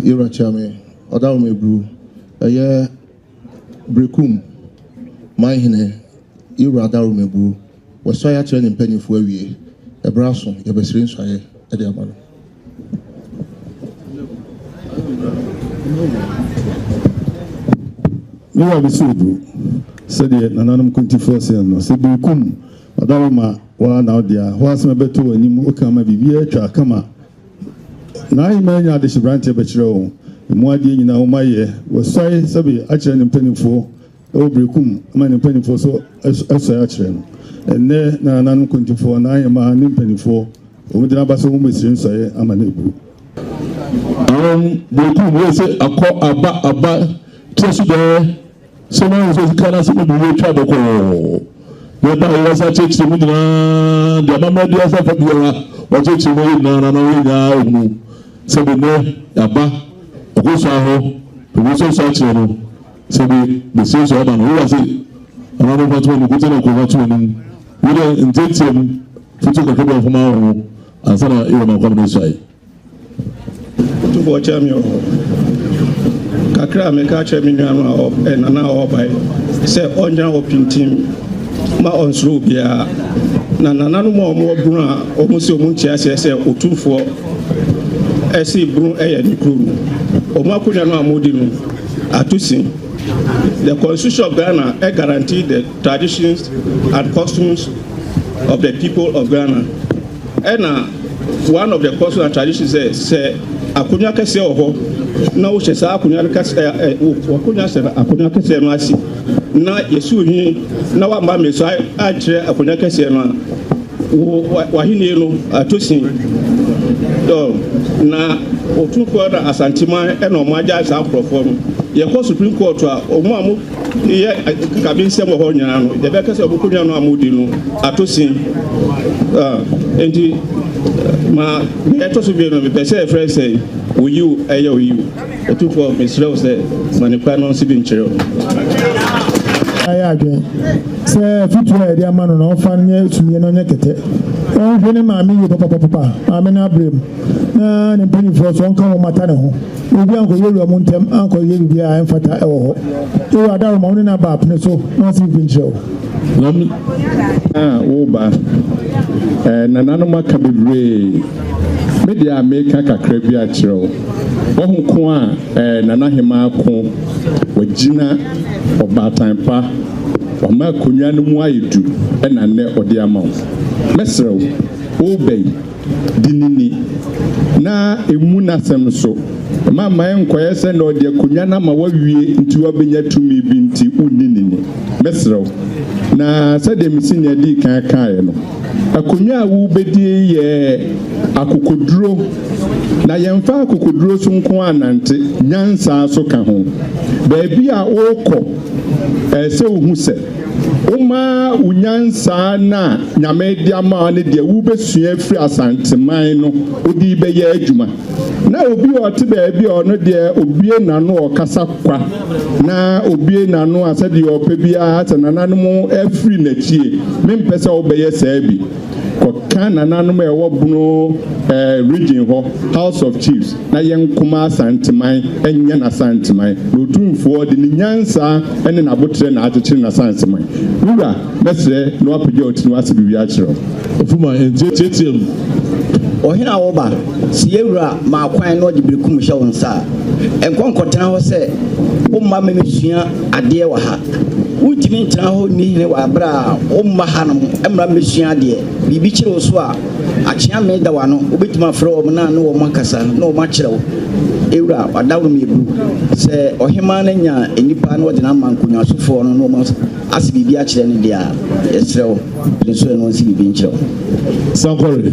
Ira Chame, Odaume Brew, a year Brekum, my hine, Ira Daume Brew, was so I training penny for a year, a brasson, your best ring, at the Amano. You are the Sudu, said the Nanam 24 cents, said Brekum, Odauma, one out there, what's my better and you come a come. Na imanya ya de shibrante bechiro muadi nyina o maye wo soi sabi a kire ne mpanimfo o brekum ama ne mpanimfo so asoi a kire no enne na nanan kontifo na ayema ne mpanimfo o mudina baso mu mesirin soi ama na ebu brekum we se akọ aba tresu de so na so kana se mu we twa boko ye ba yo sa chechi mu dina de mama dia sa fa biara o chechi mu na we nya omu Sabine, Yaba, Ogosaho, Promotion Sachino, Sabi, the sales of an who was it? Another patrol, the Gutana Kovachuan, we don't inject him to take a couple of miles and send a Irma Community. To watch him, Kakra make a chairman and an hour by say on your open team, my own Rubia, Nana more Bruna, almost your Muntia says, or 2 4. Esi Brun Nikuru, Omakunya no Amodinu, Atusi. The Constitution of Ghana guarantees the traditions and customs of the people of Ghana. And one of the customs and traditions is Akunya Kese Oho, no Chesa Akunya Kese Masi, na Yesu, na Mamma, so I share Akunya Kese Wahini Atusi. Na otuko da asantima ena omaja sa perform ye ko Supreme Court a omo amu ye kabin sem ho nyana no de be kase obukunya no amudi no atosin enti ma ye to so bi no be pese friend say oyu eye oyu otuko misrew say manikwa no si bi nkyereo ayage se fitu e dia manu no fa nye tumie no nyekete on hwene ma mi papa amena brem na ne penny for so nka wo mata ne ho obi anko yeru amuntem anko yeru bia emfata e wo ho e wa dawo ma woni na ba apne so no si vincheo wo ba nanano maka bebre media make kakra bi a kiro wo hu ko a nanahema ko wagina obatanpa wama konwa no mu ayedu na ne ode ama mesrew wo bei dinini na emu nasem so mama enkoye se na ode konwa na ma wawie nti wabenya tumi bi nti uninini mesrew na se de misinya di kan no akonwa a wo bedi ye akokoduro na yemfa akokoduro so nko anante nyansa so ka ho ba bia wokọ se ohu se uma unyansa na nyame dia ma ne de wo besua firi asanteman no odi be ye adwuma na obi ote ba bia ono de obie nano okasa kwa na obie nano asade opa bia atanananom afiri nachie mempese wo be ye saa bi kɔka nananom a ɛwɔ Bono region hɔ House of Chiefs na yɛnkoma Asanteman ɛnyɛ n'Asanteman na otumfoɔ de ne nyansa ɛne n'abotrɛ na akyekyere n'Asanteman wura mɛsrɛ na wapagya ɔti na wase biribi akyerɛ ofuma ntietie mu ɔhena wɔba si ewura ma kwan na ɔde birikum hyɛ wɔn nsa nkɔnkɔtena hɔ sɛ womma mmɛsua adeɛ wɔ ha wontumi ntena hɔ ni hene wɔ abere a womma ha no mmra mmɛsua adeɛ biribi kyerɛ wo so a akyea me da wa no wobɛtumi afrɛ wɔn na ne wɔn akasa na wɔn akyerɛ wo ewura wadawo no yɛbu sɛ ɔhema no nya nnipa na ɔde no ama nkonnwasofoɔ no na wɔn ase biribi akyerɛ no deɛ a yɛsrɛ wo pene so ɛno ɔnsi biribi nkyerɛ wo Sankore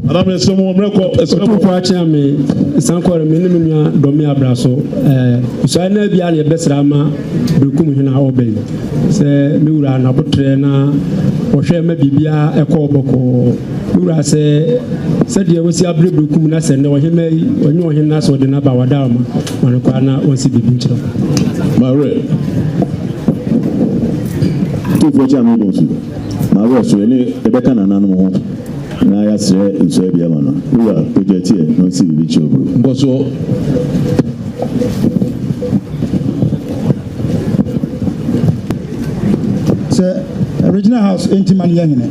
Madame Esomo Mreko Esomo Akyea me Sankore me ne me nua dɔme abra so usua na bia na yɛbɛsra ma Brekum hena ɔbɛn sɛ me wura na botrɛ na wɔhwɛ ma bibia ɛkɔ bɔkɔ wura sɛ deɛ wɔsi abre Brekum na sɛ ne ɔhema yi ɔnyɛ ɔhena so de na ba wada ma ɔno kwa na ɔnsi bibi nkyerɛ Mare Tufo cha mi bonsu Mare so ene ebeka nananom ho na ya sere nso bia ma no wura project e no si bibi chi obro Mboso sɛ original house entiman yɛ hene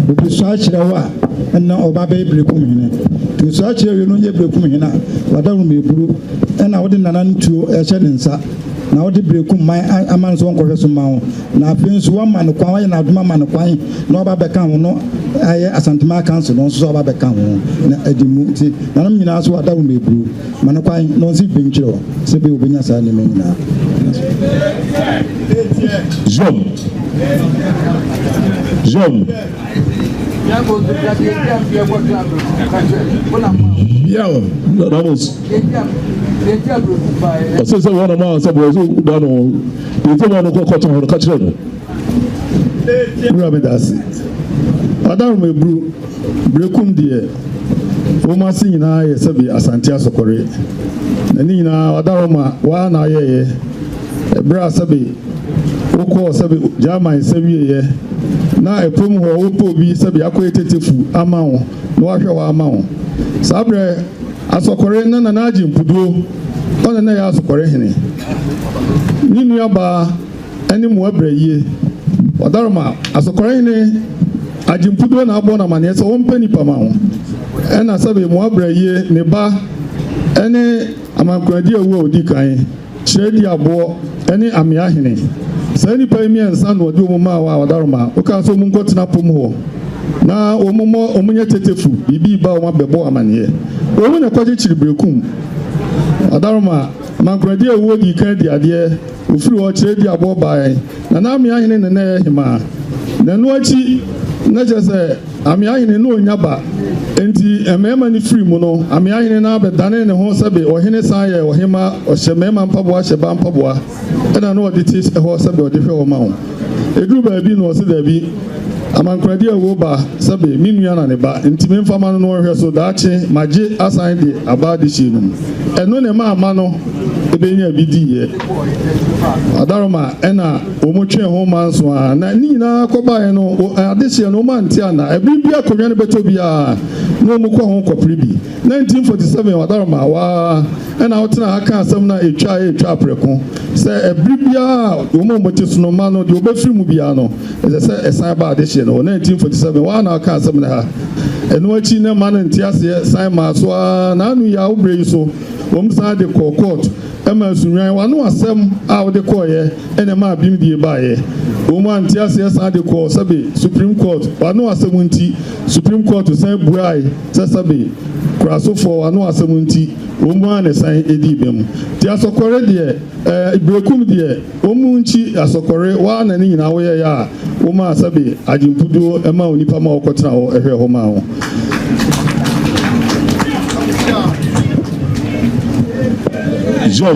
obi so akyerɛ hɔ a ɛna ɔba bɛyɛ Brekum hene to so akyerɛ yɛ no nyɛ Brekum hene a wadawo meburu ɛna wode nana ntuo ɛhyɛ ne nsa na wode Brekum man ama nso nkɔhwɛ so ma ho na afei nso wama no kwan wayɛ na adoma ma no kwan na ɔba bɛka ho no ayɛ Asantema council no nso ɔba bɛka ho na adi mu nti nanom nyinaa so wadawo meburu ma no kwan na ɔnsi bi nkyerɛ sɛ bɛ obɛnya saa nneɛma nyinaa Jom Yawo Ramos Ɔsɛ sɛ wɔn ma sɛ bɔ so da no yɛsɛ wɔn no kɔkɔtɔ hɔ ka kyerɛ no wura bɛ da ase wadawo meburu Brekum deɛ wɔn ase nyinaa yɛ sɛ bi Asante Asokore na ne nyinaa wadawo ma waa na ayɛyɛ ɛberɛ a sɛ bi wokɔɔ sɛ bi German sɛ wieyɛ na ɛpom hɔ wopɔ obi sɛ bi akɔyɛ tetefu ama wo na wahwɛ wɔ ama wo saa berɛ Asokore na Nana Agye Mpuduo ɔne na yɛ Asokore hene ne nuabaa ɛne mmoabrɛ yie ɔdaroma Asokore hene Agye Mpuduo na abɔ no amanneɛ sɛ wɔmpɛ nipa ma wo ɛna sɛ bi mmoabrɛ yie ne ba ɛne amankoradi awu a ɔdi kan kyerɛ di aboɔ ɛne amea hene saa nipa yi mmiɛnsa na ɔde wɔn maa wɔ a ɔdaroma woka so wɔn nkɔtena pom hɔ na wɔn nyɛ tetefu biribi ba wɔn abɛbɔ amanneɛ wɔn na kɔkyekyere Brekum ɔdaroma amankoradi awu odi kan di adeɛ ofiri hɔ kyerɛ di aboɔ baa na amea hene ne na yɛ hema na no akyi na kyerɛ sɛ amea hene no onya ba enti mmarima ne firi mu no amea hene na abɛdane ne ho sɛbe ɔhene san yɛ ɔhema ɔhyɛ mmarima mpaboa hyɛ ba mpaboa ɛna no ɔde te hɔ sɛbe ɔde hwɛ wɔ ma ho eduru baabi na ɔsɛ daabi amankoradi awo ba sɛbe me nua na ne ba enti me mfama no no ɔhwɛ so daakye magye asan de aba de hyɛ no mu ɛno ne ma ama no ebenya bi diiɛ adaroma ɛna wɔn twɛn ho ma nso a na ne nyinaa kɔbaeɛ no ade hyɛ no wɔn ante ana ebiri bi akonnwa no bɛtɔ bi a na wɔn kɔ ho kɔpere bi 1947 adaroma waa ɛna wɔtena aka asɛm na etwa aprɛko sɛ ebiri bi a wɔn a wɔte so no ma no deɛ wɔbɛfiri mu biara no ɛsɛ sɛ ɛsan ba ade hyɛ no 1947 waa na aka asɛm na ha ɛno akyi na ma no nte aseɛ san ma so a na anu yɛ awobere yi so wɔn san de kɔ court ɛma sunwan wano asɛm a wɔde kɔɔyɛ ɛna ma abim die baayɛ wɔn a nte aseɛ san de kɔ sɛbe Supreme Court wano asɛm nti Supreme Court san buae sɛ sɛbe kurasofoɔ wano asɛm nti wɔn a ne san edi bɛm te Asokore deɛ Brekum deɛ wɔn mu nkyi Asokore waa na ne nyinaa wɔyɛ yɛ a wɔn a sɛbe Agye Mpuduo ɛma onipa ma ɔkɔtena hɔ ɛhwɛ hɔ ma ho. Jom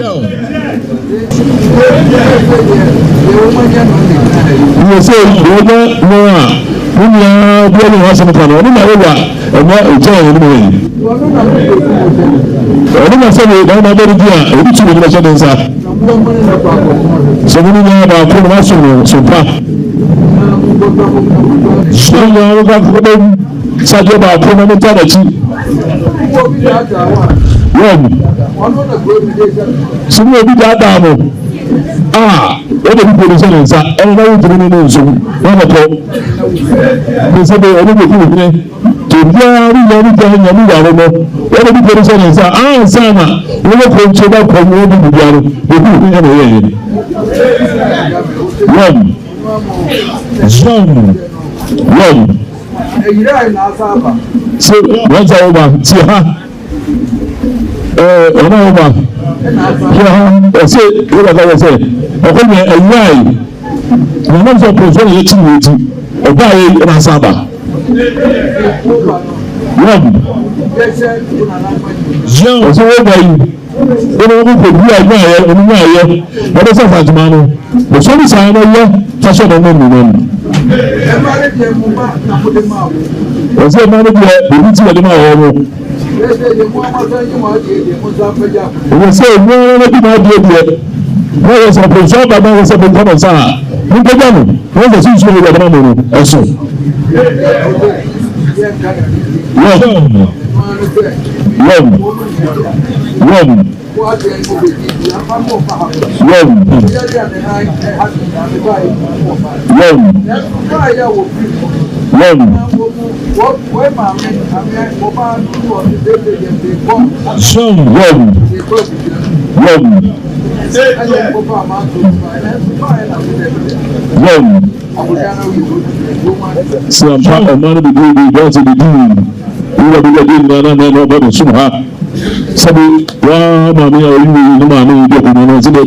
Wo se wo no a Munya bia ni wasem kan no na wo wa ema eja wo no yi Ono na se ni da na beri dia obi tu ni na so nsa Somebody know about Kumasu, so far. So now we got Sadio about Kumasu. Some will be that down. What the people is saying is that everyone to know so one of them. They said they only go to the what the people is saying is that Sana, we will go to the community with the so what's over? See her. Over. I say, what I say, I come here a lie. I'm not so prepared to eat a buy in a Saba. Jean, so what are you? You know, we could be a guy, but it's a fat man. The sun is on a fashion of women. Was there money there? We need to let him out. We say, no, let him out here. Where was a preserve by my seven comments? You can go. Where's the situation with the money? Also, so I'm part of man of the day, that's the deal. We will be getting another somehow. Sabi wa mami ya oyi ni mami ide ko na se de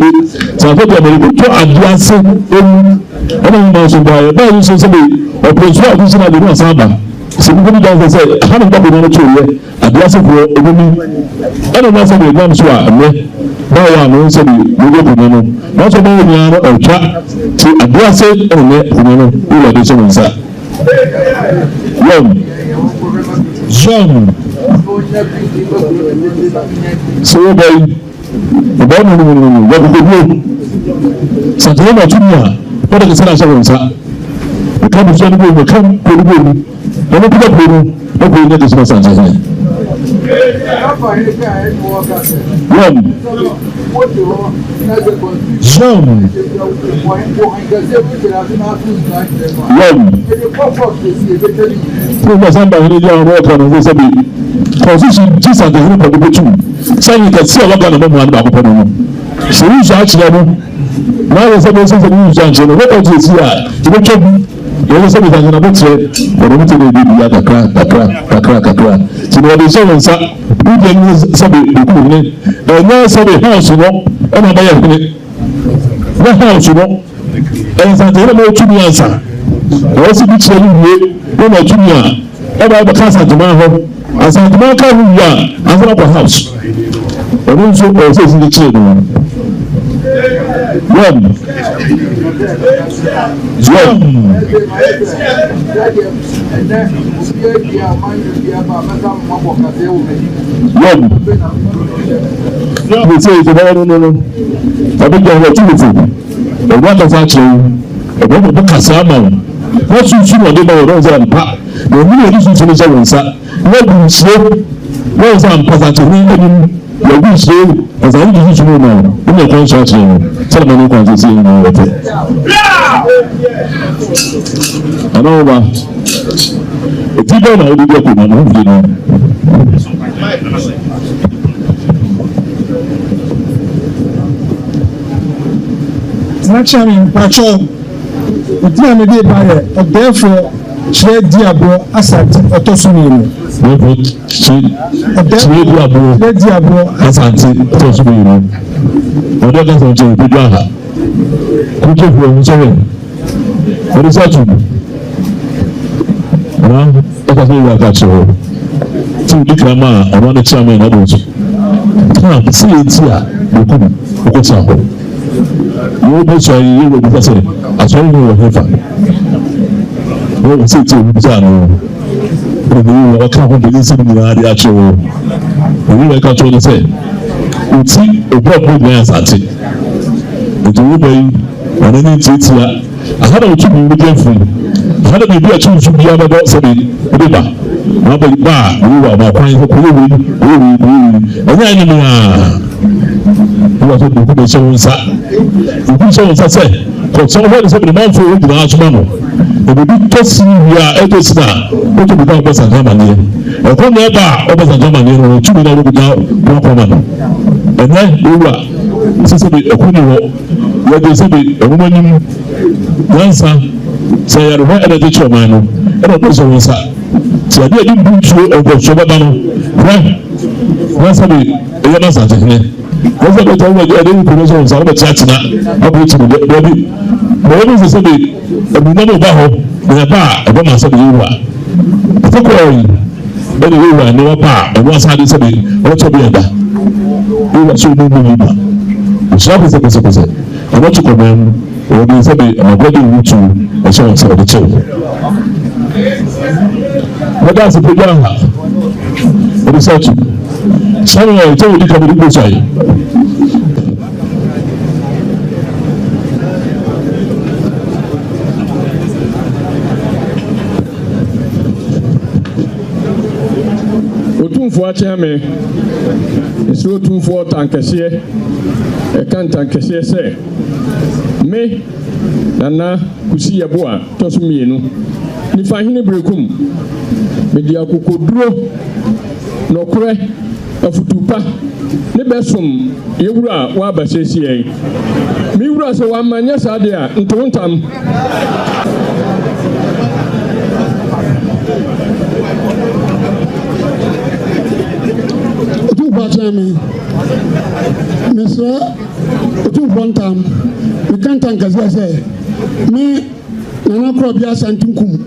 sa fe de me to adiase em ona mo so ba ya so sabi o preso a kusi na de na saba se bi bi dan se ha na ko na to ye adiase ko ebumi ona na se de nam so a me ba ya no se bi mo go ko no na so ba ni ara o twa ti adiase ene ko no ila de so nsa John so what are you about no what do you do Saturday na tunia what is the same sir we come to go we come to go no no put up no no go get this person here constitution just at the group of the two saying you can see what kind of money I'm going to so you should actually know now there's a person who is actually what do you see here you don't check you know something that you're not saying but I'm telling you that kakra so what they say is that we can use something to do it and now something house you know and I'm buying it what house you know and it's at the end of the answer also be telling you when I do about the cancer tomorrow as a marker who you are as a house and also says in the children we say no I think you have a opportunity the one that's actually a book has what you should do about those and pack the million issues in the seven sir what do you say those and pass to me the good say as I need to know now in the construction tell me no can see in the I know about it's even how do you get on actually patrol the time they buy therefore share diabo asante otosumiro diabo asante otosumiro odo ka so je bidu aha ku je fu o so we o so tu na o ka so wa ka cho ti di kama o na chairman na bo tu ta si etia okubu okocha ho no bo so yi wo bi say aso ni wo hefa we say to you no we can go to listen to the actual we will control the say uti obo obo yan sati nti wo bɛyi ɔno ne ntiatia aha na wotu bi wogya firi aha na biribi a kyerɛ nso biara bɛbɔ sɛbe wode ba na wabɛyi ba a wowa ma kwan sɛ kɔyɛ wei ɛnyɛ anim a wowɔ sɛ duku bɛhyɛ wo nsa duku hyɛ wo nsa sɛ kɔkyɛ wo hɔ ne sɛ mene manfoɔ wɔ gyinaa asoma no ebibi tɔ si wie a ɛtɔ si na wotu bi ka wobɛ sanka amanneɛ ɛkɔ na ɛba a wobɛ sanka amanneɛ no wɔtu bi na wobɛgyina wɔakɔma no ɛnɛ wowura sɛ sɛ bi ɛko ne wɔ yɛde sɛ bi ɛwoma anim yansa sɛ yɛrehɔ ɛna de kyerɛ ɔman no ɛna ɔbɛ sɛ wo nsa sɛ yɛde adi bu nsuo nkɔsuo bɛba no hwɛ sɛ bi ɛyɛ no asantehene wọ́n sọ pé tí wọ́n ẹ̀dẹ́ yìí kúrò sọ̀rọ̀ sọ̀rọ̀ bẹ̀tí àtìná ọkùnrin tì mí dẹ́bi bọ̀wọ́ bí sẹ́sẹ́ bi ẹ̀mí náà bá họ ẹ̀yẹ bá ẹ̀bọ́ máa sẹ́bi yìí wà fúkọ̀ ọ̀yìn ẹ̀dẹ́ yìí wà ní wọ́n bá ẹ̀mí wọ́n sáadé sẹ́bi wọ́n tọ́ bí ẹ̀dá yìí wà sóò nínú yìí bá òṣìṣẹ́ pèsèpèsèpèsè ẹ̀wọ́n ti kọ̀ mẹ́rin wọ́n ní sẹ́bi ẹ̀mọ̀gbọ́dọ̀ ìwú tu ẹ̀ṣẹ́ wọn sẹ́bi kyẹ́w wọ́n dá àsìkò gbára ha ọdún sẹ́ẹ̀tù sáwọn ẹ̀ tẹ́wọ̀ ní kàmú nígbò sọ yìí. Otumfoɔ akyɛn me esi otumfoɔ tankɛseɛ ɛka ntankɛseɛ sɛ me Nana Kusi Yeboah tɔso mmienu Nifahene Brekum mede akokoduro nɔkorɛ afutupa ne bɛsom yɛwura a wɔaba siesie yi me wura sɛ wɔama nyɛ saa deɛ a ntontam otumfoɔ me mesrɛ otumfoɔ ntam meka ntankɛseɛ sɛ me Nana Korɔbea Santinkum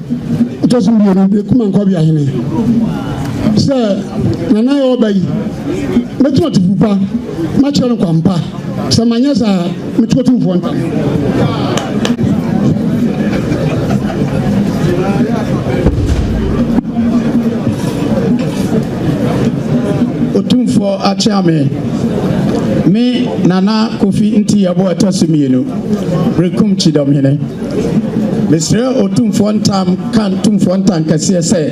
ɔtɔ so mmienu Brekum Ankɔbea hene sɛ Nana yɛ ɔba yi mɛtuma tufupa makyerɛ no kwampa sɛ manyɛ saa metuma tumfoɔ ntam Otumfoɔ akyerɛ me Nana Kofi Nti Yeboah ɛtɔ so mmienu Brekum Chidɔmhene mesrɛ otumfoɔ ntam kan tumfoɔ ntam kɛseɛ sɛ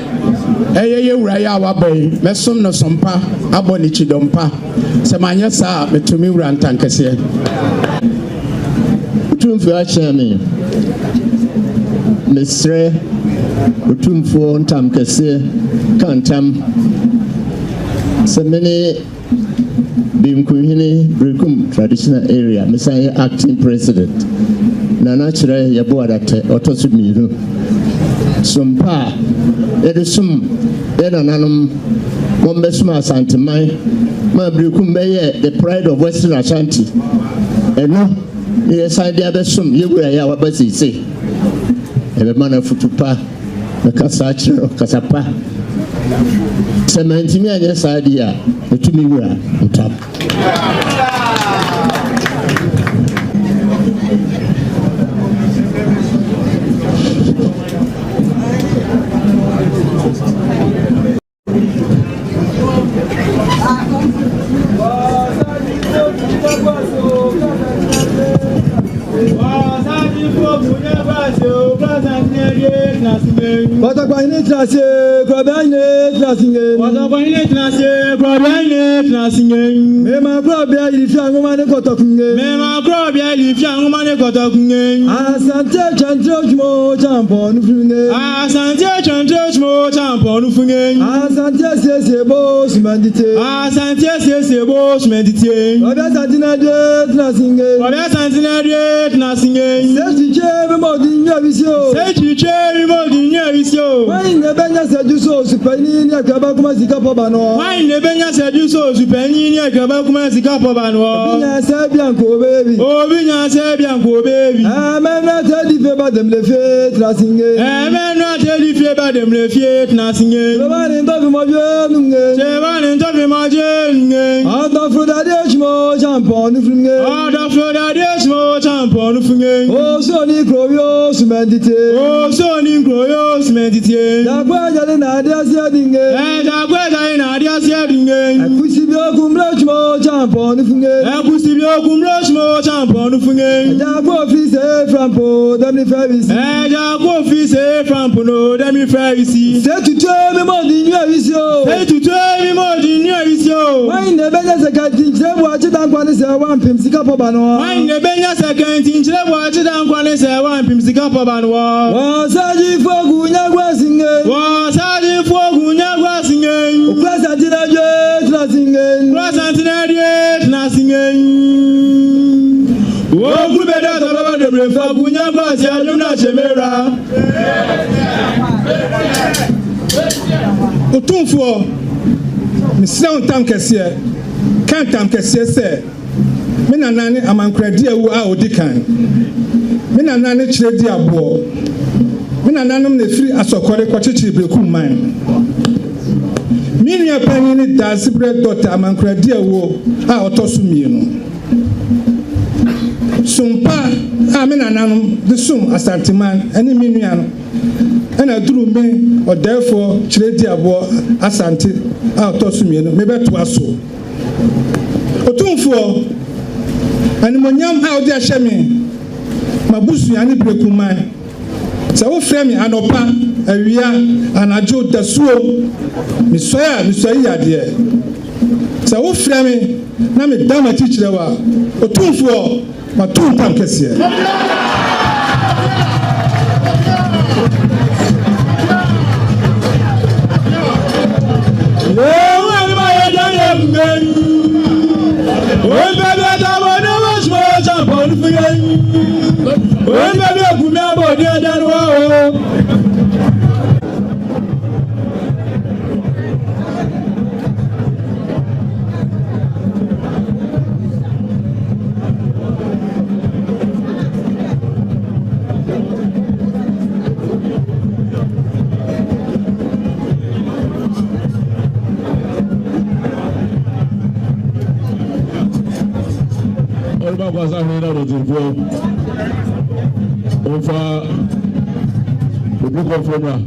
ɛyɛ yɛwura yɛ a waba yi mɛsom no sompa abɔ ne kyidɔmpa sɛ manyɛ saa a metumi wura ntam kɛseɛ otumfoɔ akyerɛ me mesrɛ otumfoɔ ntam kɛseɛ ka ntam sɛ mene Binkuhene Brekum Traditional Area mesan yɛ acting president Nana kyerɛ Yeboah datɛ ɔtɔ so mmienu sompa a yɛde som yɛ nananom wɔmbɛsom asanteman ma Brekum bɛyɛ the pride of Western Ashanti ɛno ne yɛsan de abɛsom yɛwura yɛ a waba seesei ɛbɛma no afutupa mɛkasa akyerɛ kasapa sɛ mantimi anyɛ saa deɛ a ɛtumi wura ntam Watakwaine trase, Korɔbea trasinge. Watakwaine trase, Korɔbea trasinge. Mema Korɔbea ilifia ngoma ne kotokunge. Mema Korɔbea ilifia ngoma ne kotokunge. Asante chantre jumo champo nufunge. Asante chantre jumo champo nufunge. Asante sesebo sumandite. Asante sesebo sumandite. Korɔbea santina de trasinge. Korɔbea santina de trasinge. Sechiche bemo dinyo visio. Sechiche bemo dinyo visio. Why ne benya seduso supeni ni akaba kuma sika poba no. Why ne benya seduso supeni ni akaba kuma sika poba no. Obinya se bianco baby. Obinya se bianco baby. Amen na te di fe ba dem le fe trasinge. Amen na jeli fie ba dem le fie tna singe. Baba ni to fi mo je nunge. Baba ni to fi mo je nunge. Ada froda de chmo champion nu funge. Ada froda de chmo champion nu funge. O so ni kroyo smedite. O so ni kroyo smedite. Jagwa jale na de asia dinge. Jagwa jale na de asia dinge. Akusi bi okumle chmo champion nu funge. Akusi bi okumle chmo champion nu funge. Jagwa fi se frampo dem ni favisi. Jagwa fi se frampo no dem ni favisi. Se tutu mi mo di nu avisio. Se tutu mi mo di nu avisio. Why ne be se kanti je bo achi dan kwani se wan pim sika poba no. Why ne be se kanti je bo achi dan kwani se wan pim sika poba no. Wa saji fogu nyagwa singe. Wa saji fogu nyagwa singe. Okwasa tinaje tna singe. Okwasa tinaje tna singe. Wo kubeda tababa de brefa bunya kwa si ajuna chemera. Otumfo mi sira ntam kese kan tam kese se me nanane amankradi ewu a odikan me nanane chiredi abo me nananom na firi asokore kwachichiri brekum man me nua panyin ni dasibre doctor amankradi ewu a otosu mienu sumpa amena nanum de sum asantiman eni minua no ena duru me odefo chiredi abo asanti a otosu mienu me beto aso otumfo animonyam a odi aheme mabusu ya ni brekuman se wo frame anopa awia anajo dasuo misoya yade se wo frame na me dama chichirewa otumfo matumpa kese Kwasa mina rotifo ofa obuko foma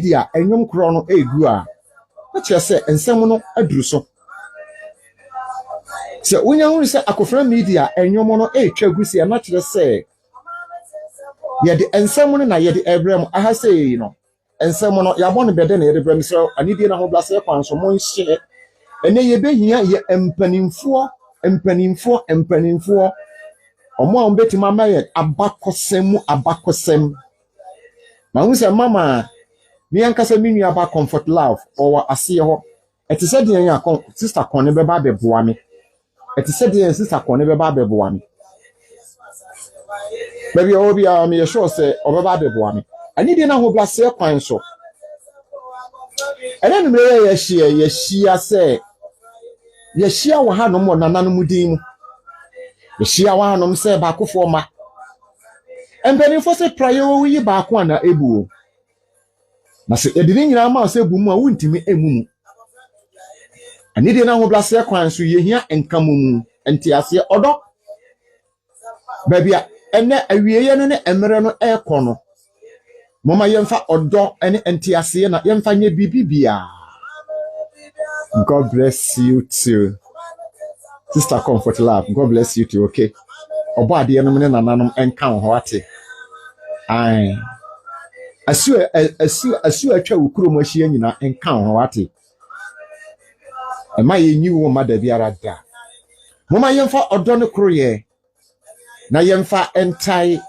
media enyom kro no egu a na kire se ensem no aduru so se wonya hu se akofra media enyom no etwa gusi na kire se ye de ensem no na ye de ebrem aha se no ensem no ya bɔ no bɛde na ye de brem se anidie na ho blase kwan so mo nhye ene ye behia ye empanimfo omo a mbetima maye abakosem ma hu se mama mi ankasa mi nua ba comfort love or ase ho eti se de yan akon sister kon ne beba beboa me eti se de yan sister kon ne beba beboa me baby obi a me sure say obeba beboa me ani de na ho blase kwan so ene no me ye hia se ye hia wo ha no mo nananom din mu ye hia wo ha no se ba kofo ma empanifo se prayo yi ba ko ana ebuo na se edini nyina ma se bu mu a wuntimi emumu ani de na ho blase kwan so ye hia enkamumu enti ase odo babia ene awieye no ne emere no ekono mama yemfa odo ene enti ase na yemfa nye bibibia. God bless you too, Sister Comfort Love. God bless you too. Okay, obo ade no ne nananom enka ho ate ai asu atwa ukuro mo hia nyina enka ho ate ema ye nyi wo mada biara da mama yemfa odo ne kroye na yemfa entai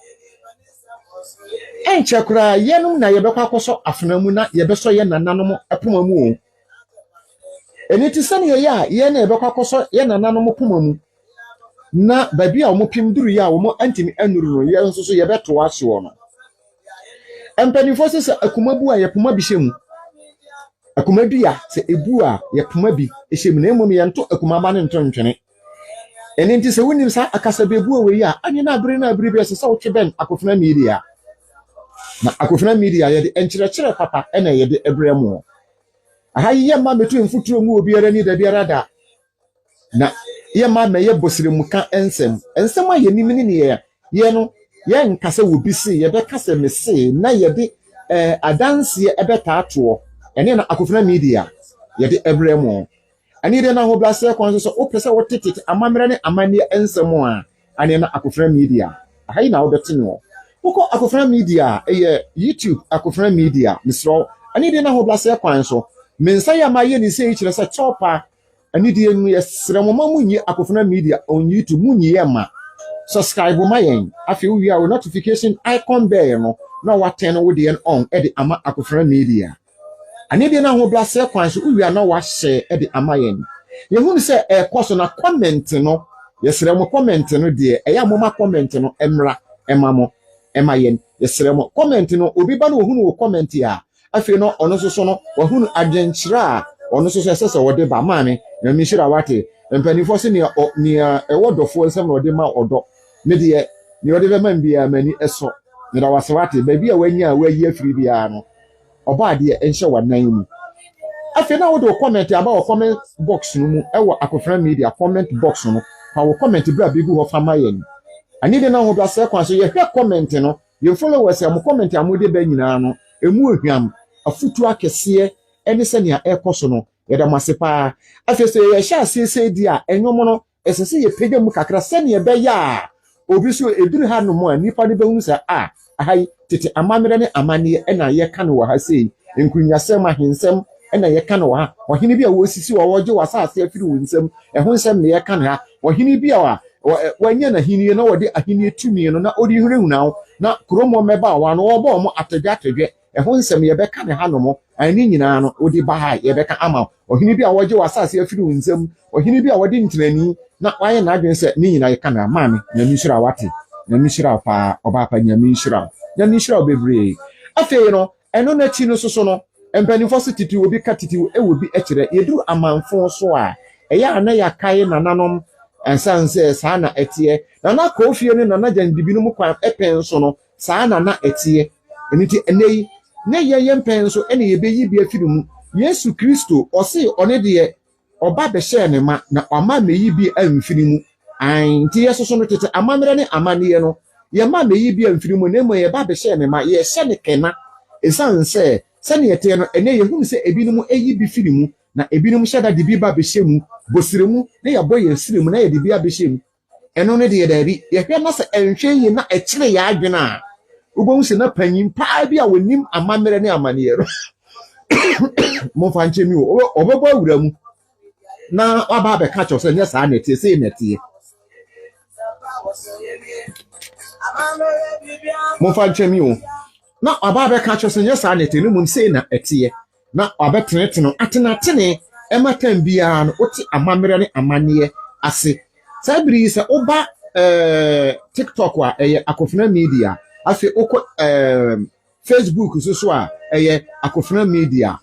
enchekura yenum na yebekwa akoso afenamu na yebeso ye nananom epomamu o eniti sane ye na yebekwa akoso ye nananom pomamu na baby a omopim duru ya wo antimi anuru no ye nso so yebeto ahye wo no empanifo se akumabu a yepoma bi hyemu akumadua se ebu a yepoma bi hyemu na emom ye nto akumaba ne nto ntwene eniti se wonim sa akasa bebu a we ya anye na abiri bi se wo tweben akofuna media na akofuna media ye de enkyerɛkyerɛ papa ena ye de ebremu aha ye ma metu mfuturo mu obiara ni da biara da na ye ma me ye bosire muka ensem a ye nimini ne ye no ye nkase wo bisi ye be kase mese na ye de adanse ebeta ato ene na akofuna media ye de ebremu ani de na ho blase kon so o pese wo tititi amamre ne amane ensem a ane na akofuna media aha yi na wo beti no Oko akofra media YouTube akofra media misro ani de na ho blase kwan so mensa ya maye ni sei kire se chopa ani de nu yesre mo munyi akofra media on YouTube munyi ma subscribe mayen afi wi a notification icon bell no na waten wo de on e de ama akofra media ani de na ho blase kwan so wi a na wa share e de amayen ye hu se koso na comment no yesre mo comment no de ya mo ma comment no emra emamo emayen yesremo comment no obi ba no ohunu wo comment ya afi no ono so no ohunu adwenkyira ono so sese wode ba maame na mihira wate empanifo se ne ewodofo nsem no de ma odo me de ne wode be man bia mani eso ne da wase wate ba bia wanya a wayi afiri bia no oba de enhye wanan mu afi na wode comment aba wo comment box no mu ewo akofra media comment box no ha wo comment bra bigu ho famayen ani de na ho blase kwan so ye hwe comment no ye followers am comment amode ba nyina no emu ohwam afutu akese ene se ne ekoso no ye da masepa afese ye hya asese di a enwom no esese ye pege mu kakra se ne be ya obi so eduru ha no mo anipa ne behunu se ahai tete amamere ne amane ena ye ka no wa ha sei enkunyasem ahensem ena ye ka no wa ohini bi a wo sisi wo woje wasase afiri wo nsem ehun nsem ne ye ka no ha ohini bi a wanya na hinie na wode ahini tumi no na odi hurehuna na kromo meba wa no obo mo atadwe ehun nsem ye beka ne ha no mo ani nyina no odi ba ha ye beka ama ohini bi a woje wasase afiri wo nsem ohini bi a wode ntinani na waye na adwen se ni nyina ye ka na maame na mishira wate na mishira pa oba pa nya mishira bebre afei no eno na chi no soso no empanifo titi obi ka titi ewo bi ekire yeduru amanfo so a eya na ya kai nananom ansanse saa na etie na kofie ne na jandibi no mu kwa epen so no saa na etie eniti enei ne ye mpen so ene ye beyi bi afiri mu Yesu Kristo ose one de oba be hye ne ma na oma meyi bi amfiri mu anti yeso so no tete amamere ne amane no ye ma meyi bi amfiri mu na mo ye ba be hye ne ma ye hye ne kena esanse sani yete no ene ye hu se ebinom eyi bi firi mu na ebinom hyada de bi ba behye mu bosire mu na ya boye sire mu na ye de bi abehye mu eno ne de ye da bi ye hwe na se enhwe yi na ekire ya adwena a ubon se na panyin pa bi a wonim amamere ne amaneyero mo fa nche mi o obebo awura mu na aba be ka cho se nya sa na tie se na tie mo fa nche mi o na aba be ka cho se nya sa na tie no mu se na etie na abeteneteno atenatene ematam bia no oti amamere ne amane ase sabiri se oba TikTok wa akofina media afi oko Facebook so a akofina media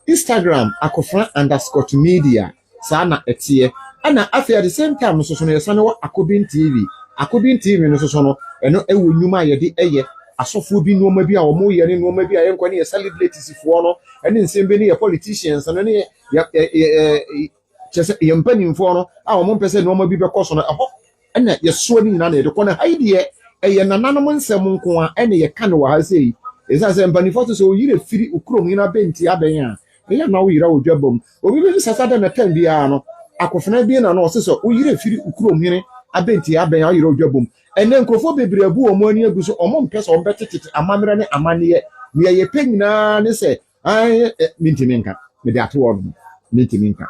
Instagram akofina_media sana etie ana afi at the same time so no yesane wo Akobin TV no so no eno ewo nyuma yede asofo bi no ma bi a omo ye ne no ma bi a yenko ne celebrities fo no ene nsembe ne politicians no ne chese yempani fo no a omo pese no ma bi be koso no eho ene yeso ni na de ko na haide nananom nsem nko a ene ye ka ne wa ha sei esa se mpani fo so yire firi ukrom ni na benti aben a ye na wo yira odwabom obi bi sasa na tan bia no akofena bi na no se so wo yire firi ukrom ni abenti aben a yira odwabom ene nkrofo bebre abu omo ani agu so omo mpese o betetete amamere ne amane ye penyina ne se ai mintiminka me de ato mintiminka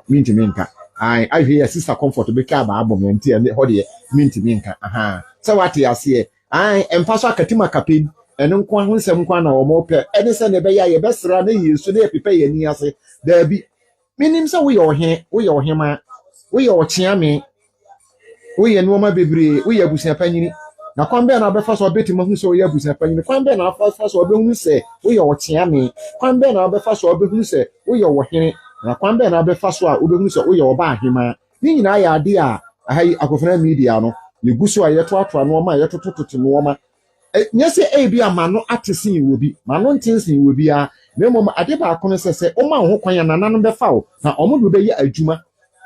mintiminka ai ahwe ya sister comfort be ka ba abom nti e ho de mintiminka aha se wate ase ai empaso akatima kapin ene nko ho nsem nko na omo pe ene se ne be ya ye besra na yesu na epepe ye ni ase da bi minim se wo ye ohema wo ye ochiame wo ye no ma bebre wo ye abusia panyini na kwambe na abefa so beti mahu se wo ye abusia panyini kwambe na afa so obehunu se wo ye ochiame kwambe na abefa so obehunu se wo ye ohene na kwambe na abefa so a obehunu se wo ye oba ahema ni nyina ya ade a ahai akofena media no ye guso a yeto ato no ma yeto tototo no ma nyese ebi amano atesin wobi mano ntensin wobi a memo ade ba akono sese o ma ho kwan na nanom befa wo na omodo be ye adwuma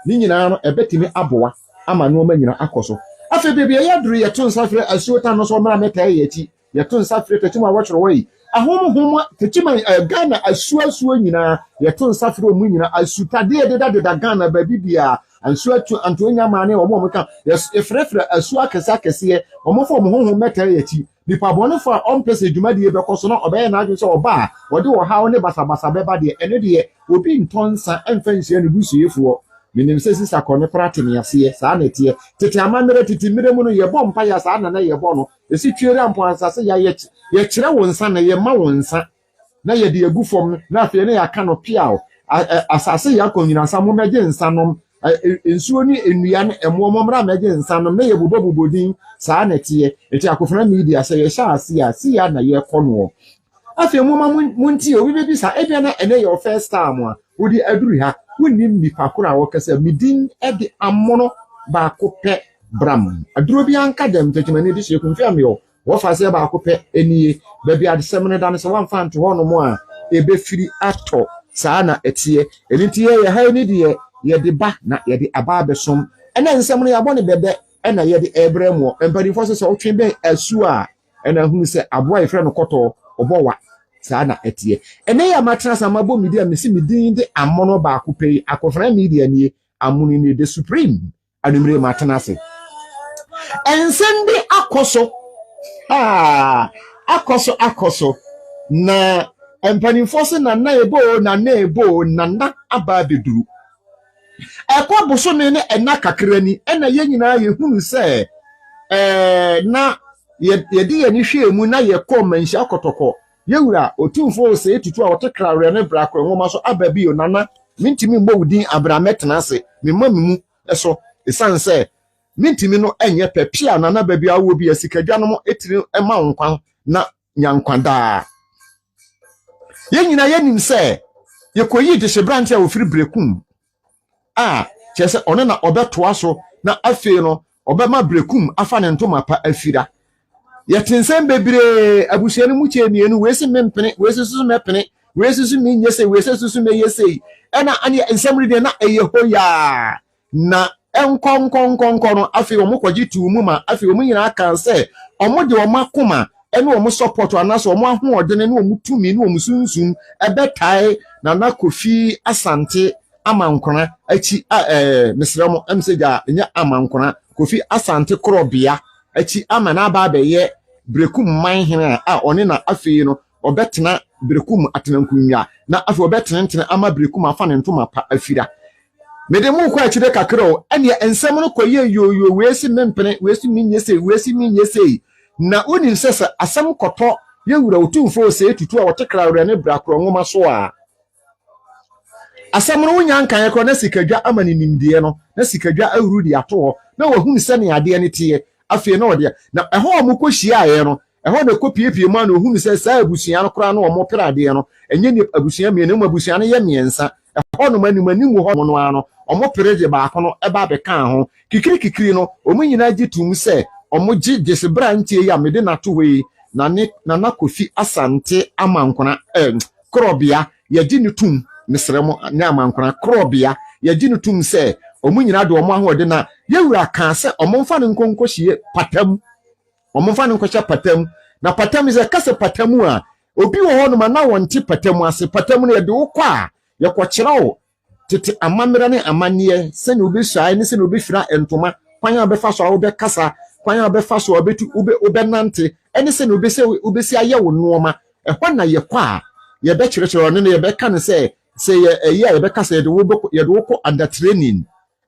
ni nyina no ebetimi aboa ama no ma nyina akoso afa bebi ya duru ye ton safre asuota no so mara meta ye ti ye ton safre tetima watchro wai ahom tetima Ghana asuasuo nyina ye ton safre o mu nyina asutade de Ghana ba bibia ansuatu antonya mane omo meka efrefre asu akese omofo omo meta ye ti nipa bonefo a ompese dwumade ye bekoso no obaye na adwo se oba wode wo hawo ne basabasa beba de ene de obi ntonsa emfanhie ne busuyefuo minim se sisa kone prate ne ase saa na tie tete amamere tete mire mu no ye bom pa ya saa na ye bo no esi twere ampo ansase ya ye kire wo nsa na ye ma wo nsa na ye de agufom na afie ne ya ka no piao asase ya konyina nsa mo meje nsa no ensuo ni enua ne emo mra meje nsa no na ye bobodin saa na tie eti akofena media se ye sha ase ya na ye kono afie mo ma munti obi bebi sa ebia na ene your first time a wodi aduru ha wonim nipa kora wokasa midin ede amono ba ko pe bram aduro bi anka dem tekimani di sheku mfia me yo wo fa se ba ko pe enie ba bi adesem ne dan se wan fa nto hono mo a ebe firi ato saa na etie enti ye ha ni de ye de ba na ye de aba besom ena nsem no ya bone bebe ena ye de ebremo empani fo se otwe be asu a ena hu se aboa efre no koto obowa saa na etie ene ya matena sama bo media mesi midin de amono ba akopei akofra media ni amuni ni de supreme anumre matena se ensende akoso akoso na empani force na ebo na aba beduru ekwa boso ne ena kakrani ena ye nyina ye hunu se na ye di ye ni hwe mu na ye ko manhia kotoko yewura otumfo se etutu a wotekra re ne brakro nwoma so ababi onana mintimi mbo wudin abrametena ase memamimu eso esanse mintimi no enye pepia nana babi awo bi asikadwanom etiri ema nkwan na nyankwanda yenyina yenim se yekoyi de shebrante a ofiri brekum chese one na obetoa so na afi no obema brekum afa ne ntoma pa afira yetinsem bebre abusiani mu chemienu wesi mempene wesi susu mepene wesi susu minyese wesi susu meyese ena ane ensem rede na eyehoya na enkonkonkonko no afi omo kwaji tu mu ma afi omo nyina aka se omo de omo akoma ene omo support anaso omo ahoɔden ne omo tumi ne omo sunsun ɛbɛtae Nana Kofi Asante Amankona achi mesremo emseja nya Amankona Kofi Asante Korobia achi amana ba bɛyɛ Brekum man hene a ɔne na afei no ɔbɛtena Brekum atenankunya na afei ɔbɛtena ama Brekum afa ne ntoma pa afira mede mu kwa akire kakra o ene ensem no koye yoyo wesi mempene wesi minyese na oni nsesa asem kɔtɔ yewura otumfo se tutu a wɔtekra wura ne brakro nwoma so a asem no wonya nkan kɔ na sikadwa amane nimdie no na sikadwa awuru di ato hɔ na wahunu sɛ ne ade ne tie afei na ɔde na ɛhɔ ɔmo kɔhyia ayɛ no ɛhɔ na kɔpiepie ma na ohunu sɛ saa abusua no kora na ɔmo pere ade no enye ne abusua me ne mu abusua no yɛ miensa ɛhɔ no mani mu hɔ no ano ɔmo pere je baako no ɛba bɛka ho kikiri no ɔmo nyina gye tum sɛ ɔmo gye se brantie ya mede na to hɔ Nana Kofi Asante Amankona Korobia yɛgye ne tum mesremo ne Amankona Korobia yɛgye ne tum sɛ ɔmo nyina de ɔmo ahoɔde na yɛwura ka sɛ ɔmo mfa ne nkonkɔhye patam ɔmo mfa ne nkɔhye patam na patam sɛ kase patamu a obi wɔ hɔ no ma na wɔnte patamu ase patamu no yɛde wokɔ a yɛkɔkyerɛ wo tete amamera ne amanneɛ sɛ ne obɛsuae ne sɛ ne obɛfira entoma kwan a bɛfa so a wobɛkasa kwan a bɛfa so a wobɛnante ɛne sɛ ne obɛsi ayɛ wo nnoɔma ɛhɔ na yɛkɔ a yɛbɛkyerɛkyerɛ ɔno no yɛbɛka ne sɛ ɛyi a yɛbɛka sɛ yɛde wokɔ under training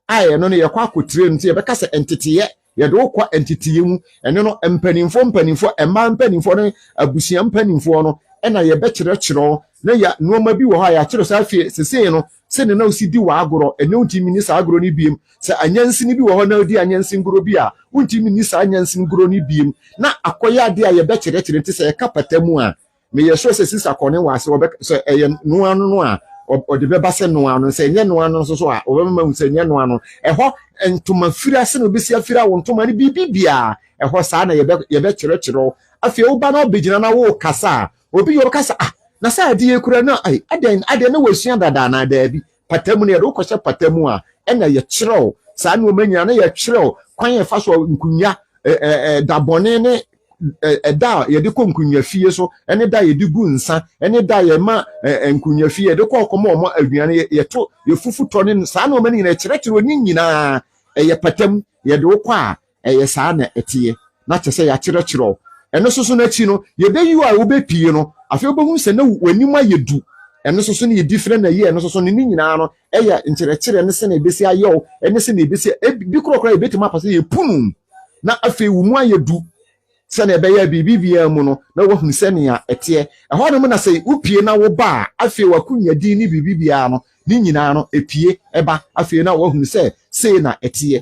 a ɛno no yɛkɔ akɔ train nti yɛbɛka sɛ enteteyɛ yɛde wokɔ entetiye mu ɛno no mpanimfoɔ ɛma mpanimfoɔ no abusua mpanimfoɔ no ɛna yɛbɛkyerɛkyerɛ na ya nnoɔma bi wɔ hɔ a yɛakyerɛ sɛ afei sesei no sɛ ne na osi di wɔ agorɔ ɛne wontimi ni saa agorɔ no biem sɛ anyansini bi wɔ hɔ na odi anyansin goro bi a wontimi ni saa anyansin goro no biem na akɔyɛ ade a yɛbɛkyerɛkyerɛ nti sɛ yɛka pata mu a meyɛ sure sɛ sisa kɔne wɔ ase sɛ ɛyɛ noa no a ɔde bɛba sɛ noa no sɛ ɛnyɛ noa no nso so a ɔbɛma hu sɛ ɛnyɛ noa no ɛhɔ ntoma fira sɛ na obɛsi afira wo ntoma no bibibia ɛhɔ saa na yɛbɛkyerɛkyerɛ afei woba na ɔbɛgyina na wo kasa a obi yɛ ɔkasa na sɛ ade yɛkura no aden na wasua dada na daabi patamu no yɛde wokɔhyɛ patamu a ɛna yɛkyerɛw saa nneɔma nyina na yɛkyerɛw kwan yɛfa so nkunya dabɔne ne ɛda yɛde kɔ nkunya fie so ɛne da yɛde gu nsa ɛne da yɛma nkunya fie yɛde kɔ ɔkɔma ɔmo aduane yɛto yɛfufu tɔ ne saa nneɔma no nyina yɛkyerɛkyerɛ ne nyinaa ɛyɛ patam yɛde wokɔ a ɛyɛ saa na ɛteɛ na kyɛ sɛ yɛakyerɛkyerɛw ɛno soso no akyi no yɛbɛyi a wobɛpie no afei wobɛhu sɛ na w'anim ayɛ du ɛno soso no yɛ different na yɛ ɛno soso no ne nyinaa no ɛyɛ nkyerɛkyerɛ ne sɛ na ɛbɛsi ayɛw ɛne sɛ na ɛbɛsi bi korɔkorɔ yɛbɛtumi apa sɛ yɛpunu na afei wo mu ayɛ du sɛ na ɛbɛyɛ biribi biara mu no na woahunu sɛ nea ɛteɛ ɛhɔ nom na sɛ wopie na woba a afei wakonya din ne biribi biara no ne nyinaa no ɛpie ɛba afei na woahunu sɛ sei na ɛteɛ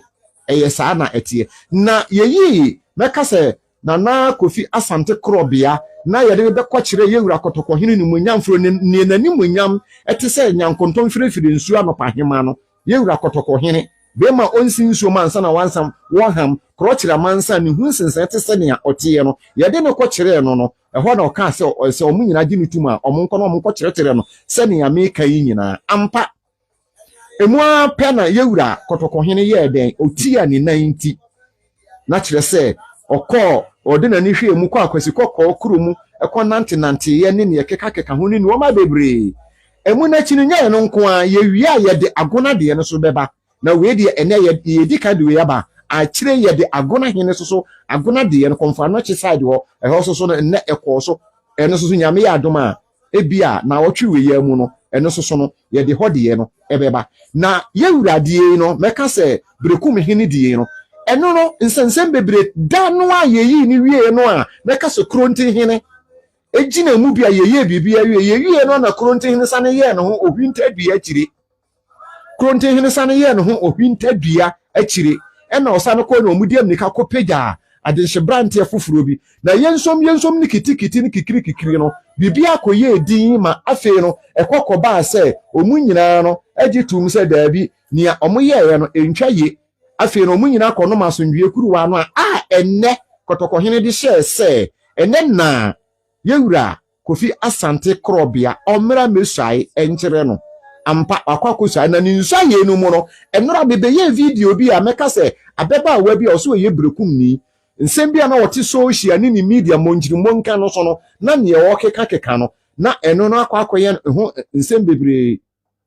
ɛyɛ saa na ɛteɛ na yɛyi mɛka sɛ Nana Kofi Asante Korobia na yɛde bɛkɔ kyerɛ yɛwura kɔtɔkɔhene ne munyamfro ne nani munyam ɛte sɛ nyankontɔn firefiri nsuo anɔpa hema no yɛwura kɔtɔkɔhene bɛma onsi nsuo mansa na wansam wɔham korɔkyerɛ mansa ne hu nsensɛn te sɛ nea ɔteɛ no yɛde ne kɔ kyerɛ no ɛhɔ na ɔka sɛ ɔmo nyina gye ne tum a ɔmo nkɔ na ɔmo kɔ kyerɛkyerɛ no sɛ nea meka yi nyinaa ampa emu apɛ na yɛwura kɔtɔkɔhene yɛ dɛn oti a ne nan nti na kyerɛ sɛ ɔkɔ ɔde na ne hwɛ mu kɔ akwasi kɔkɔɔ kuro mu ɛkɔ nante yɛ ne ne keka ho ne wɔma bebree emu na chi no nyɛ no nko a yɛwie a yɛde agona deɛ no so bɛba na wei deɛ ɛnɛ yɛdi ka de wei aba akyire yɛde agona hene so agona deɛ no kɔmfa no kye side hɔ ɛhɔ so no ɛnɛ ɛkɔɔ so ɛno so nyame yɛ adom a ebia na wɔtwe wei yɛ mu no ɛno so no yɛde hɔ deɛ no ɛbɛba na yɛwura deɛ no mɛka sɛ Brekum hene deɛ no ɛno no nsɛnsɛm bebree da no a yɛyi ne wie no a mɛka sɛ Kronte hene egyina mu bi a yɛyɛ biribi yɛwie no na Kronte hene sane yɛ no ho ohwinta dua akyire Kronte hene sane yɛ no ho ohwinta dua akyire ɛna ɔsane kɔ na ɔmudi amnika kɔ pagya adenhye branteɛ foforo bi na yɛnsom ne kitikiti ne kikiri no biribi akɔyɛ din ma afei no ɛkɔkɔbaa sɛ ɔmu nyinaa no agye tum sɛ daabi nea ɔmo yɛɛ no ɛntwa ye afei no ɔmo nyinaa kɔ no ma asomdwie kuruwa no a ɛnɛ kɔtɔkɔhene de hyɛɛ sɛ ɛnɛ na yɛwura Kofi Asante Korobia ɔmmra mesuae ɛnkyerɛ no ampa akɔkɔsuae na ne nsuae no mu no ɛnora bebɛyɛ video bi a mɛka sɛ abɛbaawa bi a ɔso yɛ Brekum ni nsɛm na wɔte social ne media monka no so no na ne wɔkeka no na ɛno no akɔyɛ ho nsɛm bebree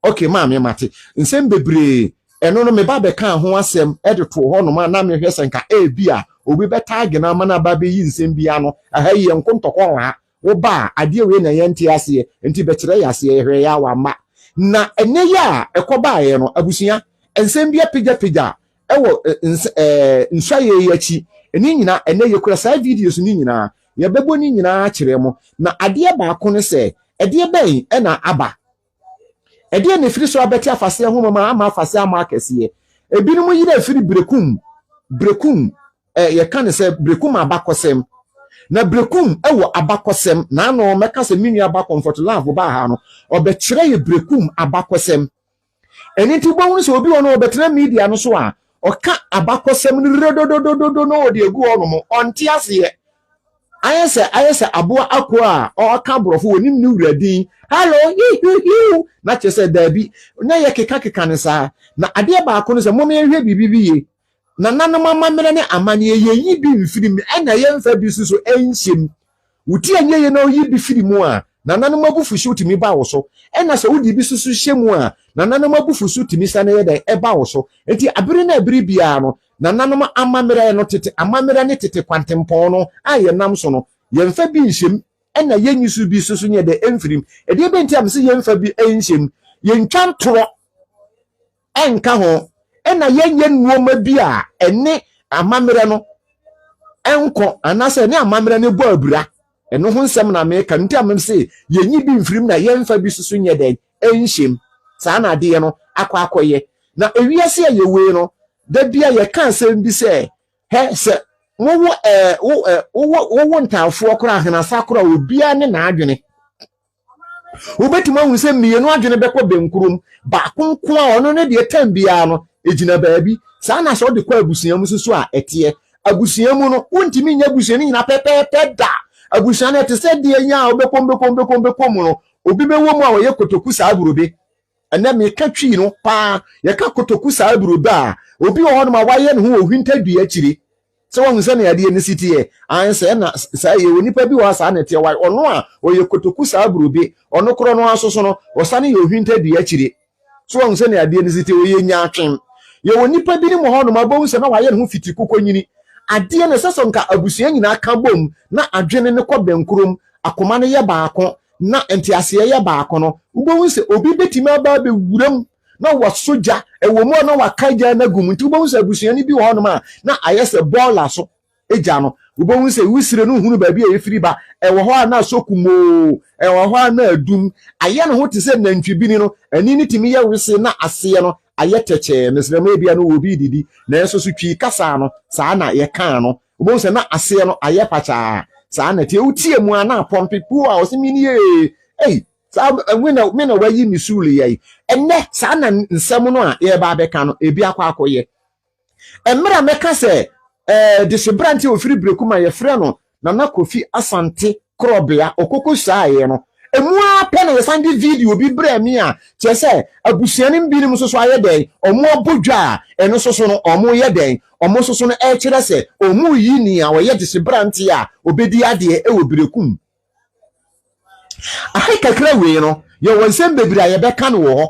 okay maame mate nsɛm bebree ɛno no me ba bɛka ho asɛm ɛde to hɔ no ma na me hwɛ sɛ nka bi a obi bɛta agena ma na ba bɛyi nsɛm bia no aha yi nkontɔkɔ ha wo ba adeɛ we na yɛnte aseɛ nti bɛkyerɛ yɛ aseɛ hwɛ ya wa ma na ɛnɛ ya ɛkɔbaeɛ no abusua nsɛm bia pagya ɛwɔ nsɔyɛ yi akyi ɛni nyina ɛnɛ yɛ kura saa videos ni nyina yɛbɛbɔ ni nyina kyerɛ mu na adeɛ baako ne sɛ ɛdeɛ bɛn ɛna aba ɛdeɛ ne firi so abɛte afase ho mama ama afase ama akɛseɛ ebinom yi na firi brekum yɛka ne sɛ brekum abakɔsɛm na brekum ɛwɔ abakɔsɛm na ano mɛka sɛ mini aba comfort love ba ha no ɔbɛkyerɛ yɛ brekum abakɔsɛm ɛni nti bɔn sɛ obi wɔ no ɔbɛtena media no so a ɔka abakɔsɛm no redodododo no ɔde egu hɔ no mo ɔnte aseɛ ayɛ sɛ aboa akɔ a ɔka borɔfo onim ne wuradin hello hiu na kyerɛ sɛ daabi na yɛ keka ne saa na adeɛ baako no sɛ mo mehwɛ bibi ye na nanom amammerɛ ne amane yɛyi bi mfiri mu ɛna yɛmfa bi so ɛnhyɛm wuti anya yɛ na oyi bi firi mu a na nanom abufuhye tumi ba wo so ɛna sɛ wodi bi so hyɛ mu a na nanom abufuhye tumi sa na yɛ dɛ ɛba wo so enti abere na abere bia no na nanom amammerɛ no tete amammerɛ ne tete kwantempɔn no a yɛnam so no yɛmfa bi nhyɛm ɛna yɛnyi so bi so nyɛ dɛ ɛmfirim ɛdeɛ bɛnti am sɛ yɛmfa bi ɛnhyɛm yɛntwa ntorɔ ɛnka ho ɛna yɛnyɛ nnuoma bi a ɛne amammerɛ no ɛnkɔ anasɛ ne amammerɛ ne bɔ abura ɛno ho nsɛm na meka nti am sɛ yɛnyi bi mfirim na yɛmfa bi so nyɛ dɛ ɛnhyɛm saa na adeɛ no akɔyɛ na ewiase a yɛwee no da bia yɛka asɛm bi sɛ hɛ sɛ wo ntaafoɔ kora ahenasa kora obia ne naadwene wobɛtumi ahu sɛ mmienu adwene bɛkɔ benkurom baako nko a ɔno ne deɛ tam biara no egyina baabi saa na sɛ ɔde kɔ abusua mu so a ɛteɛ abusua mu no wontumi nya abusua no nyina pɛpɛɛpɛ da abusua no ɛte sɛ deɛ nya a wobɛkɔm mu no obi bɛwɔ mu a ɔyɛ kotoku saa aburobe ɛnɛ meka twi no paa yɛka kotoku saa aburobe a obi wɔ hɔ no ma wayɛ ne ho ohwinta dua akyiri sɛ wɔn sɛ ne adeɛ ne sitiɛ ansɛ na saa yɛ onipa bi wɔ saa ne teɛ wa ɔno a ɔyɛ kotoku saa aburobe ɔno korɔ no asoso no ɔsane yɛ ohwinta dua akyiri so wɔn sɛ ne adeɛ ne sitiɛ ɔyɛ nyaatwem yɛ onipa bi ne mo hɔ no ma bɔn sɛ na wayɛ ne ho fiti kokonyini adeɛ ne sɛ nka abusua nyinaa ka bom na adwene ne kɔ benkurom akoma ne yɛ baako na ntiaseɛ yɛ baako no wobɛhu sɛ obi betimi aba bewuram na wasoja ɛwɔ mu na wakaja na gum nti wobɛhu sɛ abusua ne bi wɔ hɔ no ma na ayɛ sɛ bɔɔla so egya no wobɛhu sɛ wusire no hunu baabi a yɛfiri ba ɛwɔ hɔ a na sokumoo ɛwɔ hɔ a na adum ayɛ ne ho te sɛ nantwibini no ani ne timi yɛ wese na aseɛ no ayɛ tɛkyɛɛ mesrɛma ebia no wɔ bi didi na ɛso so twi kasa no saa na yɛka no wobɛhu sɛ na aseɛ no ayɛ pakyaa saa na tie wotie mu a na pɔmpe pu a ɔsɛ mini ei saa me na wayi mi suli yɛ ɛnɛ saa na nsɛm no a yɛba abɛka no ebi akɔyɛ ɛmmerɛ mɛka sɛ de sebrante ofiri brekum a yɛfrɛ no Nana Kofi Asante Krɔbea okoko saa yɛ no emu apɛ na yɛsan de video bi brɛ mi a kyerɛ sɛ abusuanim binom so ayɛ dɛn ɔmo abodwa a ɛno so no ɔmo yɛ dɛn ɔmo so no ɛkyerɛ sɛ ɔmo yi ni a wɔyɛ de sebrante a obedi adeɛ ɛwɔ brekum ahai kakra wei no yɛwɔ nsɛm bebree a yɛbɛka no wɔ hɔ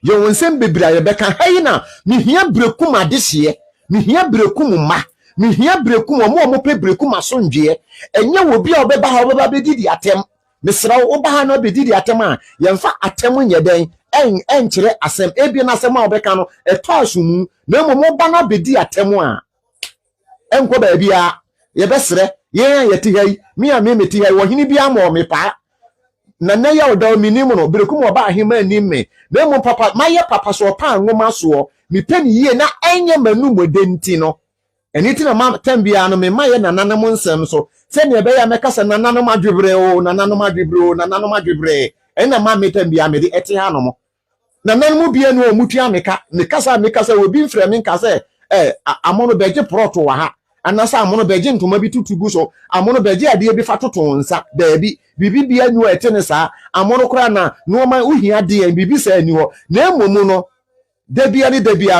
yɛwɔ nsɛm bebree a yɛbɛka hai na mehia brekum adehyeɛ mehia brekum ma mehia brekum ɔmo pɛ brekum asondwe ɛnyɛ wɔ bi a ɔbɛba ha ɔbɛba bɛdidi atɛm mesra wo ba ha no bɛdidi atɛm a yɛmfa atɛm nyɛ dɛn ɛnkyerɛ asɛm ebi na asɛm a ɔbɛka no ɛtɔ asomu na mmom ba na bɛdi atɛm a ɛnkɔ baabi a yɛbɛsrɛ yɛn a yɛte ha yi me a me te ha yi wɔhene bi ama ɔme paa na na yɛ ɔda minim no brekum ɔba ahema anim me na mmom papa mayɛ papa so ɔpa nwoma soɔ mepɛ ne yie na ɛnyɛ manu mɔdenti no ɛni ti na ma tambia no me mayɛ nananom nsɛm so sɛ ne ɛbɛyɛ mɛka sɛ nananom adwebrɛ o nananom adwebrɛ o nananom adwebrɛ ɛna ma me tambia me de ɛte ha no mo nananom bia no omutua meka sɛ obi mfrɛ me nka sɛ amono bɛgye prɔto wa ha anasa amono bɛgye ntoma bi tutugu so amono bɛgye adeɛ bi fa toto nsa daabi bibi bia nu ɛte ne saa amono kora na no ma uhia deɛ bibi saa ni hɔ na emomu no debia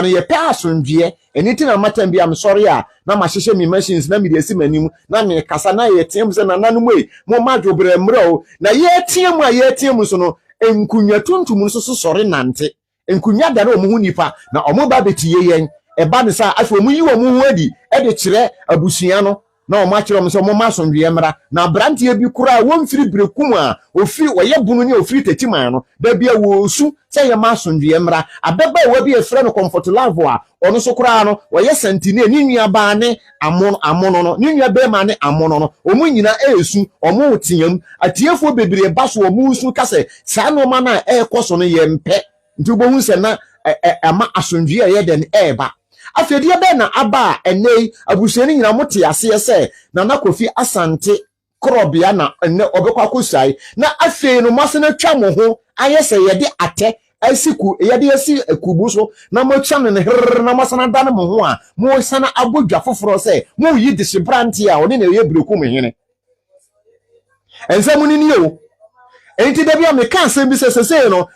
no ye pe asomdwe eniti na matam bia me sorry a na ma hyehye me machines na me de esi manim na me kasa na ye tiem se na nanu mu mo ma dwobre mreo na ye tiem so no enkunya tuntum so sorry nante enkunya da na omu nipa na omu ba betie yen eba ne sa afi omu yi omu ho adi e de kire abusua no na o ma kire omu so mo ma asomdwe mra na brantie bi kura won firi brekum a ofiri oye bunu ni ofiri tetiman no da bia wo su se ye ma asomdwe mra abeba e wa bi efre no comfort love a ono so kura no oye santine ni nua ba ne amono no ni nua be ma ne amono no omu nyina esu omu tiam atiefo bebre ba so omu su kase sa no ma na ekoso no ye mpe nti obohu se na ama asomdwe ye den eba afedi be na aba enei abusuani nyina mote ase se na nakofi asante krobia na enne obekwa kosai na afei no mase na twa mo ho ayese ye de ate asiku ye de asi akubu so na mo twa ne herre na masana dane mo ho a mo sana abodwa foforo se mo yi disibranti a one na ye brekum hene ensamu ni o enti da bia me kan sem bi se no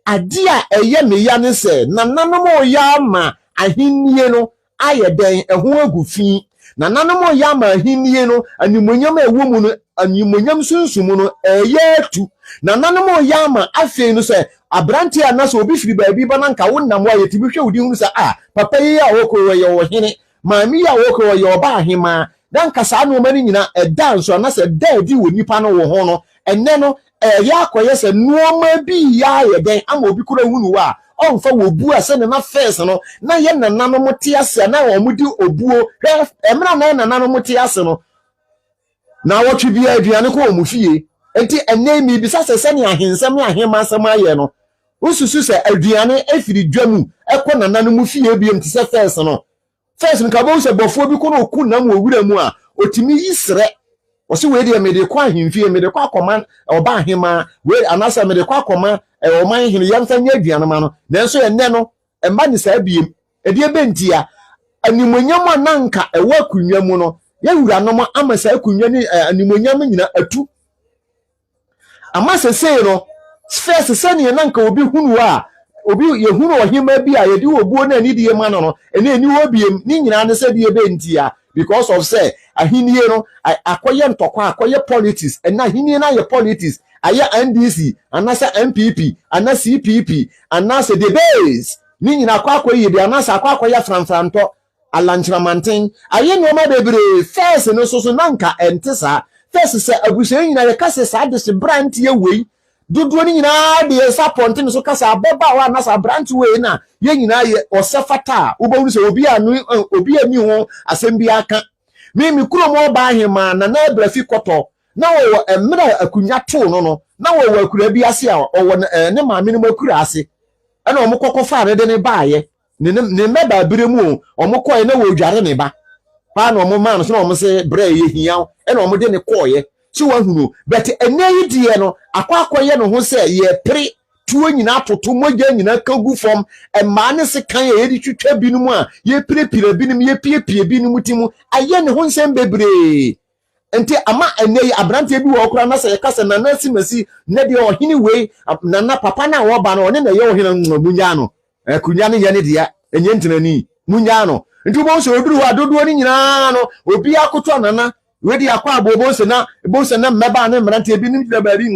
ade a eye me ya ne se na nanom o ya ma ahinnie no ayeden eho agufi na nanom ya ma ahinnie no animonyam ewo mu no animonyam sunsumu no eyetu na nanom ya ma afei no se abranti anaso obi firi baabi ba nanka wonnam wa yetibi hwe wudi hu se papa yi a wokoro ye wo hene maami ya wokoro ye oba ahema dan kasa no mani nyina edanso anase daadi wo nipa no wo ho no enne no ya akoye se nuoma bi ya yeden ama obi kura hunu wa onfa wo bu ase ne na first no na ye nanano mote ase na wo mudi obuo emra na nanano mote ase no na wotwe bia aduane ko mu fie enti enne mi bi sase ne ahensem ne ahema asem aye no ususu se aduane efiri dwamu ekọ nanano mu fie bi enti se first no ka bo se bofo bi ko no ku na mu owura mu a otimi yisre wose we de me de kwa ahemfie me de kwa akoma oba ahema we anasa me de kwa akoma oman hinu yamfa nya aduane ma no nanso enne no emba ni sa biem ede ebentia animonyam ananka ewa akunwa mu no ye wura no ama sa akunwa ni animonyam nyina atu ama sese no first sene nanka obi hunu a obi ye hunu ohima bi a ye di obuo na ni die ma no ene ni wo biem ni nyina ne se de ebentia because of say ahinie no akoye ntokwa akoye politics and ahinie na ye politics aye NDC anasa MPP anasa CPP anasa the base ni nyina akoye de anasa akoye franfranto alanchramanten aye no ma bebre first no so nanka entesa first say abusen nyina ye kase sa de brand ye wei dodo ni nyina de support ni so kasa abeba wa anasa brand wei na ye nyina ye osefata ubo so obi ani ho asem aka mi kuro mo ba ahema na na brafi koto na wo emra akunya to no na wo akura bi ase a wo ne maame no makura ase ana omo kokofaa ne de ne baaye ne meba biremu omo koye na wo dware ne ba pa na omo man so na omo se bra ye hia ana omo de ne koye si wa hunu but eneyi die no akwakoye no ho se ye pre tuo nyina toto mogya nyina kagu fom ema ne se kan ye di twetwa binum a ye pirepire binum ye piepie binum timu aye ne ho nsem bebre enti ama eneyi abrante bi wo kura na se kasa na na simasi ne de ohini wei na papa na wo ba no ne na ye ohini munya no kunya ne ye ne dia enye ntinani munya no enti bo so oduru wa dodo ni nyina no obi akoto nana wedi akwa abobo se na mmeba ne mrante bi nim da bari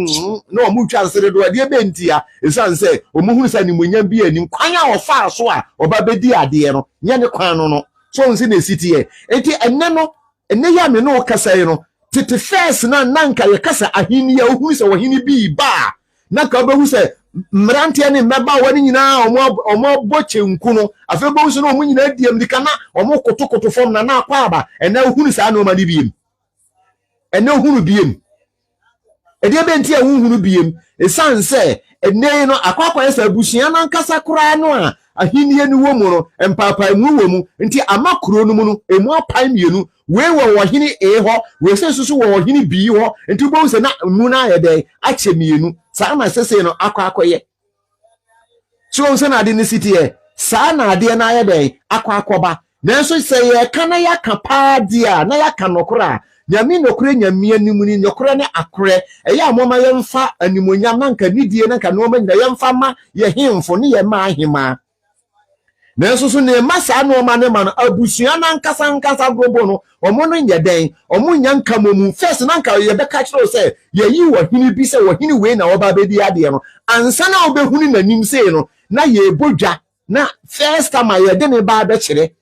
na omu twa nsere do ade be ntia esan se omuhunu sa ni munyam bi anim kwan a ofa so a oba bedi ade no nye ne kwan no so nsi na sitie enti enne ya me no kasa yi no tete first na nanka ye kasa ahini ya ohunu se wohini bi ba na ka obehu se mrante ne mmeba wani nyina omo boche nku no afa behu se no omu nyina diem dikana omo kotokoto fom na akwa aba enne ohunu sa na omani bi ene hunu biem ede benti hunu biem esanse ene no akwakwa esa busia na nkasa kura no a ahinie ni wo mu no empapa mu wo mu nti amakro no mu no emu apai mienu we wo hini ho we sesusu wo hini bi ho nti bo se na mu na yede ache mienu sa na sese no akwakoye so se na ade ni city e sa na ade na yede akwakoba nanso se ye kana ya kapa dia na ya kanokora nyame nokure nyame animu ni nokure ne akure eya amoma yemfa animonyam nanka nidie nanka no ma nyina yemfa ma ye hemfo ne ye ma ahema nanso so ne masa no ma ne ma no abusua na nkasa grobo no omo no nya den omo nya nka momu first na nka ye be ka kire se ye yi wo hini bi se wo hini we na oba be di ade no ansa na obehuni nanim se no na ye bodwa na first time ye de ne ba be kire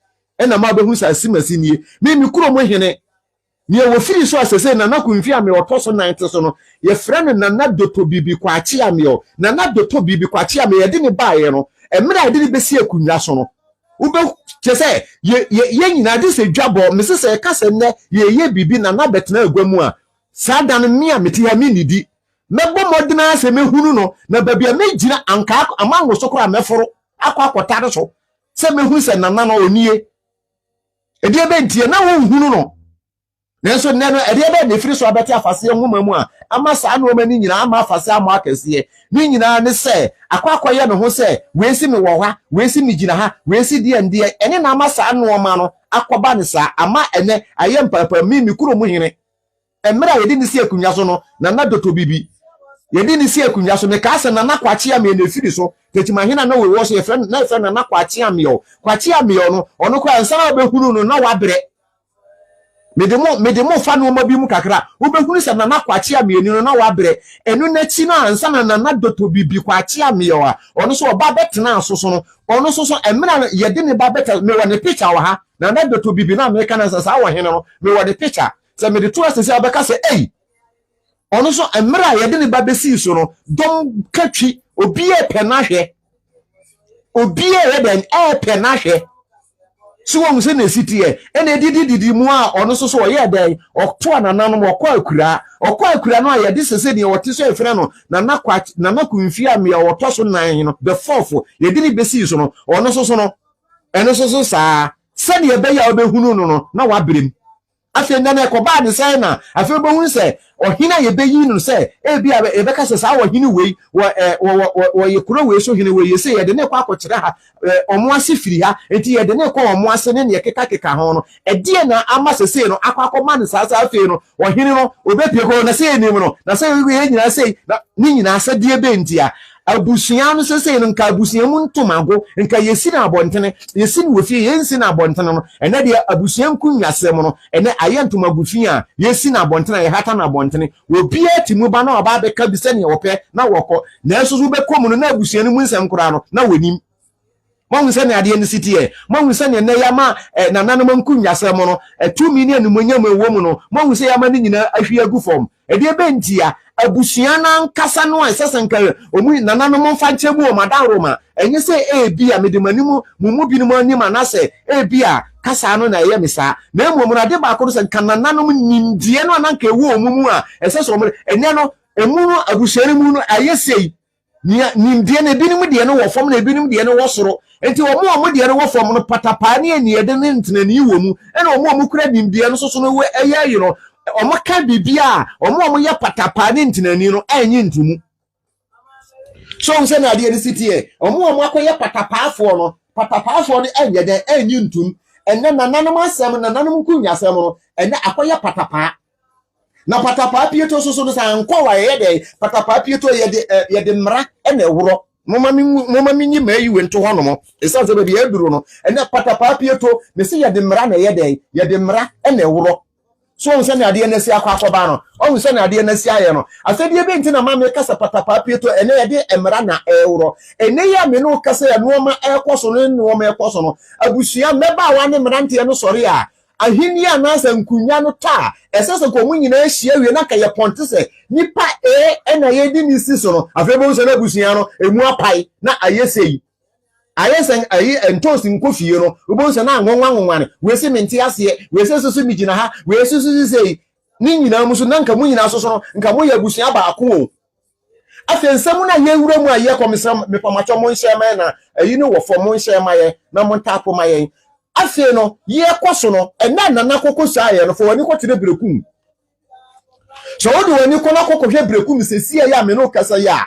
na ma behu sa simasi nie me kuro mo hene ne wo firi so asese na nakumfi ame otoso 90 so no ye frɛ no na doto bibi kwachi ame o na doto bibi kwachi ame ye de ne ba ye no emra de ne besi akunwa so no ube chese ye nyina de se dwabo mese se ka se ne ye bibi na betena agwamu a sada no me a meti ha me nidi mebo modena se mehunu no na babia mejina anka amanwo so kora meforo akwa so se mehu se nana no onie edi ebe ntie na wo hunu no nenso ne no edi ebe ne firi so abete afase nwoma mu a ama saa no mani nyina ama afase ama akese ni nyina ne se akwa ye no ho se wesi me wo ha wesi me gina ha wesi die ndie ene na ama saa no ma no akoba ne saa ama ene aye mpapa mi kuro mu hene emra yedi ni si akunwa so no na doto bibi yedi ni si akunwa so me ka se na kwachi am ye na firi so tetima hena na we wo so ye friend na kwachi am yo no ono kwa ansa na obehunu no na wabere medemo fa no ma bi mu kakra obehunu se na kwachi am ye no na wabere enu na chi na ansa na doto bibi kwachi am yo a ono so oba betena asoso no ono so emra yedi ni ba beta me wone picture wa ha na doto bibi na me kana sa wa hena no me wone picture se me de to asese abeka se ono so emra yedi ni ba besi so no dom katwi obi e penahwe obi e reden penahwe so won se na city e na didi mu a ono so ye den okto ananano mo okwa akura no ye de sese de wote so efre no na kumfi am ye woto so nan no the fourth ye de ni besi so no ono so no eno so saa se ne be ya obehunu no na wabrem afi nna na ekoba de sai na afi obehunu se ohina ye be yi no se bia e be ka se saa ohini wei wo ye kuro wei so hini wei ye se ye de ne kwa akokire ha omo ase firi ha enti ye de ne kwa omo ase ne keka ho no die na ama sese no akwa ne saa afi no ohini no obepie ko na se enim no na se we ye nyina se na ni nyina ase die be ntia abusuan no sese no nka abusuan mu ntomago nka yesi na abontene yesi ni wofie yensi na abontene no ene de abusuan kunwasem no ene aye ntomagufi a yesi na abontene ye hata na abontene obi atimu ba na oba be ka bi se ne wope na wokọ na esusu be komu no na abusuan mu nsem kura no na wonim mo nse ne ade ne city e mo nse ne ya ma nananom nkunwasem no 2 million monyam ewo mu no mo nse ya ma ni nyina ahwi agu fom ede be ntia abusuan na nkasa no esesenka omu nananom mfa nchebu o madaroma enye se bia medemanimu mumu binimu anima na se bia kasa no na ye misa na emu na de ba ko se kanananom nimdie no ananka ewu omumu a eseso mo enye no emu no abusuan mu no ayesei nimdie na binimu de no wo fom na binimu de no wo soro enti omo de no wo fom no patapa ne ani ede ne ntenani wo mu ena omo kura nimdie no soso no we eya no omo ka bibia omo ye patapa ne ntinani no anyi ntimu so nse na ade city e omo akoye patapaafo no anye den anyi ntum enne nananom asem nananom kunwasem no enne akoye patapa na patapa pieto so no san kwa wa ye de patapa pieto ye de mra ene woro moma minyi mayi wento hono esa se be ye duro no enne patapa pieto me se ye de mra na ye de mra ene woro so nse na ade na si akwa no o nse na ade na si aye no asede be ntina ma me kasa patapa pieto ene ye de emra na ewro ene ya me no kasa ya no ma ekoso no ekoso no abusua meba wa ne mrante no sori a ahini anasa nkunya no ta esese ko mu nyina ahia wie na ka ye ponte se nipa na ye di ni si so no afebo nse na abusua no emu apai na ayesei ayesen ayi entosi nkofie no ubonse na anwanwanwane wesi menti ase wesi soso mi gina ha wesi soso sei ni nyina muso na nka mu nyina soso no nka mu ya abusua ba ako afensam na ye wura mu aye komisam me pamacho mo nhyema na ayi no wo fo mo nhyema ye na mo ntako maye afe no ye kwaso no ena nana kokosa ye no fo wani ko tire brekum so wodi wani ko na kokko hwe brekum sesi ya me no kasa ya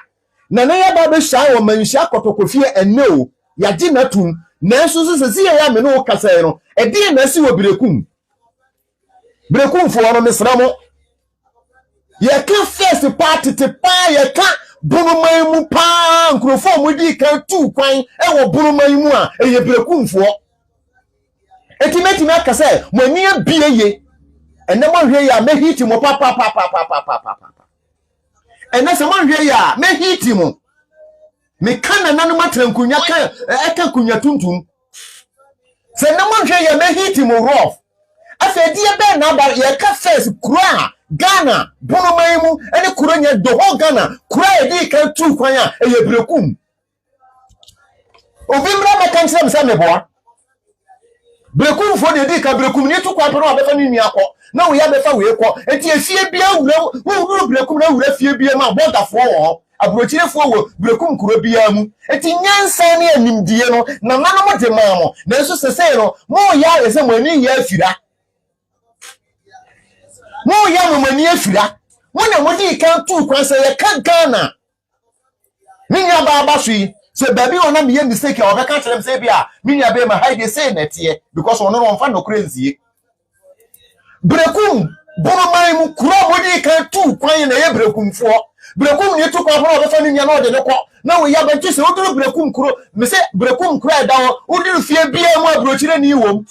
nana ya ba be sha wo manhia kotokofie ene ya di natum na so sesi ya me no kasa no edi na si wo brekum fo no mesramo ye ka first party te pa ye ka bonoman mu pa nkrofo mu di kan tu kwan e wo bonoman mu a eye brekumfo etimeti aka say mo ani abieye ene mo hwe ya me hit mo pa ene se mo hwe ya me hit mo me kana nanu matrankunya kan eka kunya tuntum se ne mo hwe ya me hit mo rough afa die be na ba ye ka face kura Ghana bonoman mu ene kura nya do ho Ghana kura e di kan tu kwan a eye brekum obi mra be kan se me boa brekum fo de di ka brekum ni tu kwa pe no abefa ni nua akọ na wo ya befa we kọ enti efie bia wura wo brekum na wura fie bia ma border fo wo abrochire fo wo brekum kuro bia mu enti nyansa ne animdie no na nanom de ma mo na so sesei no mo ya ese mo ani ya afira mo ya mo ani afira mo na mo di kan tu kwan se ye ka Ghana ni nya ba so yi se baby ona me mistake o be ka tell them say bia me nya be ma hide say netie because ono no mfa no crazy brekum bonoman mu kuro mo di kan tu kwan na ye brekum fo brekum ni tu kwa fo be fa ni nya no de ne ko na wo ya ba tse o duru brekum kuro me se brekum kuro da wo duru fie bia mu abrochire ni wom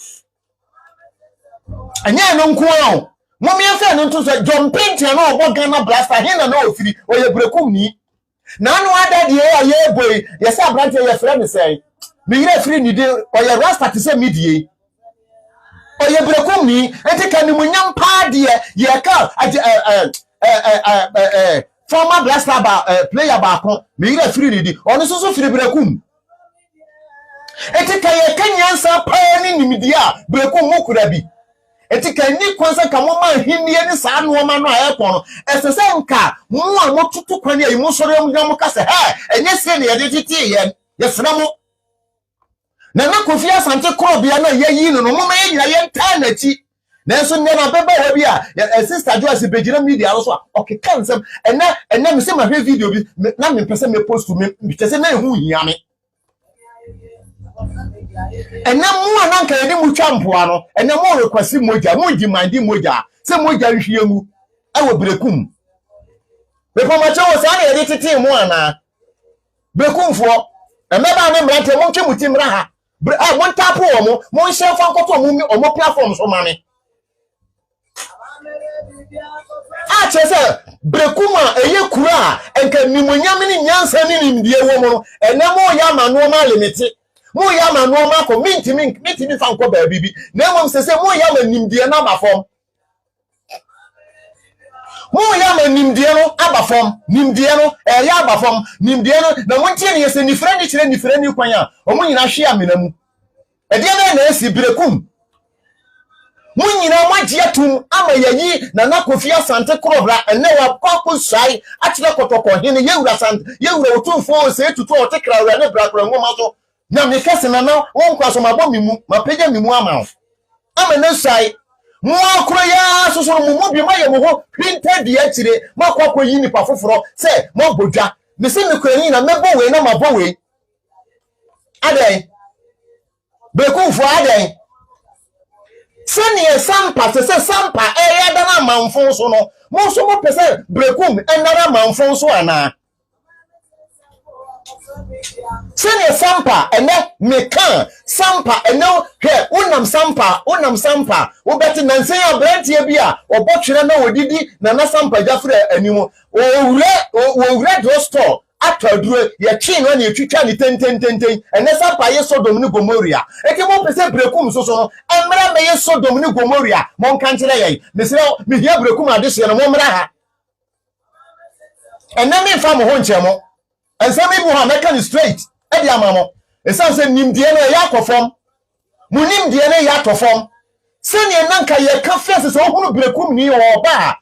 anya no nko a mo me fa no nto so John Pintia na obo Ghana blaster hin na ofiri o ye brekum ni na no ada de ya ye boy ye say abrante ye frɛ me say me yire free ni de o ye rasta te say medie o ye brekum ni enti kan mu nyam pa de ye ka former blaster player ba ko me yire free ni di ono so free brekum enti kan ye kanyansa pa ni nimdie a brekum mo kura bi enti kan ni kwansa ka mo ma hinnie ni saa no ma no a ekon no esese nka mo a mo tutu kwan ya mo soro mo nyam ka se he enye se ne ye de titi ye sra mo na Kofi Asante kro bia na ye yi no mo ma ye nyina ye nta na ti na so ne na beba wa bi a sister Joyce bejira media so a okeka nsem ena me se ma hwe video bi na me pese me post me pese na ehu hia me ena mu ananka ye mu twampoa no ena mu rekwasi moja mu jimandi moja se moja hwie mu awo brekum be pomache wo sa na ye tete mu ana brekumfo emeba na mrante mo ntwe muti mra ha mo ntapo wo mo nhye fa nkoto mo platform so mame a chese brekum a eye kura enka nimunyam ni nyansa ni nimdie wo mo ena mo ya manu ma limite mo ya ma no ma ko minti fa nko ba bibi na mom sese mo ya ma nimdie na abafom mo ya ma nimdie no abafom nimdie no ya abafom nimdie no na mo ntie ne yese ni frɛ ni kwan a o mo nyina hwe amena mu e de na esi brekum mo nyina mo agye atum ama yayi na Kofi Asante krobra ene wa kwako sai atire kotoko hene yewura Sante yewura otumfo se tutu o tekra wura ne brakra ngoma so na me kese na won kwaso mabɔ mimu mapeja mimu ama na sai mo akro ya soso mo bi ma ye mo ho printed di akire makwakɔ yi ni pa foforo se mo bodwa me se me kwani na mebɔ we na mabɔ we adai brekumfo adai sene sampa se sampa ya da na manfo so no mo so mo pese brekum enara manfo so ana sene sampa ene mekan sampa ene he unam sampa wo beti nansen ya brantie bi a obotwere na wodidi na sampa jafre animo wo ure do store ataduro ye chi no na etwitwa ni tenten ene sampa ye Sodom ni Gomorrah eke mo pese brekum so no emra me ye Sodom ni Gomorrah mo kan kire ye mesre me hia brekum adehye no mo mra ha ene me fa mo ho nchemo ensemi bu ha meka ni straight e dia mamo esan se nimdie na ya akofom mu nimdie na ya atofom se ne nanka ye ka fese se ohunu brekum ni oba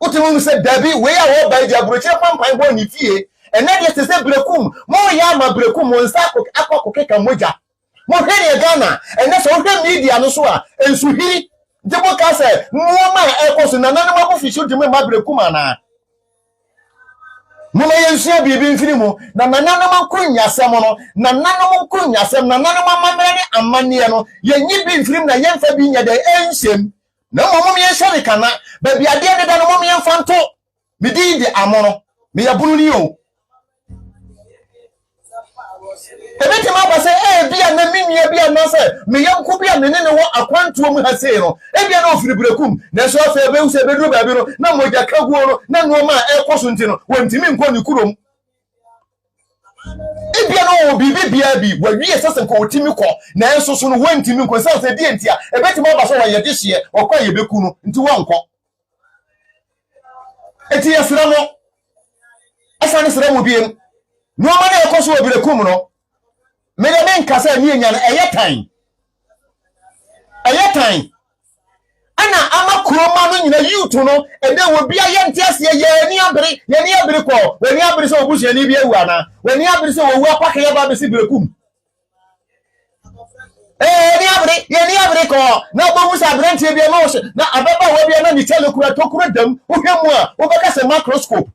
utimu se dabi we ya oba dia broche pampan bo ni fie ene de se brekum mo ya ma brekum mo nsa akokeka moja mo hwe ne Ghana ene so hwe media no so a ensuhiri debo ka se mo ma ekoso na nanu ma official de ma brekum ana Mama yensia bibi mfiri mu na nananam nkrunyasem no na nananam nkrunyasem na nananam mamre ne amane no yenyi bi mfiri na yemfa bi nya de enhyem na momom yenhyere kana ba bia de da no momom yemfa nto medi de amono me yabunu ni o Ebeti ma ba say bia na minua bia na say me yanko bia me ne wo akwanto mu ha sei no bia na ofiri brekum na so afa be hu se be duro ba bi no na moja kaguo no na no ma ekoso nti no wantimi nko ni kurom bia no bibi bia bi wawie sese nko otimi ko na enso so no wantimi nko se die ntia ebeti ma ba so wa ye dehye okwa ye beku no nti wonko eti yesra no asane sra mo biem no ma na ekoso obrekum no me de men kasa ni enya na eyetan ana ama kuroma no nyina yutu no ede wo bia ye ntiase ye ni abere ko we ni abere so obusu ni bia wu ana we ni abere so wo apaka ye ba be si brekum ni abere ko na bo musa abrentie bia ma wo na ababa wo bia na ni telekura tokura dam wo hwemu a wo beka se microscope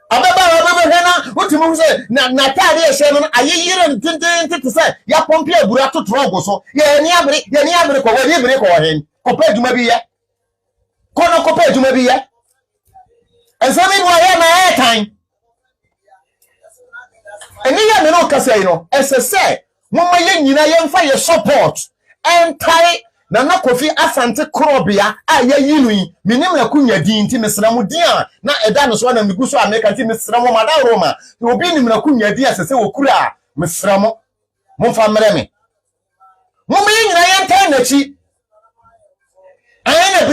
ababa hena utimu se na tade ehye no ayeyire ntintin se ya pompe abura to trogo so ye ni abere ko we ni abere ko hen kopa djuma bi ye kono kopa djuma bi ye ensami bo ye na etan eni ya me no kasa yi no esese mumma ye nyina ye mfa ye support entai na Kofi Asante Krobia aye yinui minim na kunya din nti mesramu din a na eda no so na migu so America nti mesramu mada Roma obi nim na kunya din asese wokura mesramu momfa mreme mumma ye nyina ye ntai na chi ene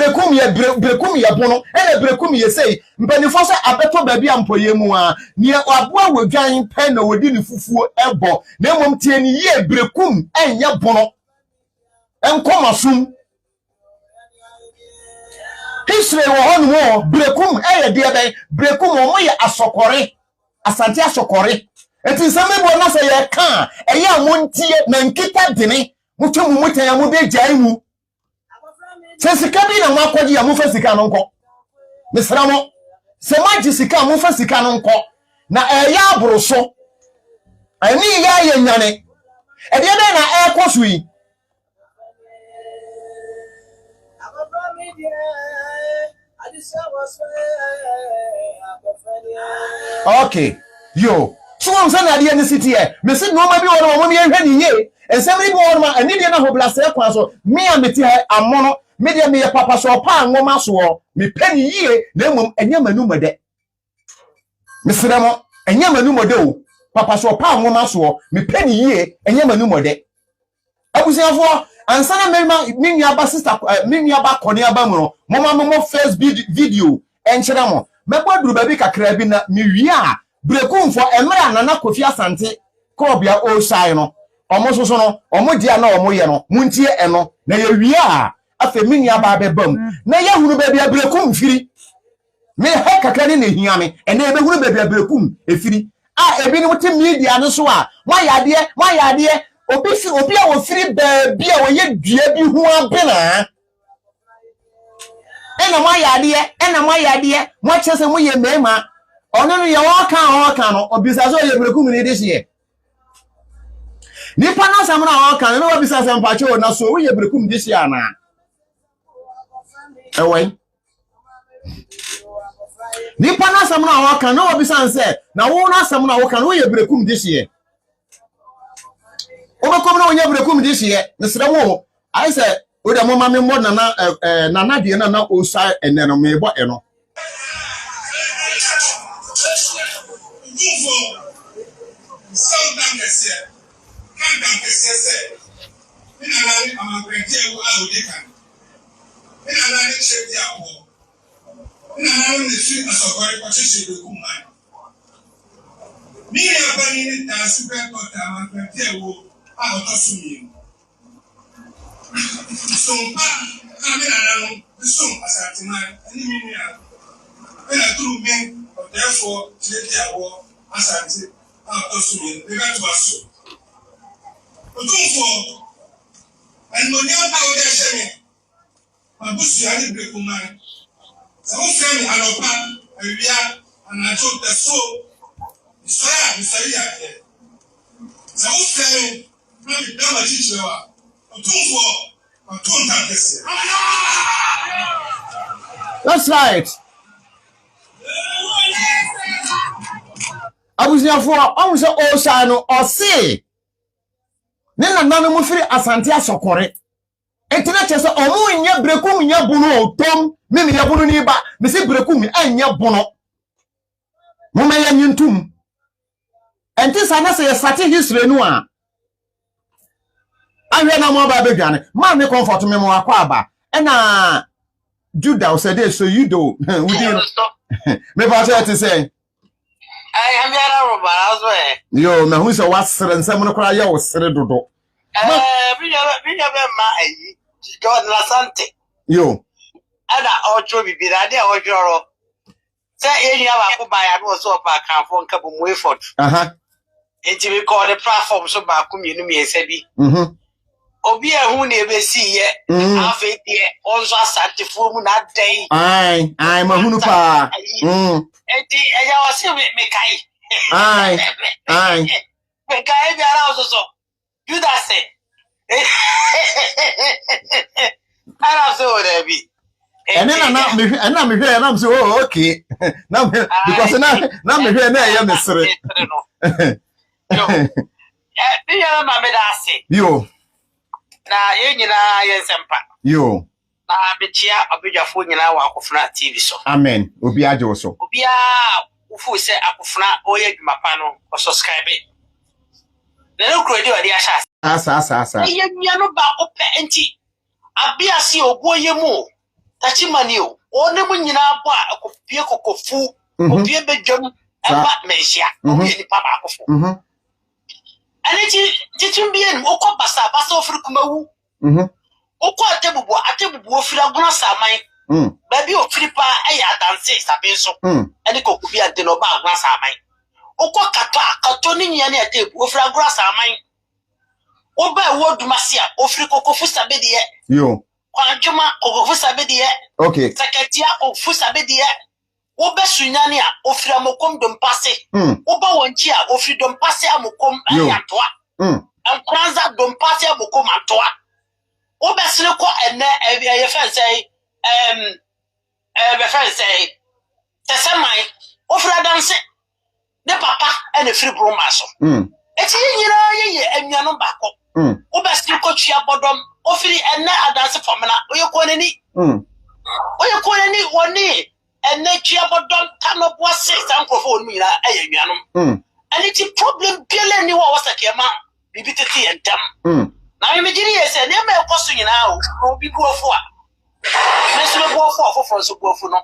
brekum ya bono ene brekum ye sei mpanifo so abeto ba bia mpoye mu a ni aboa wodwan pen na wodi ni fufuo ebo na mom tie ni ye brekum enya bono enkomasum history wo hon mo brekum de ben brekum mo ye asokore Asante asokore enti same bo na se ye kan eye amontie na nkita dene mutwe mu mutan ya mu be jai mu se sika bi na makoji ya mu fa sika no nko mesramo se maji sika mu fa sika no nko na eye abroso ani ya ye nyane de be na ekoso yi okay yo so am say na de ni city e me say no ma bi won mo me hwe ni ye ensem ni bi won ma ani de na ho blase kwa so me ameti ha amono me de me ye papa so pa ngoma so me pani ye na mum enya manu mode me sremo enya manu mode o papa so pa ngoma so me pani ye enya manu mode abusiafo ansana me nua ba sister me nua ba kone aba mu no mo first video enchera mo mebo duru ba bi kakra bi na me wi a brekumfo emra nana Kofi Asante Krobia o shine no omo soso no omo dia na omo ye no muntie eno na ye wi a afa me nua ba bebam na ye hunu ba bia brekum firi me ha kakra ni na hia me ene be hunu ba bia brekum efiri a ebi ni wote media no so a wa yade obi a wo firi ba bia wo ye dua bi hu abena ena mo yade mo chese mo ye mema ono no ye wo kan no obisa so ye brekum ni de hye nipa na sam na wo kan no obisa sam pa che o na so wo ye brekum de hye ana ewe nipa na sam na wo kan no obisa nse na wo na sam na wo kan wo ye brekum de hye obekom na onye brekum de hye nesere wo ai se o de mo ma me mo na de na osa ene no me bo eno therefore, today war Asante Osumi, they got to us. And when you are there, my bush, I didn't break man. So, family, I know, and I told the soul, it's fair, it's fair. So, family, not the damage each that's right. abusuafo on se o sha no o se ne nana mu firi asante asokore entene che se omu nya brekum nya bunu otom me nya bunu ni ba me se brekum anya bunu mo me ya nyintum enti sana se yesate history no a ahwe na mo ba bedwane ma me comfort me mo akwa aba na Judah said so you do me ba say say I am here over as well. Yo, me hu se wasere nsem no kra ya wasere dodo. Bi be ma ayi. God na sante. Yo. Ada ojo bibira de ojoro. Se eni aba ko ba ya no so pa kan fo nka bo mu effort. Enti we call the platform so ba ku mienu mi esa bi. Obi ehun na ebesi ye. Afa die onzo asante fo mu na dai. Ai ma hunu pa. Enti eya wase me kai. Ai. Me kai bi ara so. You that say. Ara so there be. And then me hwe na so okay. Now because now me hwe na ya mesere. Yo. Bi ya ma me da say. Yo. Na ye nyina ye sempa. Yo. Na bechia obedwafo nyina wa akofuna TV so. Amen. Obi ajo so. Obi a ufu se akofuna oye dwumapa no o subscribe. Na no kredi odi asha. Asa. Ye nua no ba ope enti. Abia si ogoye mu. Tachimani o. One mu nyina abo a akopie kokofu. Opie bedwam aba mehia. Obi ni papa akofo. Anichi titumbien okọ basa ofiri kumawu. Okọ atebubu ofiri aguna saman. Baby ofiri pa eya dance sabe so. Ani kokubi ante no ba aguna saman. Okọ kato ni nya na atebu ofiri aguna saman. Oba wodumasi a ofiri kokofu sabe de. Yo. Kwanjuma kokofu sabe de. Okay. Seketia kokofu sabe de. Oba sunyani a ofiri amokom dompase. Oba wonchi a ofiri dompase amokom ayatoa. Ankranza dompase amokom atoa. Oba sile ko ene ye fan say be fan say tesemai ofiri danse ne papa ene free broma so. Eti nyina ye enwanu bako. Oba sile ko twia bodom ofiri ene adanse famina oyekonani. Oyekonani woni ene twia bodom kanobo se sankofo wonu nyina eyenwanu. And it's a problem pele ni wa wasakema bibitete entam. Na me giri yese ne me ekoso nyina o bi buofo a. Me so buofo afofo so buofo no.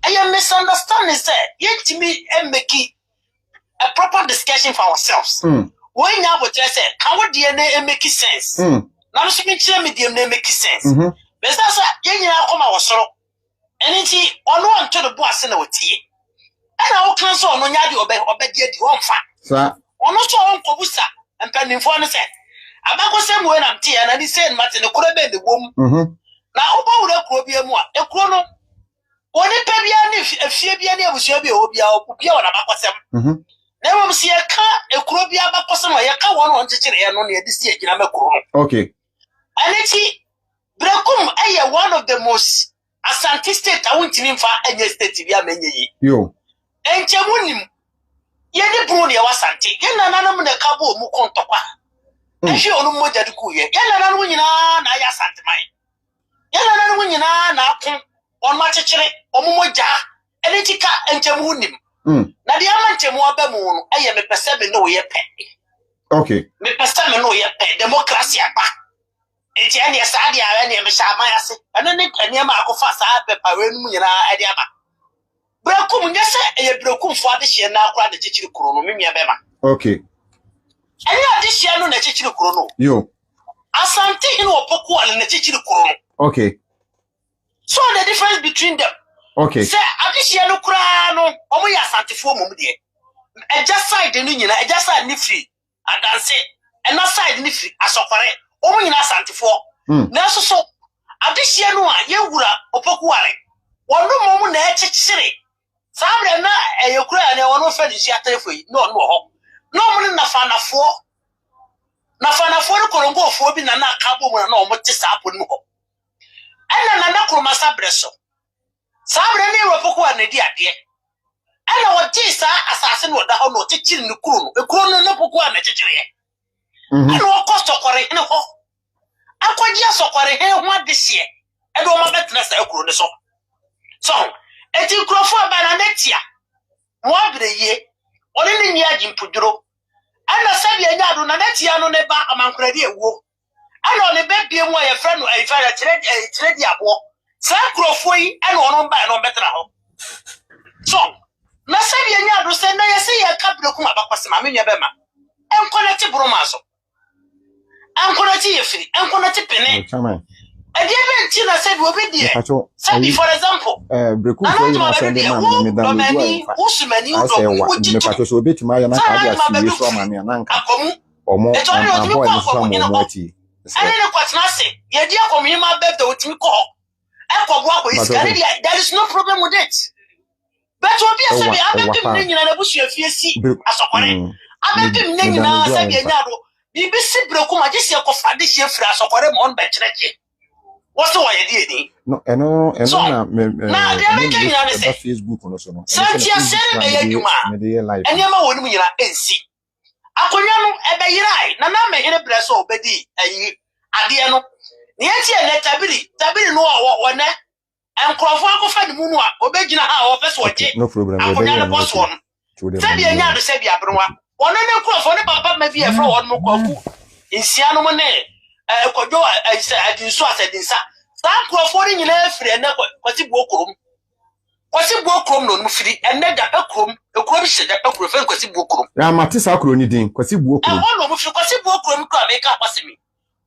I misunderstand is yetimi emeki a proper discussion for ourselves. When you would say can we DNA make sense? Na so me kire me DM na make sense. Be say yenyina koma wosoro. Enti ono anto de boase na wotie. Ana wo kan so ono nya de obedi adi won fa. Sa. Ono so won kobusa empanimfo no se. Abakosem we na mtie na ni say mate ne koro be de wom. Na oba wura kuro bia mu a ekuro no woni pe bia ne afie bia ne abusua bia obia obia wona bakosem. Na wom se yeka ekuro bia bakosem a yeka won won kekere ye no na yedi si agina makuro. Okay. Aneti Brekum aye one of the most Asante state awuntimi mfa enye state bia menyeyi. Yo. Enchemunim ye ni bro ne wasante ye nananum ne kabo mu kontokwa ehwe onu moja duku ye nananum nyina na ya sante mai ye nananum nyina na akon on ma chekere omomoja enetika enchemunim na dia ma nchemu aba mu no eye mepese me no ye pe. Okay. Mepese me no ye pe democracy aba enti ene saadi ara ne me sha mai ase ene ne ene ma akofa sa pepa we nu nyina ade aba. Brekum nyese eye brekum fo adehye na akora de chichiri kuro no memia bema. Okay. Ene adehye no na chichiri kuro no. Yo. Asante hino opoku ale na chichiri kuro no. Okay. So the difference between them. Okay. Say adehye no kura no omo ya asante fo mom de. Eja side no nyina eja side ni free adanse ena side ni free asokore omo nyina asante fo. Na so adehye no a ye wura opoku ale. Wonu mom na echichiri Sabre na eyekura na wono fa disi atefo yi no ho no mo na fanafo no korongo ofo bi na na akabo mu na o mo te sapo ni ho ena na na kroma sabre so sabre ni ropoko na di ade ana wɔgye saa asase no wɔda hɔ no ɔkyekyere ne kuro no ekuro no no poko a mɛkyekyere ana wɔkɔ sɔkɔre hene hɔ akɔgye sɔkɔre hene ho adehyeɛ ɛde wɔn abɛtena saa kuro no so eti kurofo abana netia mo abreye ɔne ne nya gimpoduro ana sabi anya ado na netia no ne ba amankorade ewo ana ɔne ba bie mu a yɛfrɛ no ayifara kyerɛ di abo saa kurofo yi ana ɔno ba na ɔbɛtena hɔ na sabi anya ado sɛ na yɛsɛ yɛ ka brekum abakwasema me nua bɛma ɛnkɔnɛte broma so ɛnkɔnɛte yɛfiri ɛnkɔnɛte pene ɛdeɛ na sabi obi die sabi for example brekum so yi na sɛ de ma me da me do usumani me pato so obetuma ya na ka dia si so ma me na nka omo abo e so mo ati ɛne ne kwatena se yɛde akɔmyi ma bɛfta otimi kɔ ɛkɔbo akɔ isikare dia there is no problem with it but obi asabi abɛpim ne nyina na busua fie si asɔkɔre abɛpim ne nyina asabi anya do bibi si brekum agye se kɔfa de hye fira asɔkɔre mo on bɛkyerɛkye what's the way you no eno na me Facebook no so no santia sere be yadwuma enema wonu nyina ensi akonya no ebeyirai na na me hene breso obedi ayi ade no ne yati ene tabiri no wone enkrofo akofa ne mu no a obegina ha wo pese oje no problem akonya no boss won sabi anya do sabi abrenwa wone ne enkrofo ne papa ma bi e fro won mo kwaku ensia no mo ne kojo adinso asadinsa saa krofo ni nyina afiri ene kwati buokrom no no firi ene da ekrom ekrom hye da ekrofen kwati buokrom ya mate saa kro ni din kwati buokrom no mo firi kwati buokrom ko ameka kwasemi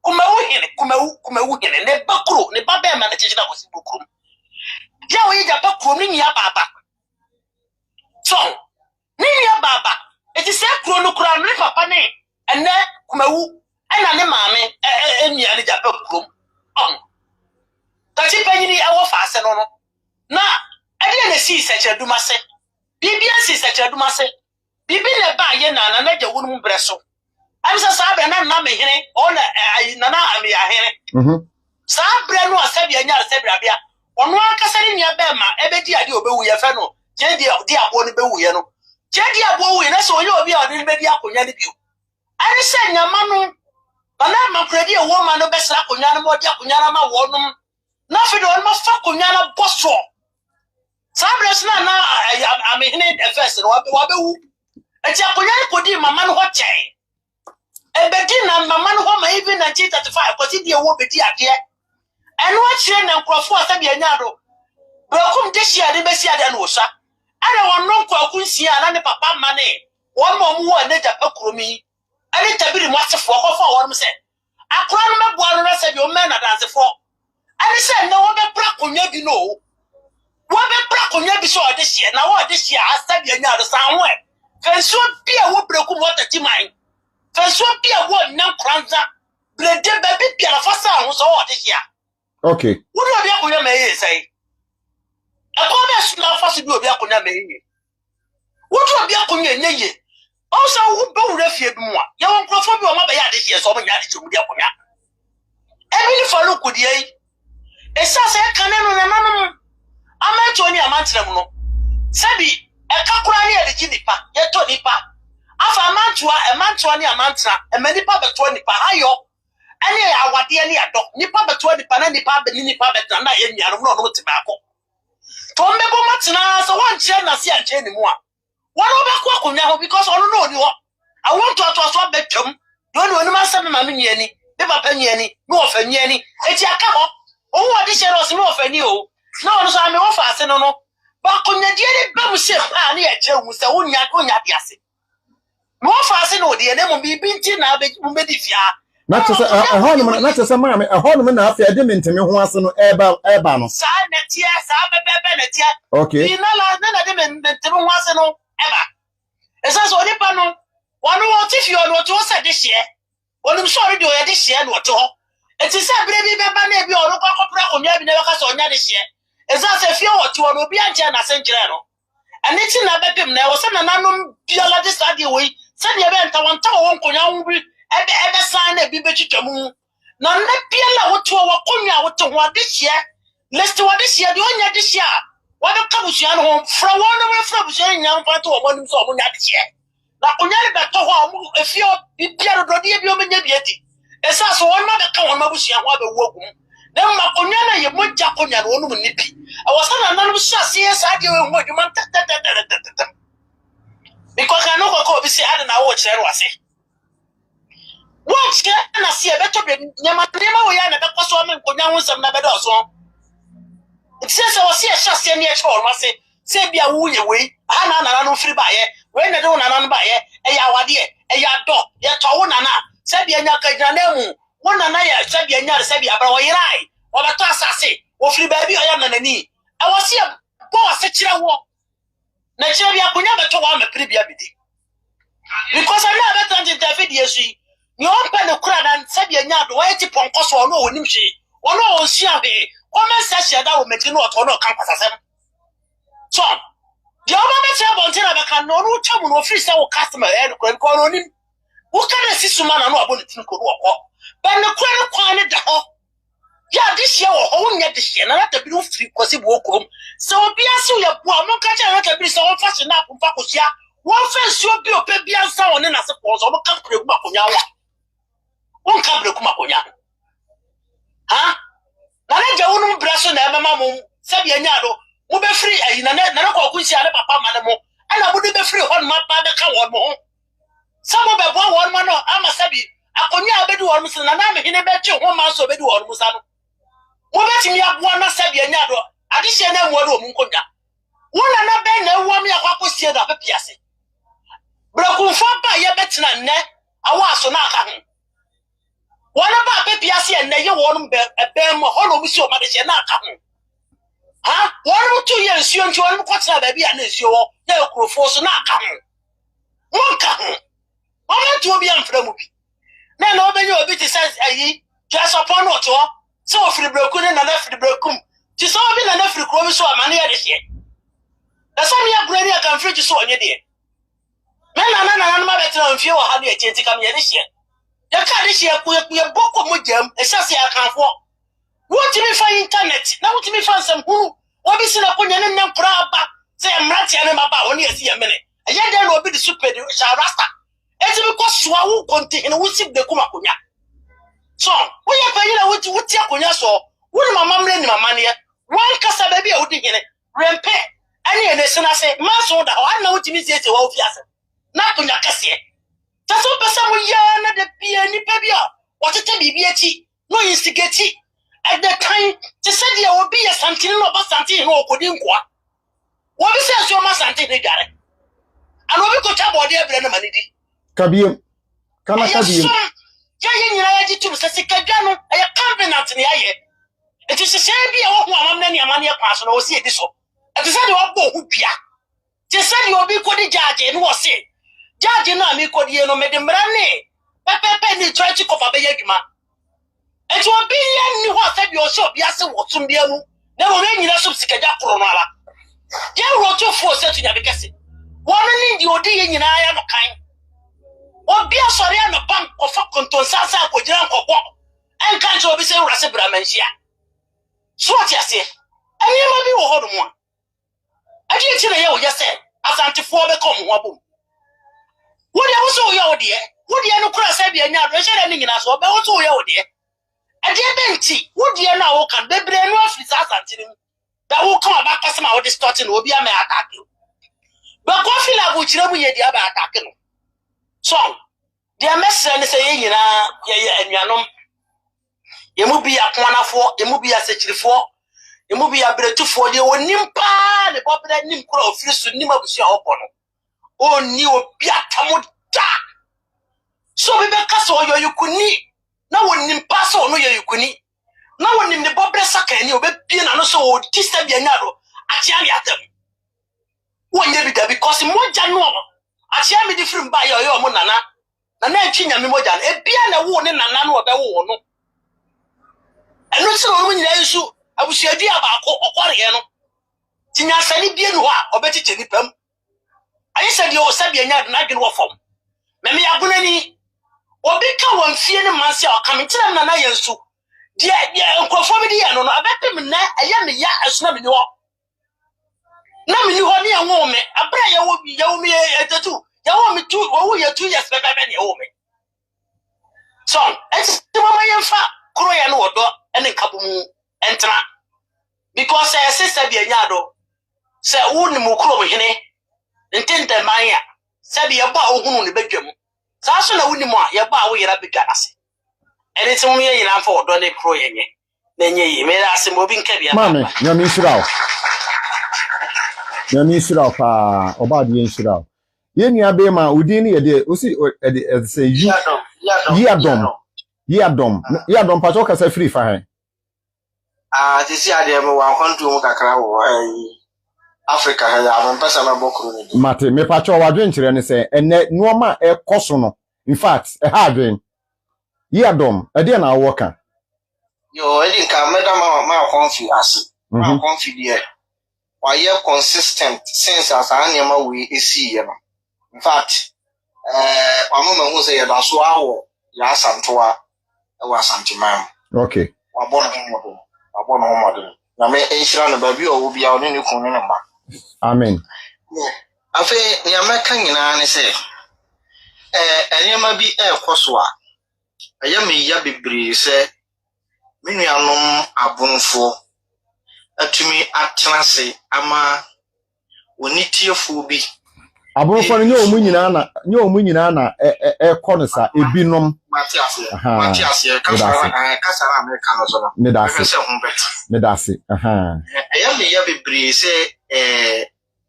kumawu hene ne bakro ne baba ma na kyekye da kwati buokrom ya wo yi da bakrom ni nya baba ni nya baba eti se kro no kura ne papa ne ene kumawu ana ne maame enia ne jape krom tati panyini awo faase no na ade na si seche dumase bibia si seche dumase bibi ne ba ye na na gya wonu breso amsa sabe na mehene ona na ami ahene sabre no asabi anya asabi abia ono akasa ne nia be ma ebedi ade obewu ye fe no je di abo ne bewu ye no je di abo wu ye na so ye obi ade ne bedi akonya ne bio ani se nyama no bana makredi e wo ma no besra akonya no mo di akonya na ma wonum na fido on ma fa akonya na boso sabres na amehene efes no wabewu eti akonya ko di mama no ho chai ebedi na mama no ho ma even 1935 ko ti di e wo bedi ade eno akire na nkrofo asabi anya do brokum de hia de besi ade no wosa ana wonno kwaku nsia na ne papa ma ne won mo mu wa ne japa kromi ani tabiri mo asefo kofa won mo se akora no meboa no na sabi o men na dansefo ani se na wo be pra konya bi no wo be pra konya bi so ode hie na wo ode hie asabi anya do san ho e fenso bi a wo brekum wota timan fenso bi a wo nan kranza brede baby bi ala fasa ho so ode hie okay wo do bi akonya me yi sai akoma be suna fasa bi obi akonya me yi wo do bi akonya nyeye also wo be wura fie bi mu a ye won krofo bi o ma be ya de hie so o ma nya de chemu de akonya ebi ni falu kudie esa se kanenu na nanum amantoni amantrem no sabi e kakura ni e nipa ye to nipa afa amantoa ni amantra e manipa beto nipa hayo ene awade ni ado nipa beto nipa na nipa be ni nipa betra na ye nyanom no te baako to mbebo matena so wan kire na se anche ni mu a won obekọ akonya ho because onu no oni ho I want to so betum you no ma se ma me nyani be papa nyani no ofa nyani eti aka ho owo ade hye no se no ofa ni o na onu so ame wo fa ase no ba konya die ni ba mu se pa na ye kire wu se wonya de ase no fa ase no de ne mo bibi nti na be mu be di fia na tse ehonu na tse ma me ehonu na afia de menteme ho ase no eba no sa netia sa bebe netia okay ni na de menteme ho ase no eba esa so ni pa no wonu wo ti fio no to se de hye wonu so ri de o ye de hye no to eti se bre bi beba na ebi onu kwakopra konya bi na waka so onya de hye esa se fio wo ti wo no bi anje na se nkire no ene ti na bepem na wo se na nanom biala de stadi we se de be nta won ta wo konya hu bi ebe san na bi betwitwamu na na biala wo to wo konya wo to ho de hye lest wo de hye de onya de hye What the Kabusian home from one of my friends young part of one so on that year. Now, on your back to home, if you're Pierre Dodier, it's also one mother come on Mabusian while the work. Then Maconiana, you won't jump on your own nippy. I was on another CS idea of what you want. Because I know what Kobe said, I don't know what I was saying. What can I see a better than Yamatema? We are never persuaded to know some never does one. It says I was here just 10 years old, must say, be a woo away. I don't free by it. When I don't know by it, a yawadia, a yard dog, yet Tawana, Sabia Nakajanemu, one another, Sabia Sabia, but I, or a toss I say, or free baby, I am on the knee. I was here, boss, such a walk. Naturally, I could never talk on the pretty because I never turned into a video. You open the crowd and said, you're not waiting for us or no, Nimshi, or no, Shabby, or my session that will make you not or no campus. So, the other mention I can no trouble or free sell customer and call on him. What can I see some man and no ability to walk? But the crowd quite the hall. Yeah, this year or home yet this year, not the blue street because he walk home. So be a so your poor, no catch a be so fashion up from Pacosia. One face you'll be a baby and sound and I suppose or come to Maconia. One come to Maconia. Huh? Nanaja won't brush on ever, Mamma, Sabianado, who be free in a net, Narako, Papa Manamo, and I would be free on my father come one more. Some of the one man, I'm a Sabi. I could not be doing Musan, and I'm in a bet you 1 month of Bedu or Musan. What me up one Sabianado, additional word of Munkoda. One another bend, no one me a couple said up a piace. Broken for by your better net, I was on our one about Pepiasi and they won't be a bam or hollow Monsieur Madison. Huh? 1 or 2 years, you and John Cotta, baby, and it's your no force not coming. One coming. I want to be unflammable. Then open your bit says, just upon what you are. So for the broken and left the broken. To solve in enough to grow so money at this year. The same year, Granny, I can free you so on your day. Men and my better on few how you change to come here this year. The car this year, we have book of Mujam, a sassy I can't walk. What to me find internet? Now to me find some who? What is in a pony and then proud back? Say I'm not telling about 1 year, see a minute. And yet there will be the super Rasta. It's because Swau contain and we see the Kumakunya. So, we are paying out to what Yakunya saw. What my mom lend my money? One cassa baby out in it. Rampe. Any and the son I say, Maso, I know what you mean. Not on your cassia. That's all person we yarn at the piano baby. What a BBT, no instigate. At that time, to say there will be a something about something or couldn't go. What is your mass something they got it? And we could have all the other money. Kabiem. Kama kabiem. Jaya nyina ji tum sese kadwa no e covenant ne aye. It is say bia wo ho amam na ne amane kwaso no wo se edi so. It is say de wo bo ho dua. It is say de obi kodi judge no wo se. Judge no ami kodi no me de mrane. Pepepe ni church ko fa be yadwuma. It will be any ho say bi o so bia se wo tum bia mu. Na wo nyina so sikaja koro no ala. Je wo to fo se tu nya be kese. Won ni di odi ye nyina ya no kan. Obi asori na bank of conton sasa ko jira nkokwo en kan je obi se wurase bramanhia so what you say enye ma bi wo hodo mo adi eti na ye wo yese asantifo be kom ho abom wo de wo so ye wo de no kura sa bia nya do hye de nyina so be wo so ye wo de adi be nti wo de na wo kan bebre no afisa asantini da wo come back customer wo distorting obi am attack you but go feel like wo chire mu ye dia ba attack no. So, the message say, you know, and Yanom, you will be a corner for, you will be a secretary for, you will be a better for you, or Nimpa, the popular Nimko of Fris to Nima Busia. Oh, new Piatamuta. So, we make us all you could need. No one Nimpa, or no, you could need. No one in the Bobble Saka, and you'll be being also disturb your narrow. Actually, at them. One day because more January. Achia me different by your monana. Nana chinya me mojan. E bia na wo ne nana no obe wo no. Eno se no nyina yesu abusuadi abako okware no. Tinya sani bia no a obetiche ni pam. Ayi se de o sabia nya na dwene wo fom. Me me agunani obi ka won fie ne manse o kam tira nana yensu. De nkofo me de ye no no abepem na eye me ya asuna me ni wo. wo me abra ya wo me etatu ya wo me 2 years bebe na ya wo me so enti mama yemfa kro ya no odo ene kabumu entra because sister bi anya do se wo ni mo kro mo hene ntente man ya se bi ya ba ohunu ne badwam sa so na wo ni mo a ya ba wo yera bedwa ase ene ti mo ye yina fa odo ne kro yenye na nye yi me ase mo bi nka bia mame nyame nhyira pa oba de nhyira ye nua be ma udin ne ye de osi say yadom pa to kasa free fa he tisi ade mo wa kwantu mu kakra wo Africa ha ya mo pesa na bokuru ni mate me pa cho wadwen kire ne se ene nuoma ekoso no in fact e ha adwen yadom e de na wo ka yo edi ka meda ma konfi ase ma konfi die why consistent since as anyama we esi ye no in fact wamama hu say da so awo ya asantoa e wa santimam okay wabon mo na me enhira no ba bi o bia oni ni kunu ne ma amen afi nyama kan nyina ne se anyama bi ekoso a ayame ya bebre se menuanom abonfo atumi atenase ama onitiefo bi abonfo no nye omu nyina na ekono sa ebinom Matias kasara America no so no medase ayame ya bebre se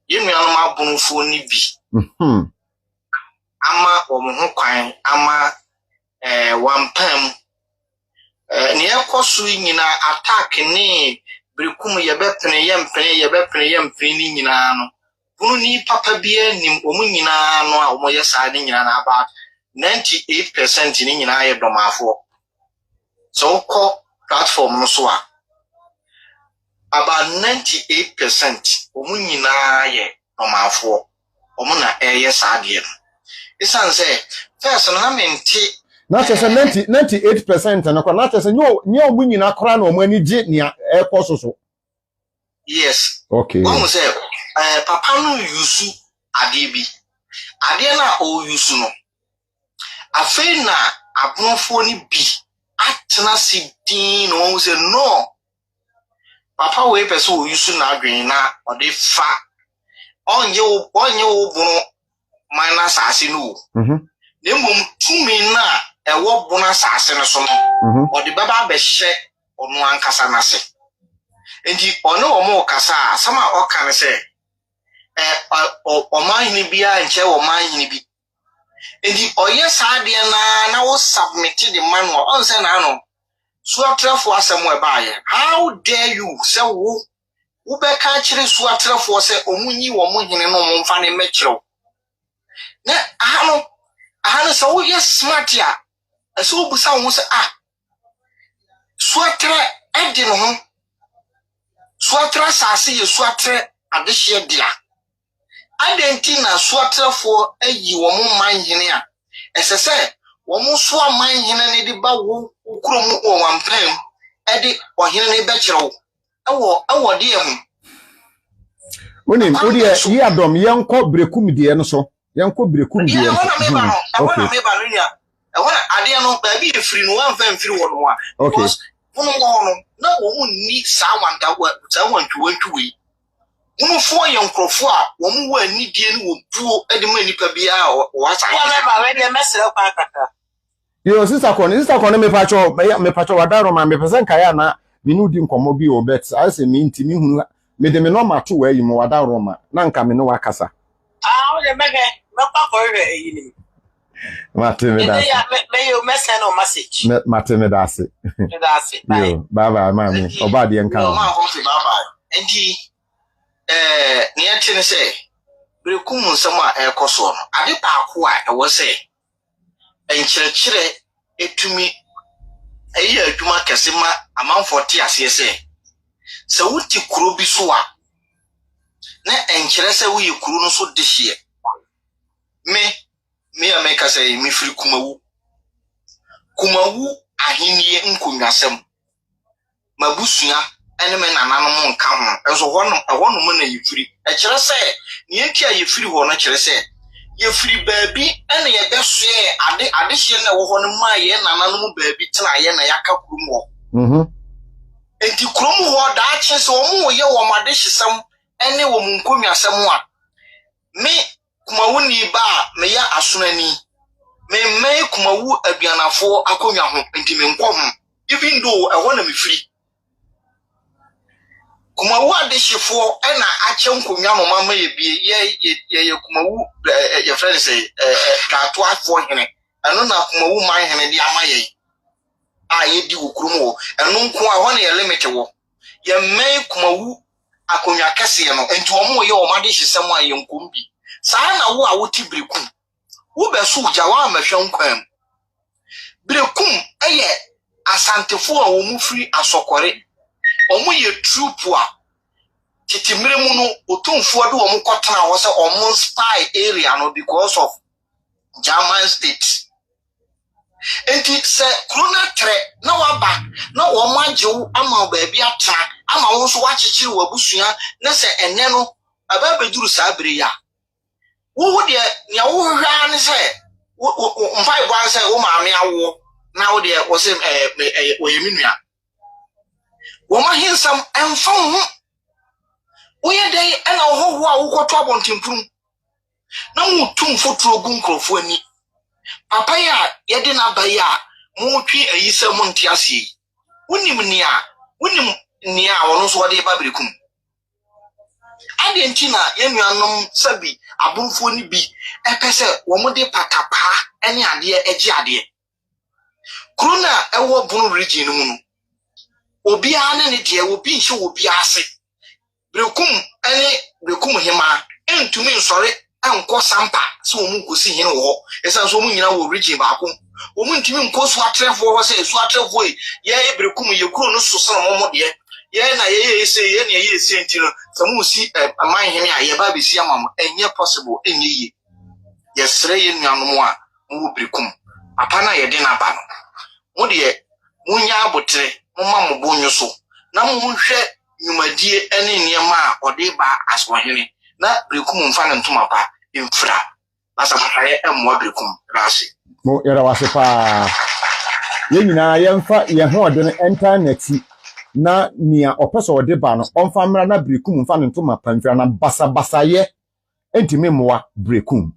yenuanom abonfo ni bi ama omo kwan ama wampam ni ekoso nyina attack ni brekum yebepene yempene ni nyina no bunu ni papa bia nim omu nyina no a omo yesa ni nyina na about 98% ni nyina ye domafo so ko platform no so a about 98% omu nyina ye domafo omu na yesa de no isan say first no na menti na chese 98% na kwa na chese nyo omu nyina kora na omu ani je ni ekoso so yes okay one say papa no yusu ade bi ade na o yusu no afei na abonfo ni bi atena sidin no one say no papa we pese o yusu na adwen na ode fa onye wo bunu minus asase no nemom tumi na ewo bunu asase no so no ode baba be hye onu ankasa na se enti ono omo kasa sama okan se omahini bia nche omahini bi enti oye saade na wo submit the manual on say na no so atrafo asemo e baaye how dare you say wo be ka kire so atrafo say omunyi wo mo hene no mo mfa ne mekiro na ahano so wo yes smart ya so wo busa wo say so atra edi no ho so atra sase ye so atra adehye dia adenti na so atrafo ayi wo mo manhene a esese wo mo so manhene ne di ba wo krom wo wampem edi ohene ne be kire wo ewo de hu onim odi ye adom yenko brekum die no so yenko brekum die okay wana ade no ba bi efiri no wan fa mfiri wo no a okay no na wo ni sa wanta wo sa wantu we Umu fo yenkrofo a wo mu wa nidie ni wo buo edi ma nipa bia wa sa ya ba we de mesere kwa kaka yo sister kon me pacho wadaro ma me pesen kaya na minu di nkomo bi o bet ase mi ntimi hunu me de me no ma to wa yi mo wadaro ma na nka me no wakasa o de mege me pa ko re eyi ni mate me da me yo message no message mate me da se bye yo bye bye mami oba de nka ma ho se bye bye enti ni ati ne se brekum nsam a ekoso no ade pa ko a ewo se enkyerkyere etumi eyi adwuma kese ma amanfo te ase se wuti kuro bi so a na enkyere se wo yekuru no so de hie me ameka se mi firi kumawu ahenie nkonwasem mabusua ene me nananom nka ho enso hono na yefiri kyerɛ sɛ ne yɛntia yɛfiri hɔ no kyerɛ sɛ yɛfiri baabi ɛna yɛbɛsoɛ adehyeɛ na ɛwɔ hɔ no maa yɛ nananom baabi tena yɛ na yɛaka kurom hɔ enti kurom hɔ daakye sɛ wɔn wɔyɛ wɔn adehyesɛm ɛne wɔn nkonnwasɛm a me kumawuni ba a meyɛ asonani me mmɛn kumawu aduanafo akonnwa ho enti me nkɔ ho even though ɛhɔ na mefiri kumawu adehyefo ɛna akyɛ nkonnwa no mama yɛ bie yɛ kumawu yɛ friend sɛ kato afo hene ɛno na kumawu man hene de ama yɛ a yɛdi wɔ kurom hɔ ɛno nko a hɔ na yɛ limit wɔ yɛ mmɛn kumawu akonnwa kɛseɛ no enti wɔn yɛ wɔn adehyesɛm a yɛ nkom bi saa na wo a wote Brekum wo bɛso gya wa amahwɛ nkwam Brekum ɛyɛ asantefo a wɔn firi asɔkɔre wɔn yɛ troop a titimire mu no otumfo de wɔn kɔtena hɔ sɛ wɔn spy area no because of German state enti sɛ corona tre na waba na wɔn agyew ama baabi atena ama wɔn so wakyekyere wɔ abusua na sɛ ɛnɛ no aba beduru saa bere ya wo de nya wo hwa ne sɛ mfai bwan sɛ wo maame awo na wo de wo sɛ wo yeminua wo ma hinsam emfa ho wo ye dai ana wo ho a wo kɔto abontimprum na mu tum fotoro gu nkrofo ani papa ya ye de na ba ya mu twi ayisa mu nti ase wonim nia wono so de ba Brekum ade nti na yenuanom sabi abunfo ni bi epese wo mo de patapa ene ade agi ade corona ewo bunu region mu no obi ane ne de obi nche obi ase Brekum ene Brekum hema entumi nsore anko sampa se wo mu nkosi hene wo esan so mu nyina wo region ba ko wo mu ntumi nkoso atrefo wo se esu atrefo ye Brekum ye kuro no so so mo de ye na ye se ne ye se ntino samu si aman hene a ye ba be si amam enye possible enye ye ye sere ye nuanom a mo Brekum papa na ye de na ba no mo de munya abotre mo ma mo bonyo so na mo hwɛ nyumadie ene niema a ode ba aswohene na Brekum mfa ne ntoma pa mfra asa makaye emmo Brekum rase mo yara wase pa ye nyina ye mfa ye ho ode no enta nati na nia opeso ode ba no onfa mra na Brekum mfa ne ntoma pa mfra na basa ye entime moa Brekum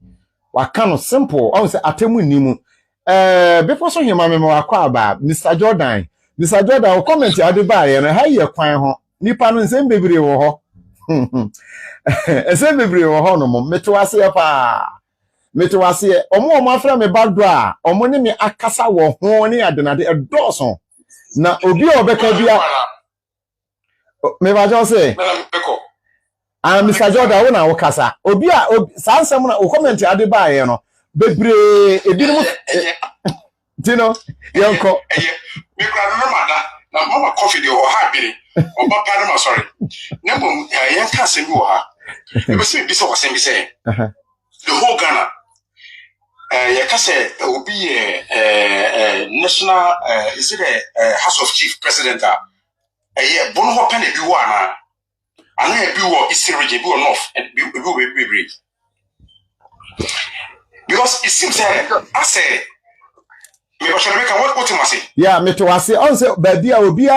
waka no simple on say atemu nimu before so hima me wakwa aba Mr. Jordan o comment ade ba ye no ha ye kwan ho nipa no nsem bebre wo ho ese bebre wo ho no mo metwase ya pa metwase omo afra me badro a omo ne me akasa wo ho ne adenade edoso na obi obeka bia me ba jo say Mr. Jordan wo na wo kasa obi a sansem na o comment ade ba ye no bebre ebinom tino yonko me kra no mada na mama coffee de o ha biri o ba pa na sorry nembo yen ka se bi o ha e be se bi so wasen bi se the whole Ghana ye ka se obi national is it House of Chief President ye bono ho pa na bi wo ana e bi wo Eastern region bi wo north and bi because it seems I say me go make what you must say yeah me to wase on say baby a obi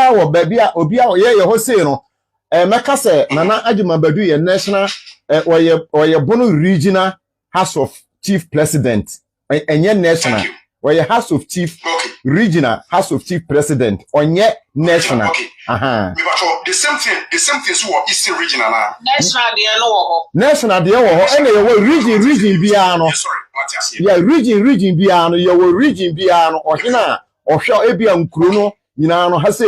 a ye ho say no meka say nana agima badu ye national or bono regional House of Chief President enye national or ye House of Chief regional House of Chief President onye national me ba the same thing so Eastern regional na national de wo ho ene ye wo region bia no yeah region bia no ye wo region bia no ohina ohwa ebia nkuro no nyina no hase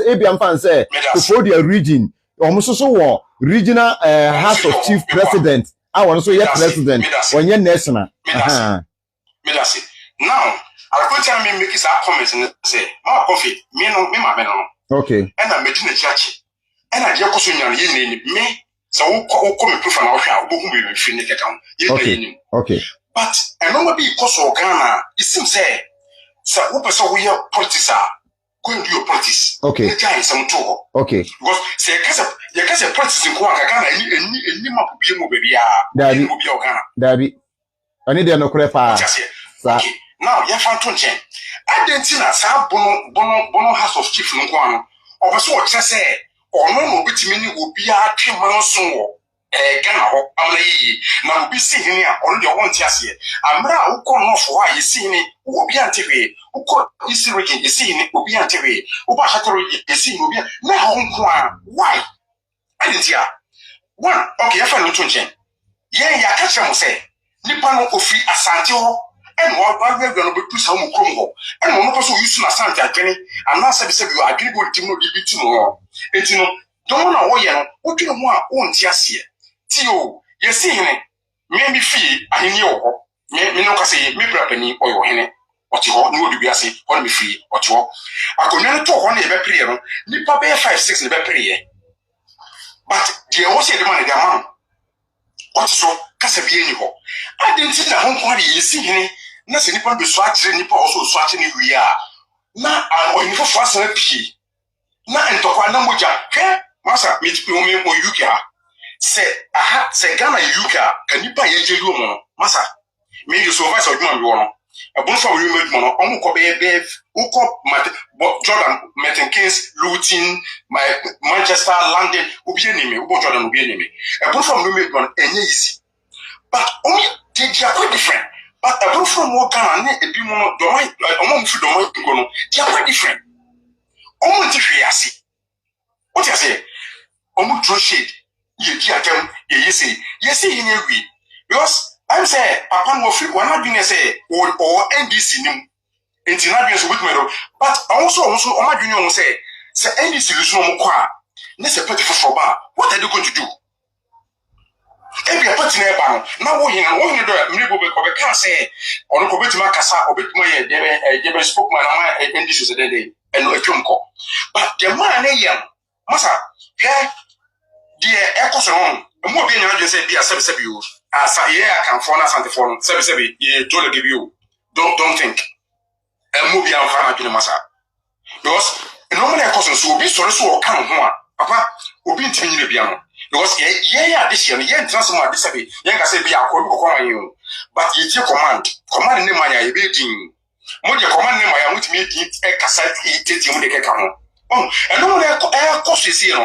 ebia mfan say Kofodia region omusoso wo regional House of Chief President awon so ye president onye national now I go tell me make his comments and say ma coffee me ma no okay and I medina church and I just so nyan ye me so wo come proof na wo hwa wo hu be free naked town ye okay but I know be because of Ghana it seems say so wo person we politics go and do your politics. Okay. The guy is some trouble. Okay. Because say you can say politics in Ghana any map be mo baby Dabi. Dabi. Ani de no kure pa. Okay. Now you found to change. Identina sa bono house of chief no kwa no. Obeso o kire say ono no bitimi ni obi a tweman so wo Ghana ho amna yi na obi si hini a ono de won ti ase amra ukọ no fo a yesi hini obi antwe ukọ isi region yesi hini obi antwe oba hatoro yesi hini obi na ho nko a why identia one okay ya fa no tonchen yen ya ka kire mo say nipa no ofi asante ho en wa gwa no betu sa mo krom ho en mo no so yusu na asante adwene ana sabi sabi wa adwene bo tim no di bitu no enti no don na wo ye no wo dwene mo a wo nti ase Tio, you see him. Me fee, I knew ho. Me no say me brapeni or your hene. What you no do say, on me free, or you. I could never talk on the prayer. Nipa be 5-6 in the prayer. But the also the money their man. What so Casabi anyhow. I didn't see the home party, you see him. Nothing nipa be swatching, nipa also swatching if we are. Now I will for fast and pee. Now and talk one moja. Hey, Massa, meet me or you care. Say aha say Ghana yuka kanipa yejelu mo masa me you supervise odwuma bi wono abunfa we make mo no omo ko be uko Jordan Metenkins Luton my Manchester London obi enemi ubo Jordan obi enemi abunfa we make mo enye easy but only they are quite different but abunfa mo Ghana ne ebi mo no do my omo mfu do my ngo no they are quite different omo nti hwe ase what you say omo throw shade ye di atem ye say in every because I'm say papa no free one not say or NDC nim enti na bi so with me but also o ma dwene o say NDC lusu no mo kwa na say party for ba what are they going to do every party na ba no na wo hin do me go be ko be can say ono ko betima kasa obetima ye de spokesman na NDC so dey and no etwonko but the man na yam masa the echo song, a more being able to say, be a sub you. As a year can fall as anti phone, sub ye told give you. Don't think. A movie on Fana Pinamasa. Because normally a cousin will be sorry so come home. Papa will be in the piano. Because this year, yen transform this way. Young I say, be a call you. But ye command in the money, a building. More command name I want to meet a cassette, eating the cacao. Oh, and no one cost is here.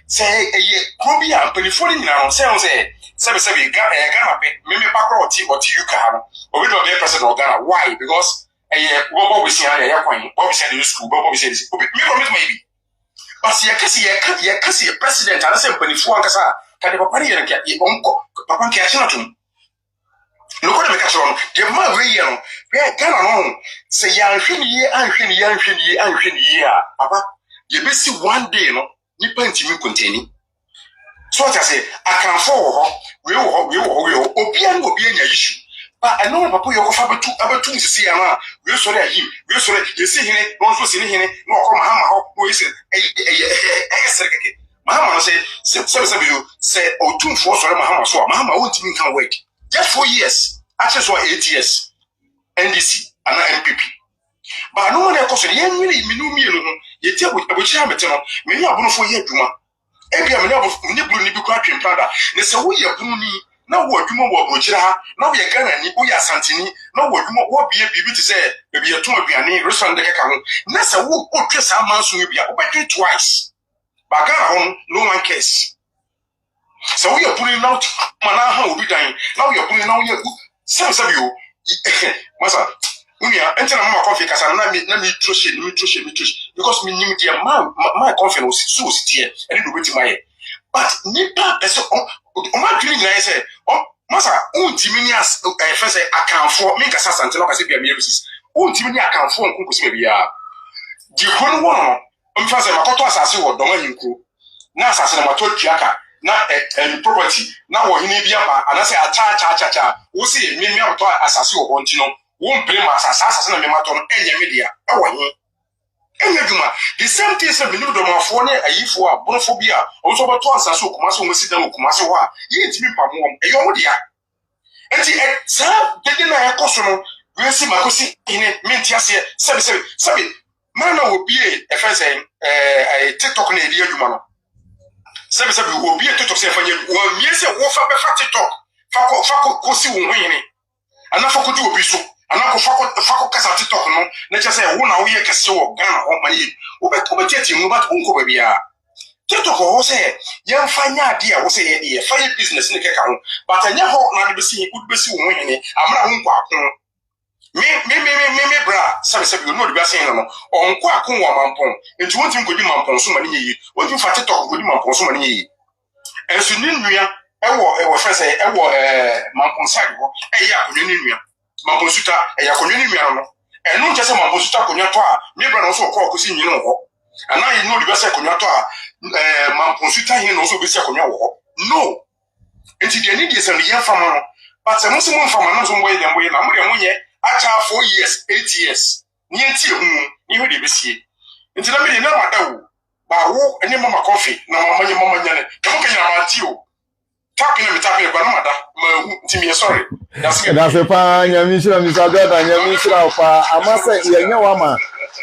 Say a Columbia and Pennyphone now, say, Ghana, maybe Pacro or you can, or we don't be president of Ghana. Why? Because what we see here, what we said in school, what we said, maybe. But see, I can see a president, and I say Pennyphone, can the Papa and get your uncle, Papa Cashatum. Look at the Cashatum, the man real, where Ghana, say, young, Papa. You may see one day, no, Nipa intimi containing. So what I say, I can follow we obian issue. But I know Papa you have about two to see Anna. We saw that him, we saw that you see him, no so see him, no come Mahama, who is it? Mahama say, you say, oh, 2 4 so Mahama, so Mahama won't even can wait. Just 4 years, actually, so 8 years, NDC and MPP. But no one else yen really me ye tell with a chairman, many are for ye duma. Every nibble nibu crapping prada. They say we are bruni, no word you more butcher, no we are Ghana, we are Santini, no word you more be a baby to say, maybe a tomb of your name, restaurant the account. Nessa would dress our months will be opened twice. But Ghana, no one cares. So we are pulling out Manaha will be dying. Now we are pulling out your some of you, Massa. We are entering more confidence and let me trust because me knew dear my confidence so here and it will be my but Nipa is my dream. I say, oh, Massa, Timinias, first I can for make a sass until I see be a music. Timini I can for maybe the one one. First, I got to assassin or Domingo. Now, assassin, I told Kiaka. Now, property. Now, what he may be about, and I say, cha. Who see me to assassin or Bontino. Won't blame us as assassin and maton any media. The same thing said, we knew the Mafone, a ye for bonophobia, also about once as so Kumaso Messidam Kumasoa, ye to me Pamon, a yomodia. And the sir, the dinner I cosmo, we'll see Macosi in a mintias here, 7. man will be a friend saying a TikTok in the year. Sebi will be a TikTok saying for you. Yes, a wolf of TikTok. Fako see winning. And not for could do be so. And not for Fako Casa TikTok. No, let's just say, one hour you can show Ghana on my over getting about Uncle Baby. TikTok will say, young fine idea was a fire business in the account, but I never not be seen would be seen winning. I'm not me, bra, some say you know the best saying on Quaco Mampon, into one thing could be Mampon so many, what you fat talk with Mampon so many. And so Ninia, I was first say, Mampon side, a Yakunia, Mampon Suta, a Yakunia, and not just a Mampon Suta Cunyatua, me brother also call Cousin, you know. And now you know the best Cunyatua, Mampon Suta, he also be Sacunia. No. And the need is a young farmer, but the Muslim farmer knows way than way, and I'm 4 years, 8 years. Near tea, you would be see. Until I made another but walk and your mamma coffee, no mamma, come to you. Tapping a grandmother, Timmy, sorry. That's a fine, Mr. Jordan, I must say,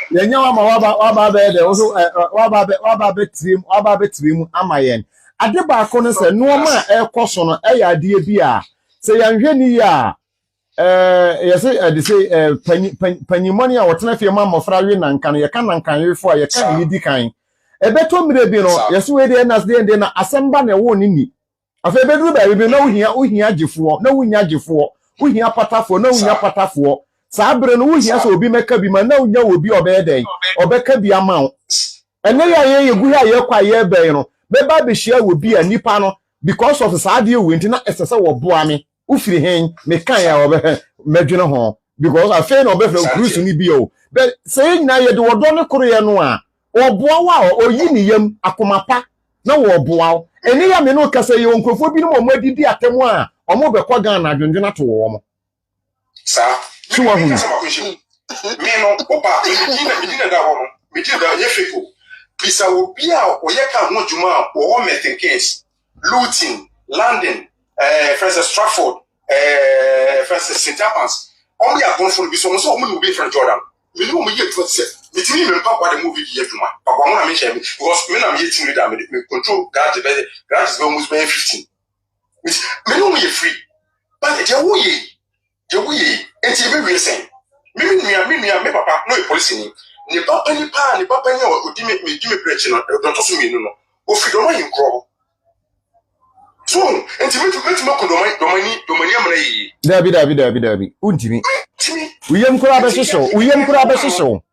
Yanyama, Waba, also Waba between Amayan. At the back corner, said, no man, air caution, a dear beer. Say, I'm here. Yes, they say, penny money or ten your mamma for and can you for your can you decline. A better me, yes, we did as then assemble a one in me. A fair bedroom, we know here, we hear you for, no, we hear you for, we hear pata for, no, we hear pata for. Sabrin, we hear so be make a be man, no, you will be a bad day, or becker be amount. And then I hear you, we are quite bayno. Baby share will be a new panel because of the sadio winter, not as a boami. Ufi hen me kan ya obe medwene ho because I fail no be from cruise ni bio but saying na ye de wodo ne koro no a oboa wa oyi ni yam akomapa na wo oboa eni ya me no kasa ye onkofo bi no mo adidi atemu a omo be kwa Ghana adwendwene ato wo mo sa so wa hu me no opa medina da wo medina da ye feko bisa wo bia o ye ka ho djuma wo mething case looting landing Francis Stratford, Francis St. Albans. Only a born for this one, so many will be from Jordan. We know me yet to say, it's me and Papa the movie here to my Papa. I mention because men are yet to read me control grant is almost 15. Which men know me free, but the way, and she will say, me, Papa, no police in him. The Papa, ni Papa, or give me preaching, don't toss me, no, or if you don't want him crawl. So, and to make Domini, David. Untimi. William Crabashi show.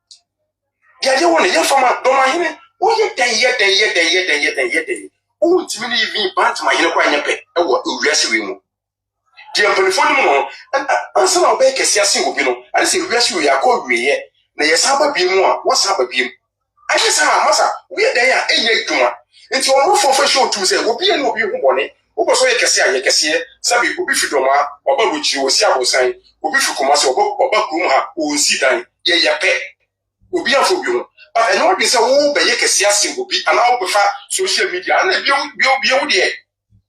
Yeah, you want a young farmer, Domini. Oh, yet. Oh, Timmy, even part my inner pet, and what you rescue him. Dear Penfold, and some of Baker's single, you know, I say, rescue your call me yet. Nay, a Saba be more. What's up a beam? I guess, Massa, we are there, a year to one. It's your more for sure to say, will be and will be bonnet. Obo so yekese sabi obi fidoma oba ruchi osi abosan obi fikomase oba krum ha onsi dan ye yepe obi afo bi ho but eno be say wo be yekese asin obi ana wo be fa social media ana bi wo de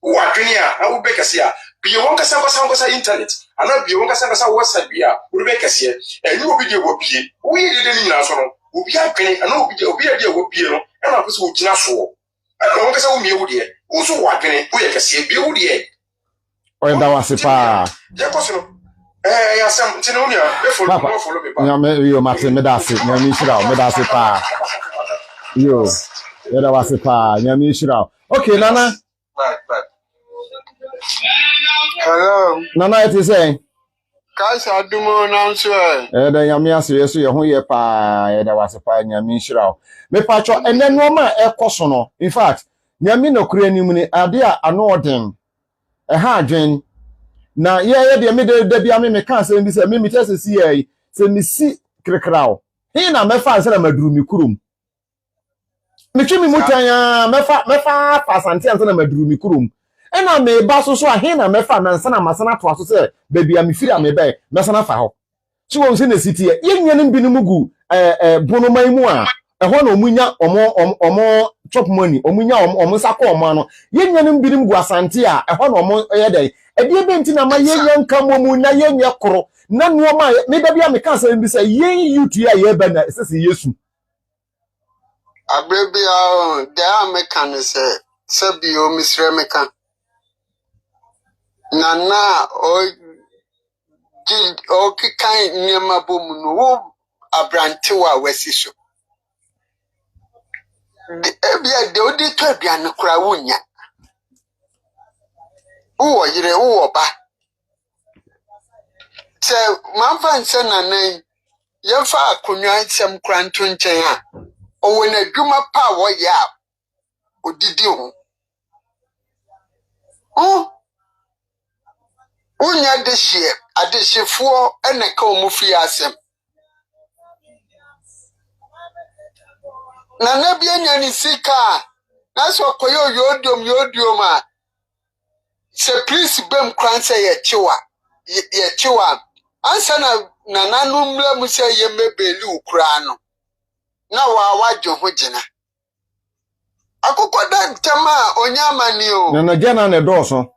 wo adwene a wo be kese a bi won kasa internet ana bi won kasa WhatsApp bi a wo be kese enu obi de wo bie wo ye de ni nyina so no obi adwene ana obi de wo bie no ana pese wo gina so ana won kasa wo mie wo de Uso wadwene wo ye kase bi wo de o da wase pa ya koso ya sam tinu nia be follow me pa nya me yo mate me da se nya mi shira me da se pa yo ya da wase pa nya mi shira okay nana right hello nana it is saying Kaisa dumo na nso da nya mi ase yeso ye ho ye pa ya da wase pa nya mi shira me pa cho ene no ma e koso no in fact nyame no kura ni mu ni ade a ano odin ha adwen na ye de me de bia me ka se bi se me tese si ye se mi si krekrao he na me fa se na maduru mi kurum me twi mi mutanya me fa asante anse na maduru mi kurum e na me ba so a he na me fa na nsa na masana to aso se ba bia me firi amebe me sana fa ho so won se na siti ye nyanim bi ni mugu bono man mu a ehọ na omunya omo chop money omunya omo sako omo no yenyanum birim gu asante a ehọ na omo ye dey ede be nti na ma yenyan kamomu na yenye koro na nuoma me da bia me ka say bi say yen yutu ya ye ba na sese yesu Abrebia, there are mechanics, Sabio, Miss Remeka. Nana, o kind near my boom, no, a brantiwa wesiso. The Ebia, the Odi Carbian Crawunya. Oh, you're ba. So, Mamma and son and name, your father could not some crantun chaya. Or when a drummer power ya, or did you? Oh, Unya this year, at the Shifo and a comufiasem. Nanabian and Sika, that's what Koyo Yodioma. Se please bem kranse ye chiwa ansa na nananum la mu se ye mebeli ukura no na wa wadwo ho gina akokoda ntama onyama ni o na gena na doso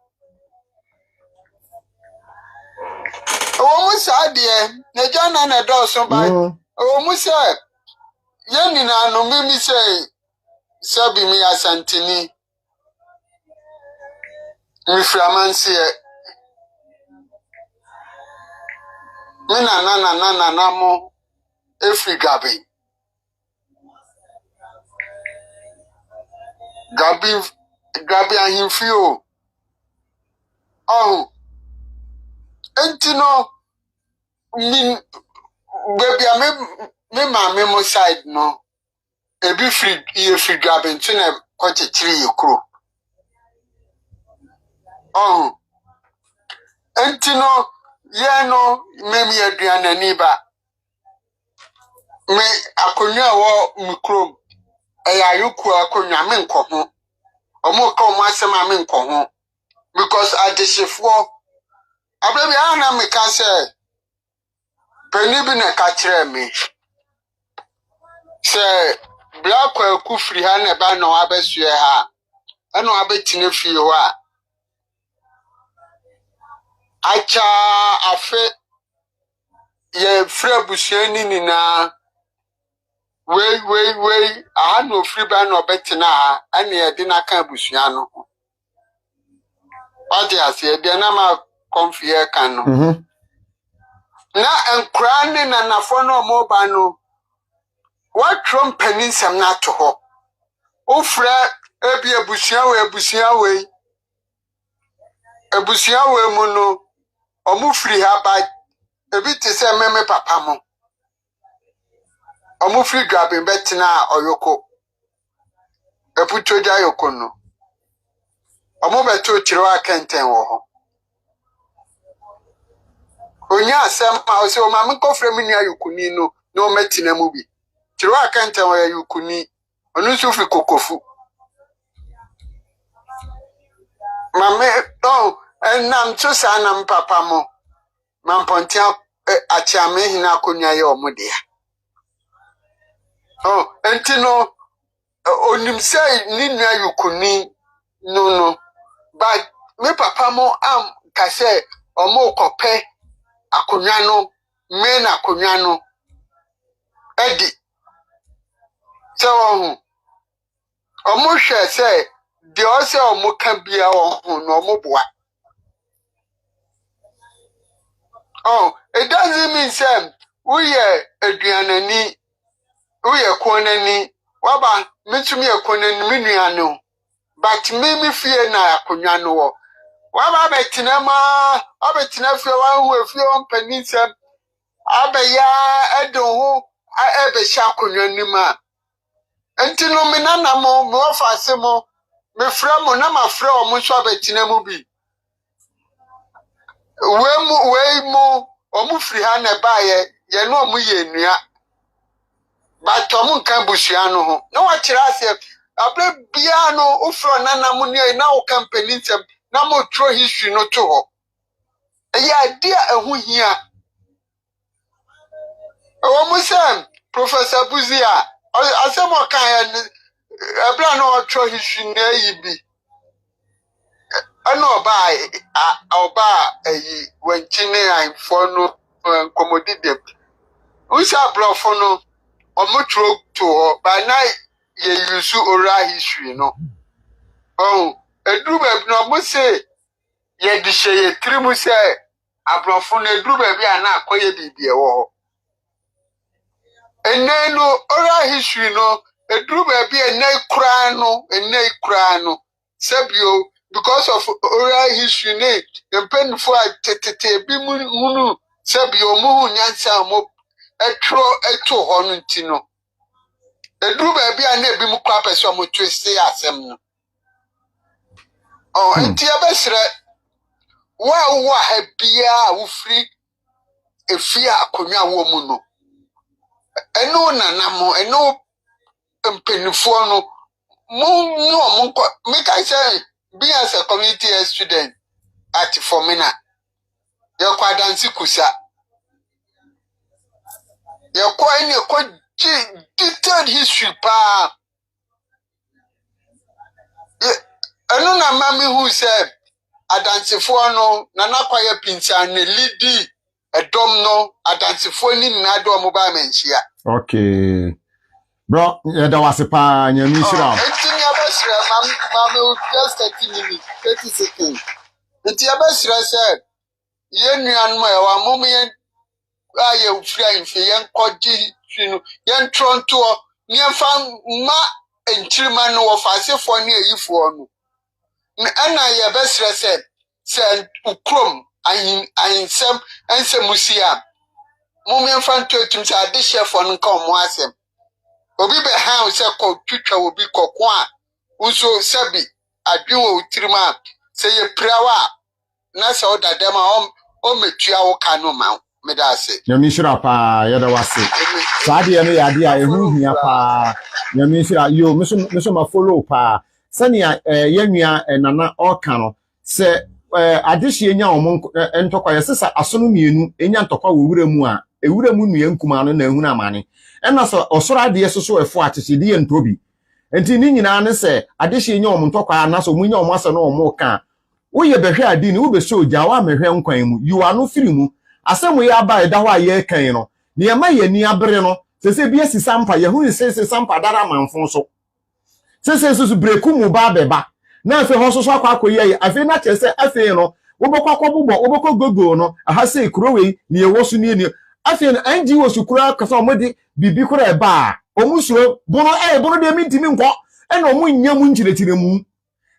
o mu sa de na gena na doso ba o mu se ye ni na no mi se sabi mi asantini mi framansi na mo efri gabi ahimfio oh entino min baby me ma mo side no ebi free gabi ntino kwachiri yekro oh entino yeno memi aduana ni ba me akonya wo mikrom ayayuku akonya me nko ho omo ka omo asema me nko ho because adishefo abrebi ana me ka se peni bi na ka kire me se black ku free ha na ba no abesue ha eno abetine fie ho a acha afe ye free busuani ni na we aha no free ba no betina ha ane ye de na kan busua no odi ase de na ma confie kan no na enkra ne na nafo no mo ba no what trump peninsem na to ho o fra ebi abusua we mu no omu free ha ba ebi te se meme papa mo omu free grabbing betina oyoko eputoja yoko no omu beto chiro akenten wo ho onya asem ma o se o ma me kofre mi ni ayukuni no no metina mu bi chiro akenten wo ayukuni onu so fi kokofu mame oh enam to sa nam papa mo mampontia achiame hina akonya ye omudia oh entino onim say ni nua yukuni no but me papa mo am ka say omo kope akonya no me na akonya no edi so omo hwe say de o say omo kan bia o no omo boa. Oh, it doesn't mean say we are aduanani we are konani waba mitumi ekonani minuano but me fie na akonwa no wo waba betina ma abetina fie wa hu fie on panisem abeya edon ho ebe sha akonwa ni ma entino me nana mo me ofa asemo me fra mo na ma fra o mo so abetina mu bi we mu omu free ha na ba ye no omu ye nua ba tomu kan busua no ho na wa kira ase abre bia no ufro nana mu ne na o company nsem na mo tro history no to ho ya dia ehu hia o mu sem professor Buzia asemo kan ya abre no o tro history na yibi ano oba ayi wenchine ainfo no komodide usa brofo no omutro to ho by night ye use oral history no oh edru ba no mo say ye di she ye trimu say abrofo na edru ba bi ana akoye bibi e wo ene no oral history no edru ba bi ene kura no sabio because of oral history ne empen for tetete bi munu sabio mu nyansa mo etro eto ho no ntino edru ba bi ana bi mu kwa person mo twist asem no oh enti abesre wa habia wo free efia akonwa wo mu no eno nanamo eno empenifo no mo me can say be as a community student at Formina your kwadansi kusa your any detailed history pa eno na mami who said adansifo no na nakwaye pincha ne lidi edom no adansifo ni na do mo ba menhia okay bro da wasepa nyami shira enti abasira mami just 30 minutes 30 seconds enti abasira said ye nuan mo e wa mo yen aye ufria infe yen koji twinu yen tronto ni fam ma enchirima no wo fasefo ni eyifo no na ye basira said ukrom ayinsem ensemusia mo me fan totum sa de chef on nka mo asem obi be ha se ko twitwa obi kokko a uso sabi adwon utirima se ye prawa na se odadema o metua wo kanu ma me da se nyami shira pa ya da wase saade no ya de a ehu hia pa nyami shira yo meso ma follow pa sania yanua nana oka no se adehye nya omon entokwa yesesa asono mienu enya ntokwa wo wuremu a ewuremu nu yankuma no na ehunu amane ena so osoro ade yesoso efo atechede ye ntobi enti ni nyina ne se adehye nya omon ntokwa na so munya omon ase no omon ka wo ye behwe ade ni wo be so ja wa mehwe nkwan mu you are no firi mu asemu ye aba eda ho aye kan no ne yema ye ni abere no sese bi asisampa ye hu sese sampa dara manfo so sese so breku mu ba beba na afi hososo akwakoye afi na chese afi no wobokwa kwobbo wobokwa gogo no aha se kurowe ni ewosu ni afi na anji wosu kura kasa omodi bibi kura eba omusuro bono de mintimi nko ena omunya mu nchiretire mu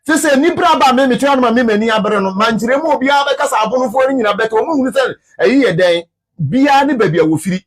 sese ni braba me metwa no ma me mani abere no manchire mu obi abekasa abonofo ni nyina beto omuhunu se eyi ye den bia ne babia wofiri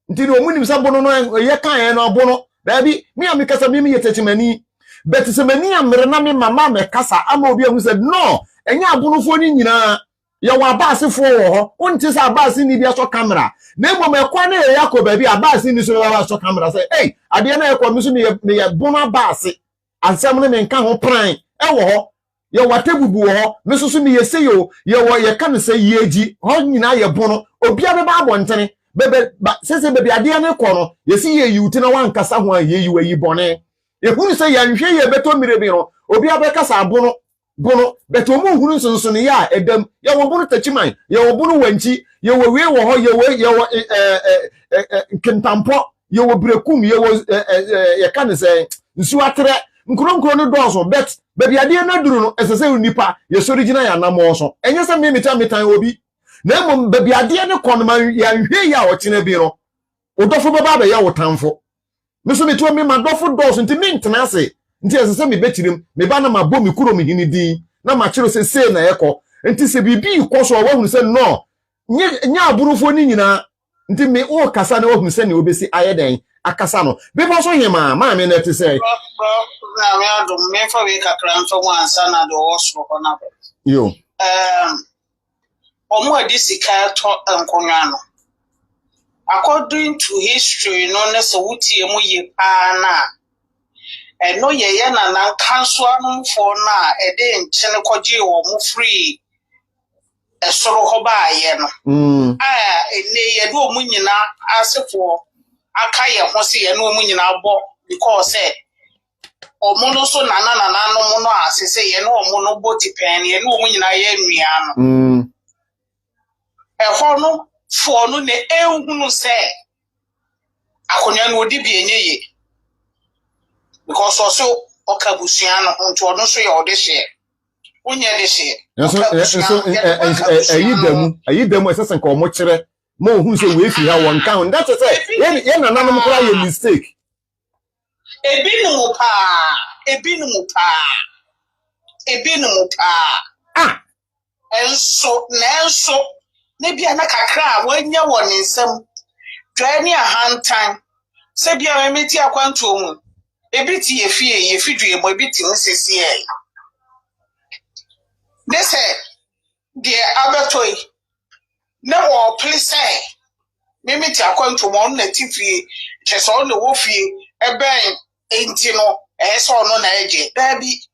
ntini omunim sa bono no ye kan no bono baby me amikasa me yetechimani but se mani amre na me mama me kasa ama obi ahu said no enya abonofo ni nyina ye wa basefo wo ho wonte sa base ni bia so camera na emo me kwa na yakob bia base ni so wa so camera say hey ade na yakob mi so me ye bono base ansam ne me nka ho pran ewo ho ye watebubu ho me so me ye seyo ye wo ye kan say yeji ho nyina ye bono obi abe ba abontene bebe sese bebe ade na ko no ye si ye yuti na wan kasa ho ye yi wayi bone ehunu se ya nhwe ye beto mirebi no obi abekasa abono beto mu hunu nsonson ya edam ye wo bono tachiman ye wo bono wanchi ye wo we wo ho ye wo kentampo ye wo brekum ye wo ye kan se nsu atre nkuro no dozo bet bebi ade na duru no esese unipa ye so original ya na mo so enye se me metan obi na mom bebi ade ne kono man ya nhwe ya o chine bi no odofo baba be ya wo tamfo meso meto me madofo dozo nti me ntena se nti esese me betirim me ba na mabo me kuro me hini din na ma chiro se na yeko nti se bibi ikoso wa hunu se no nya aburufo ni nyina nti me o kasa na wa hunu se ne obesi ayeden akasa no before so hima ma me na ti say na me adum me for we kakra nso wansa na do osoro na be yo omo edi sika to enkonwa no according to history no ne so wutie mu ye pa na eno ye na kanso anumfo na ede nchene koje wo mu free esoro ho ba ye no ene ye do mu nyina asefo aka ye ho se ye no mu nyina bo because omo no so nana no mu no asese ye no omo no boti pen ye no mu nyina ye nua no ho no fo no ne ehunu se akonya no odi bi enye ye because also okabusiano onto ono so ye odehye onye dehye ayi demu esese nka omo kire mo hu so we fi ha won kan that is say ye na nanom kra ye mistake ebinu pa enso ne bia na kakra wanya won nsem dwani ahantan se bia memeti akwanto mu ebiti ye fidue mo ebiti nsesi e they say the abattoir na wo please memeti akwanto mo na tifie cheso na wo fie eben enti no so no na eje dabi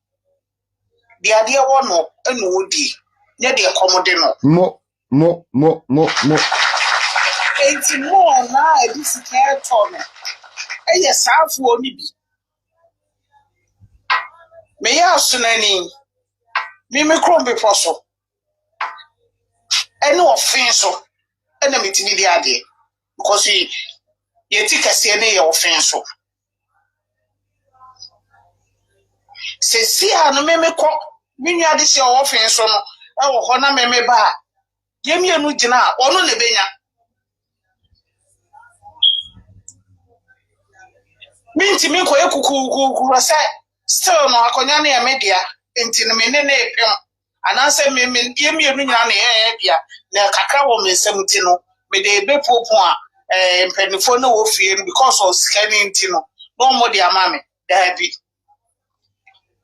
dia dia wo no enu odi ne de komode no mo enti mo na edisi care tome eye safu oni bi me ya sunani me krombe poso ene offenso ene mitini di ade because ye tikase ene ye offenso se si anu me ko minyu ade se offenso no e wo ho na me ba ye mienu gina ono ne benya minti mi ko ekuku rasa still no akonya na ya media enti no me ne epem anase me ye mienu nyina na ye bia na kakra wo me semuti no me de be popo a mpanifo na wo fie because of scanning enti no no mo de amame da bi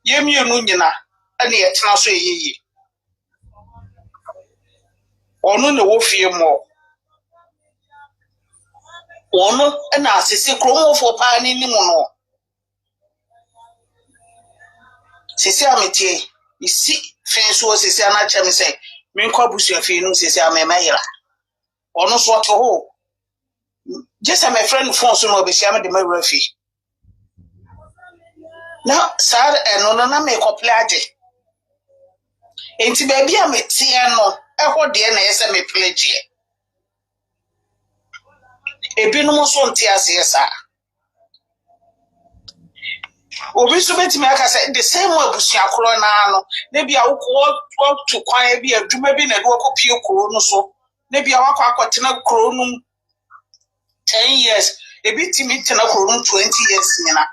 ye mienu nyina ana ye tena so yeyi onu na wo fie mo onu na asese kromo fo pa ni mu no sisi amete isi fenso sisi ana chem se me kwa busu afi no sisi amemahira onu so to ho just my friend phone so no be sia me de mawura fi na sar eno no na me koplaje enti ba bia metie no eho de na yese me pledge ebinum so ntiase yesa obi so betimi aka say the same way busia kro na no na bia wo to kwan bia adwuma bi na de okopie kro no so na bia wakọ akotena kro no 10 years ebi timi tena kro no 20 years nyina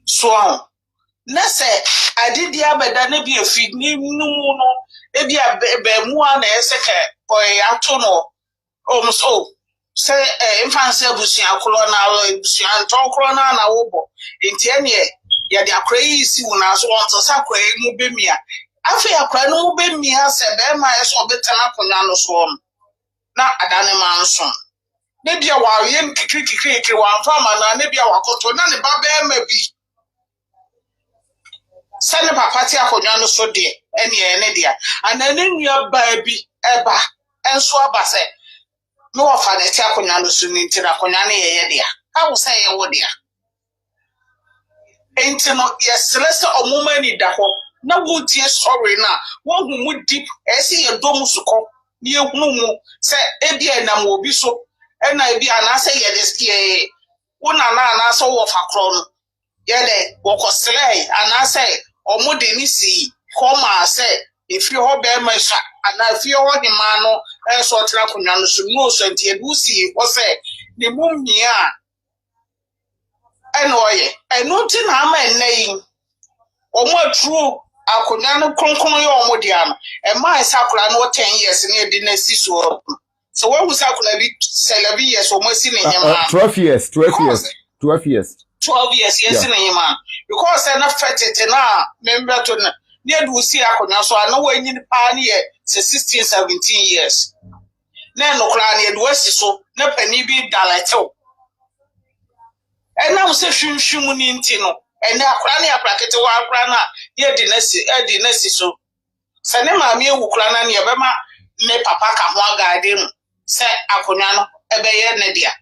so na say adidi abeda na bia feed ni nu no e bia be mu a na eseke oy ato no so say infancy abusia kro na abusia nton kro na wo bo enti ene ya de akra yi si wona so won so sakra mu be mia afi akra no mu be mia se be ma eso betena konya no so na adane man so ne bia wa ye kikiri wa fama na ne bia wakoto na ne ba be ma bi sane papa ti akonya no so de ene dia anane nua ba bi eba enso aba se no ofa na ti akonya no so ni ntira akonya na ye dia how say ye wo dia enti no yeselese omuma ni da ho na wo tie sorry na wo hu mu deep ese ye dom suko ni ehunu mu se ebia na mo obi so ena ebia na se ye deskie una na so wo fa kro no ye de wo kosele ana se omude ni si koma se if you ho be ma sha ana if you ho di ma no so tra kunwa no so no so ntie du si wo se ni mumia enoye enunti na ama enai omo atru akunwa no kronkron ye omo dia no e ma sakura no 10 years ni edi na si so we sakura bi 11 years omo si ne hema 12 years yes in hema because na fetete na member to na ne du si akunwa so ana wanyi pa ne ye 16 17 years na no kra ne du asi so na pani bi dalatew ena wo se hwinhwim ni nti no ena akra ne aprakete wa akra na ye di nasi so se ne maami ewu kra na ne ye bema ne papa ka ho agade mu se akonwa no ebe ye ne dia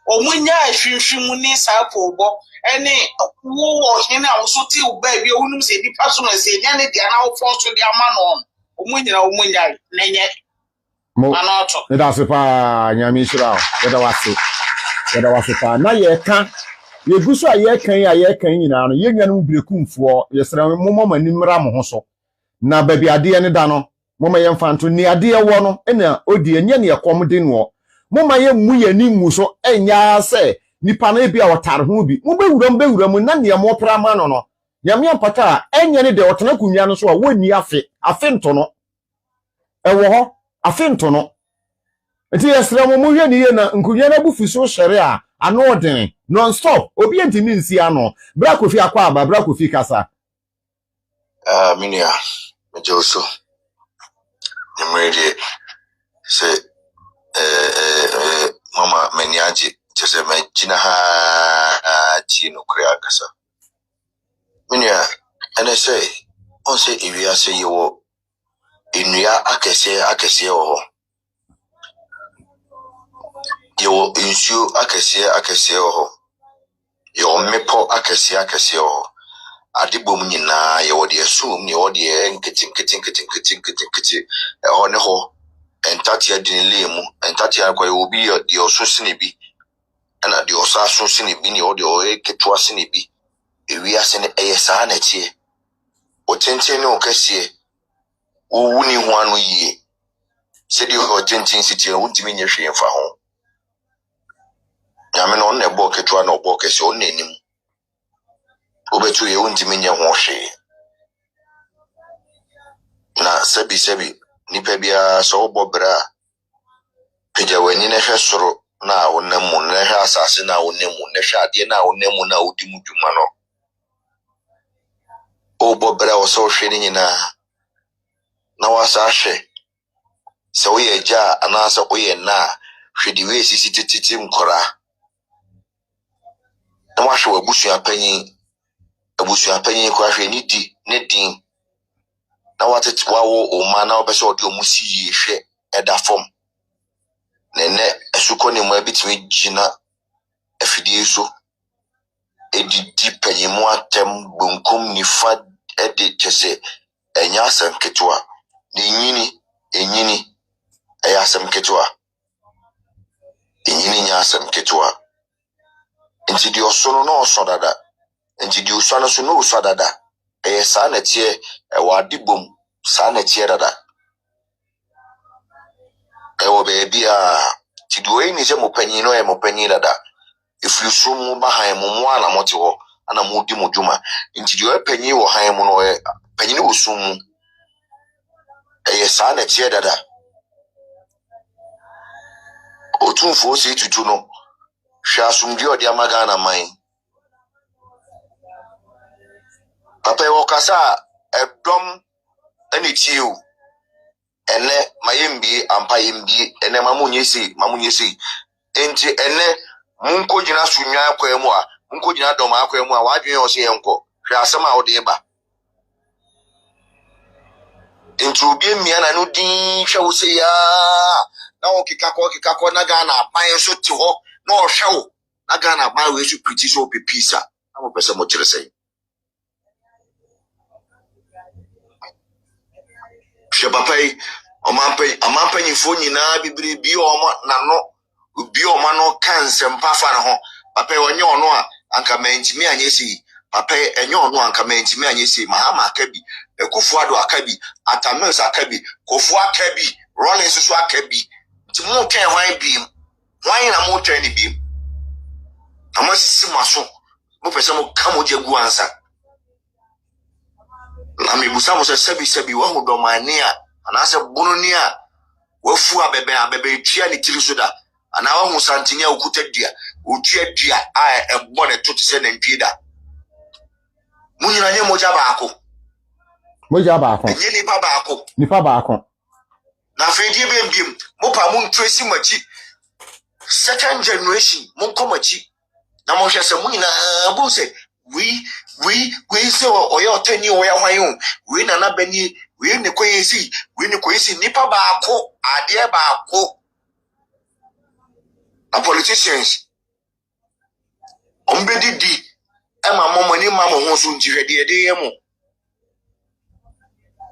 omunya hwinhwim ni sapo bo ene wo hene a wo so ti wo ba bi onum se di paso na se nya ne dia na wo forso dia ma no omunya nenye mo anato ne da se pa nyame shira o da wase yɛda wase paa na yɛka yɛgu so a yɛkan nyinaa no yɛnwa no brekumfoɔ yɛsrɛ mo mama ni mmra mo ho so na baabi adeɛ ne da no mama yɛmfa nto ni adeɛ wɔ no ɛna odi ɛnyɛ ne yɛkɔm de no mama yɛmmu yɛni ngu so ɛnya sɛ nipa no ebi a wɔtare ho bi mo bewura mu na ne mo pra ma no nyame ampata a ɛnyɛ ne de ɔtena kunwa no so a wonni afe nto no ɛwɔ hɔ afe nto no enti yɛsrɛ mo hwɛ ne yɛ na nkunwa no abufu so hyɛre a ano ɔden non stop obi ntimi nsi ano bra kofi akwa aba bra kofi kasa minia mejoso nimredi se mama meniaji tese mejina ha ti no krea kasa minia ene say on say ewia say yewo enua akese ho yewo insu akese ho yewo mepo akese ho adibom nyina yewo de asum yewo de nketi ho ne ho entatia dinle mu entatia kwa obi de oso sine bi ana de oso aso sine bi ne o de o ketwa sine bi ewi ase ne eyesa na tie o tenten ne o kase o wuni ho anu yie se de o tenten sitie o ntimi nye hwe mfa ho nyame no na ebo ketwa na obo kase o nanim obetu ye o ntimi nye ho hwe na sebi nipa bia so bobra peja wani na hwe soro na wonemu na hwe asase na wonemu na hwe ade na wonemu na odi mu dwuma no o bobra wo so hwe ni nyina na wasa hwe so ye ja anasa oye na hwe di we sisi tititi nkora na wa hwe abusu apanyin kwa hwe ni di ne din na watete wawo o ma na obese odi omusi yehwe eda fom nene esuko ne mu abitimi gina afidie so edidi panyimu atem bunkum nifa edi tese enya asem ketwa ne enyini eya asem ketwa enyini nya asem ketwa enti di osono no osodada enti di usano so no usodada sa na tie wadibom sa na tie dada ewo bebi a tiduwe ni se mopanyin no mopanyin dada if you sum bahan mu ana moti ho ana mudi mudwuma ntiduwe panyin wo han mu no panyin wo sum sa na tie dada otunfo se tutu no hwa sumdi odi amaga na man papa yo kasa edom ani tiu ene mayembi ampa yembi ene mamunyesi enti ene munko gina sunwa akwa mu a munko gina dom akwa mu a wadwen o se yenko hwe asem a wode ba enti obi mia na no din hwe wo se ya na o kikako na ga na apan so ti ho na o hwe wo na ga na ba we su priti so pepisa na mo pese mo kire sei shepapai omampanyi fo nyina bibiri bi o na no bi o ma no kansem pafa na ho papa onye ono a anka mantimi anyesi papa enye ono anka mantimi anyesi mahama akabi ekufu ado akabi atames akabi kofu akabi rollins so akabi ti mo twen hwan bi hwan na mo twen ni bi amasisi maso mo pese mo kamoje gu ansa na mi busa mo se sebi wa hodomani a anase bunoni a wafu abebe tua ni tiri so da ana wa hu santinya okuta dua otua dua a ebo ne to se na ntwi da munyina nye moja baako enye nipa baako na fedi bembiem mo pa mo ntresi machi second generation mo komachi na mo hwese munyina bu se we se oya otani oya hwan we na bani we ne koyesi nipa baako ade baako a politicians ombedidi ema momani mama ho so njihwede de yemu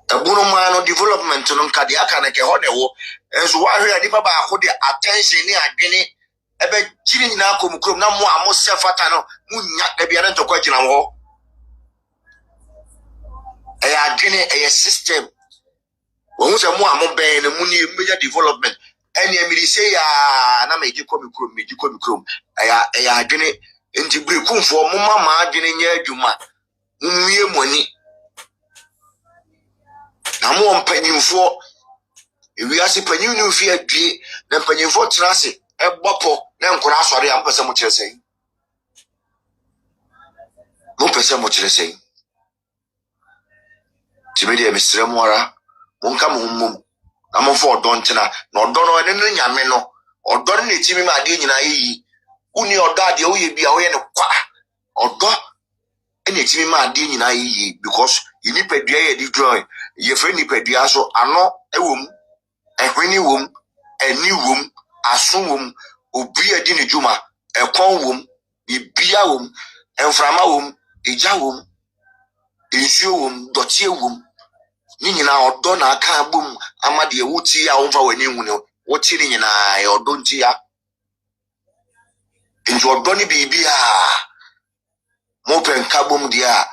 abunu ma no development no nkade aka na ke ho de wo enso wa hwe nipa baako de attention ni adwene ebe jiri nyina ko mukrom na mo a mo se fata no munya da bia na ntokwa gina ho eya adwene eya system wo se mo a mo ben na mu ni meja development eni emiri se ya na meji ko mikrom eya adwene enti Brekumfo mo mama adwene nya adwuma nwie moni na mo mpanyimfo ewiase panyin ni ofi adwie na mpanyimfo trase ebopo na nkora asori am pese mo kire sei mo pese mo kire sei tibedi e misre mo ara mo nka mo mum na mo fo odo ntina na odo no ene no nyame no odo no netimi ma ade nyina yi uni odo ade wo ye bia wo ye ne kwa odo ene netimi ma ade nyina yi because ini pedua ye di joy ye fe ni pedua so ano ewom ehweni wom eni wom aso wom obi adi ne djuma ekon wom bibia wom enframa wom eja wom ensuo wom dotie wom ni nyina odo na aka abom amade e wuti ya womfa wani hunu wuti ni nyina e odo nti ya enjo odo ni bibia mo pen kabom dia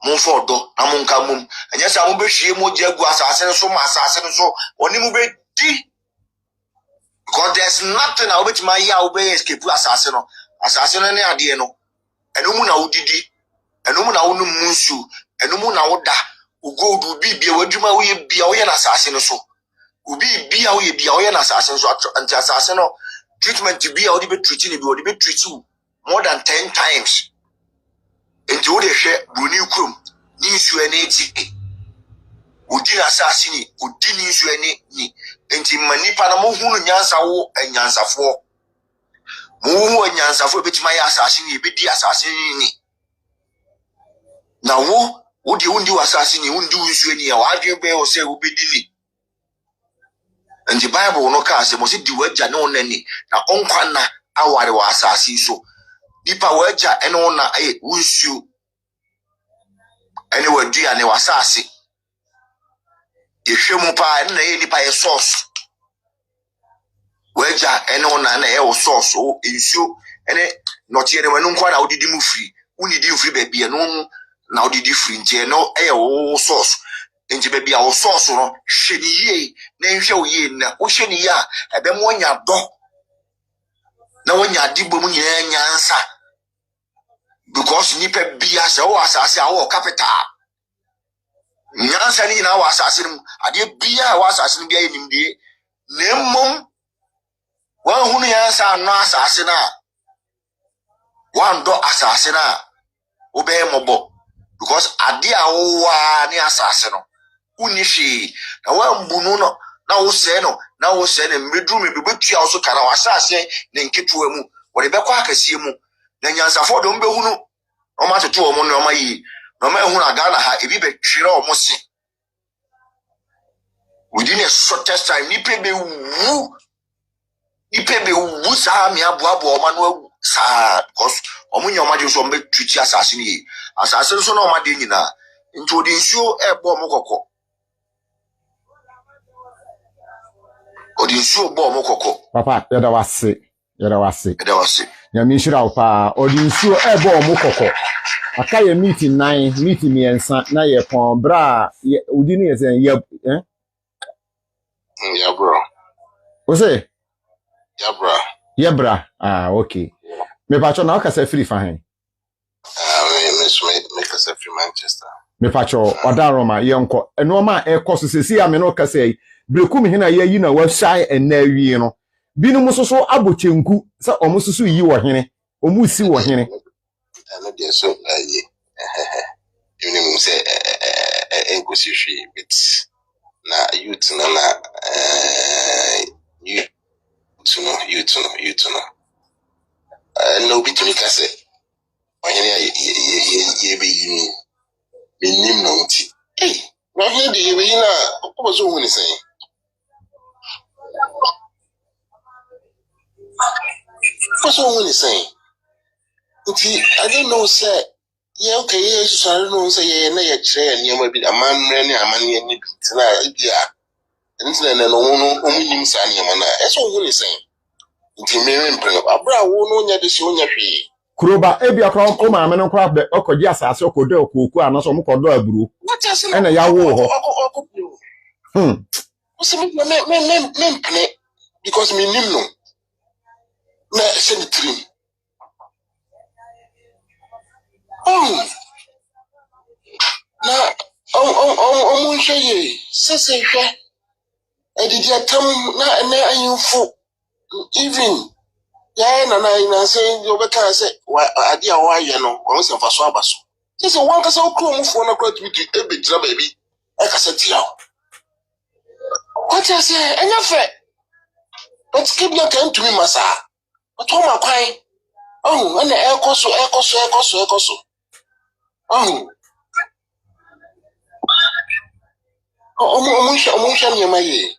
mo fo odo na mo nka mom anya sa mo behwie mo jagu asase so ma asase so oni mo be di because there's nothing I will my ya obey escape asase no ne ade no eno mu na wodidi eno mu na wonu munsu eno mu na woda ugodu bibia wadwuma wo ye bia wo ye na asase no so ubi bia wo ye bia wo ye na asase so anti asase no treatment bia wo di be treat ni bi wo di be treat you more than 10 times enti wo de hwe bruni krum ni nsu ene eti odi asase ni odi ni nsu ene ni enti manipa na mo hunu nyansa wo anyansafo mo hu anyansafo betima ya asase ni ebedi asase ni na wo di undi asase ni undi nsu ni ya wadwe be o se obedi ni enti bible no ka se mo se di waja na onani na onkwa na aware wa asase so nipa waja ene ona unsu ene wadua ne wasase ehwemu pa na ye nipa ye source waja ene ona na ye wo source o ensuo ene notie ene wanu nkwa na odidi mu free unidi free baby no na odidi free ntie no eye wo source nti baby a wo source no hwe ni ye na nhwe wo ye na wo hwe ni ya ebe mo nya do na wonya digbo mu nyina nyansa because nipa bia se wo asase a wo capital nyansa ni na wo asase mu ade bia wo asase no bia yenimdie na mmom wan hunu nyansa no asase na wan do asase na wo be mobo because ade a wo wa ni asase no unishi na wan bunu no na wo se no na wo se na mredu me bebetua wo so kana wo asase ne nketua mu wo de bekwa akasie mu na nyansa fo do mbe hunu o ma toto o mo no ma yi no ma hunu aga na ha ebi be twire o mo se within a shortest time ni pe be wu sa mi aboabo o ma no sa because o mo nyoma je so mbe twiti asase ni asase so na o ma de nyina nti odi nsuo ebo mo kokko odi nsuo bo mo kokko papa yada wase nyame shira pa odi nsuo ebo mo kokko aka ye meeting 9 meeting miensa na ye pon bra odi ni ye sen ye yeah bro o say yeah bra okay me pacho na okasa free fa hen me kasa free Manchester me pacho odaroma ye nko eno ma e koso sesi ya me no kasa yi Brekum hina ye yi na wa shai ena wi no binu musoso abochenku sa omususu yi wo hene omusi wo hene ana de so aye you know say engosi hwe bit na youth na youth no no bit me kase ohene ye be yi mi nim no nti no he de ye be yi na ko so hu ni sen I don't know, sir. Yeah, okay, yes, I don't know, say, yeah, na chair near my bit, a man, many, a man, and yeah. And then no one him signing, that's all you're saying. nti me mpre abra wo no nya de si onya hwe Kuroba ebi akwa o ma me no kwa be okoji asase okodo okuku anaso mo kodo aburu ena ya wo ho so me mpne because me nim no na se ni trim na mun hweye sese hwe edidi atam na ayinfo even ya na ina say you better say ade a wa ye no won se faso abaso sese wan kasa okro mufo na kwat biti e be dira baby e kasa tia what you say enya fe but keep your time to me masa but o ma kwan na ekoso omusha nyema ye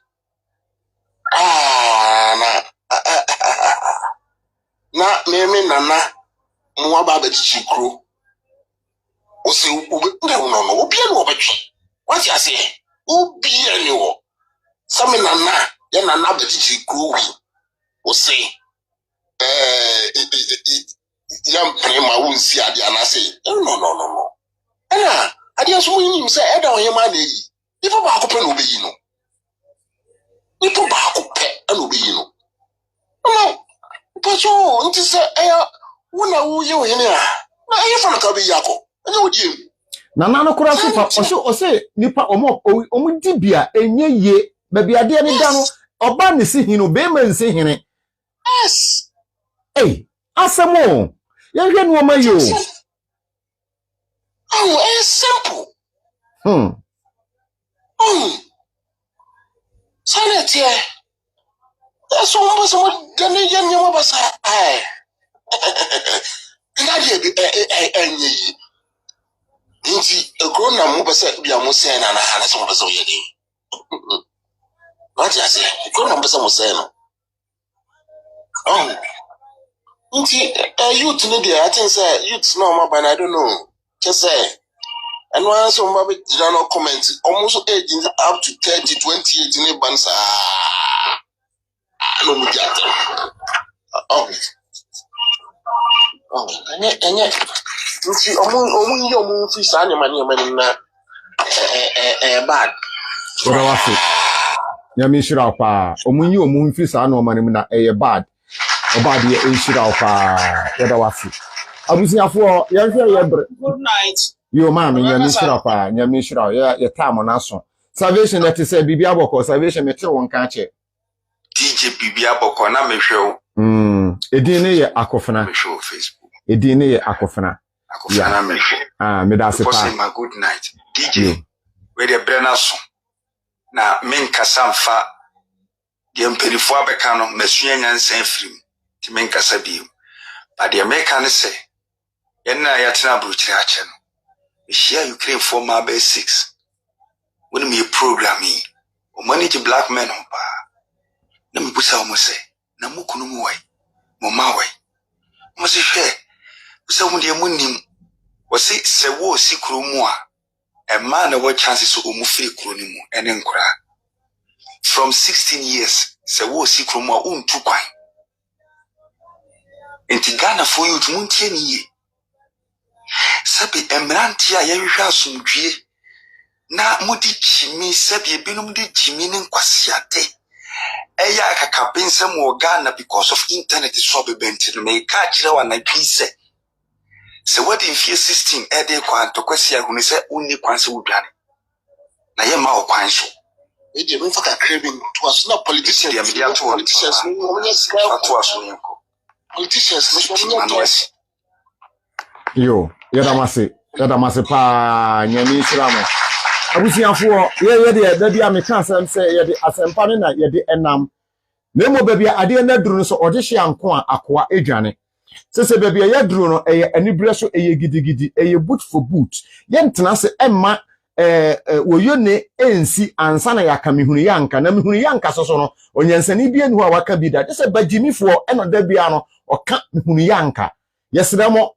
na meme nana mwa baba chichikro ose ube no obia no obetwe what you say obia ni wo same nana ya nana ba chichikro wi ose yam prema wonsi ade anase no ade aso munyim se eda oyema na yi ifa ba ko pe no obeyi no ifa ba ko pe na obeyi no no pacho nti se wona wo ye wo hene a na ayefa na ka be yako anya wodiem na nano kura so ose nipa omo dibia enye ye ba bia de ne da no oba ne si hinu be ma nsi hene yes asemo ye hwe no ma yo simple sanete eso mbo so gane yenye mo basa ngadi enye yi nti ekro na mo basa bia mo se na na so mo basa yede what you say ekro na mo basa mo se no nti youth no dey I think say youth no ma ban I don't know just say and one so mo be no comment almost age up to 30 28 in bansa no mu jata enye nti omu fi sa ne mani na bad ora wase ya mi shira pa omu fi sa na mani na bad obad ye shira pa ya wase abusiafo ya hwe ye bre good night yo mama ya mi shira pa ya mi shira ya time na so salvation that is bibia boko salvation me te won ka che DJ bibia boko na me hwe edin ne ye akofena me show Facebook edin ne ye akofena na me hwe me da se pa my good night DJ we de brena so na men kasamfa de mpelifo abeka no masua nyansan firim ti men kasa biu ba de meka ne se yenna ya tena bruchiri ache no ehia Ukraine for ma be 6 when me programming o manage black men on pa na me busa o mo se na mukunu mu wai mo ma wai mo se hwe busa mu de munim o se wo si kuro mu a e ma na wo chances so o mu free kuro ni mu ene nkura from 16 years se wo si kuro mu a untu kwan enti Ghana for you to muntie ni ye sabi emranti a yehwa asomdwie na mudi chimi sabi ebinum de chimi ne nkwasiate eya akakapensem wo Ghana because of internet so bebenti no me ka kire wa na twise se wadi mfie 16 ede kwa ntokwasi ahunu se unni kwanse wudwane na ye ma wo kwan so e de mfa ka craving to us na politicians ya media to politicians no mo yes to us no politicians no mo yes yo yada mase pa nyami islamu abusiafo ye de da bia me kan sam se ye de asempa ne na ye de enam nemo babia ade na duru no so ode hye anko a akoa edwane sese babia ye duru no eye anibere so eye gidigidi eye boot for boot ye ntena se emma woyone ensi ansa na yakamehunu yanka na mehunu yanka so no onyansani bia ni ho a waka bi da sese bagimifo eno da bia no oka mehunu yanka yesremo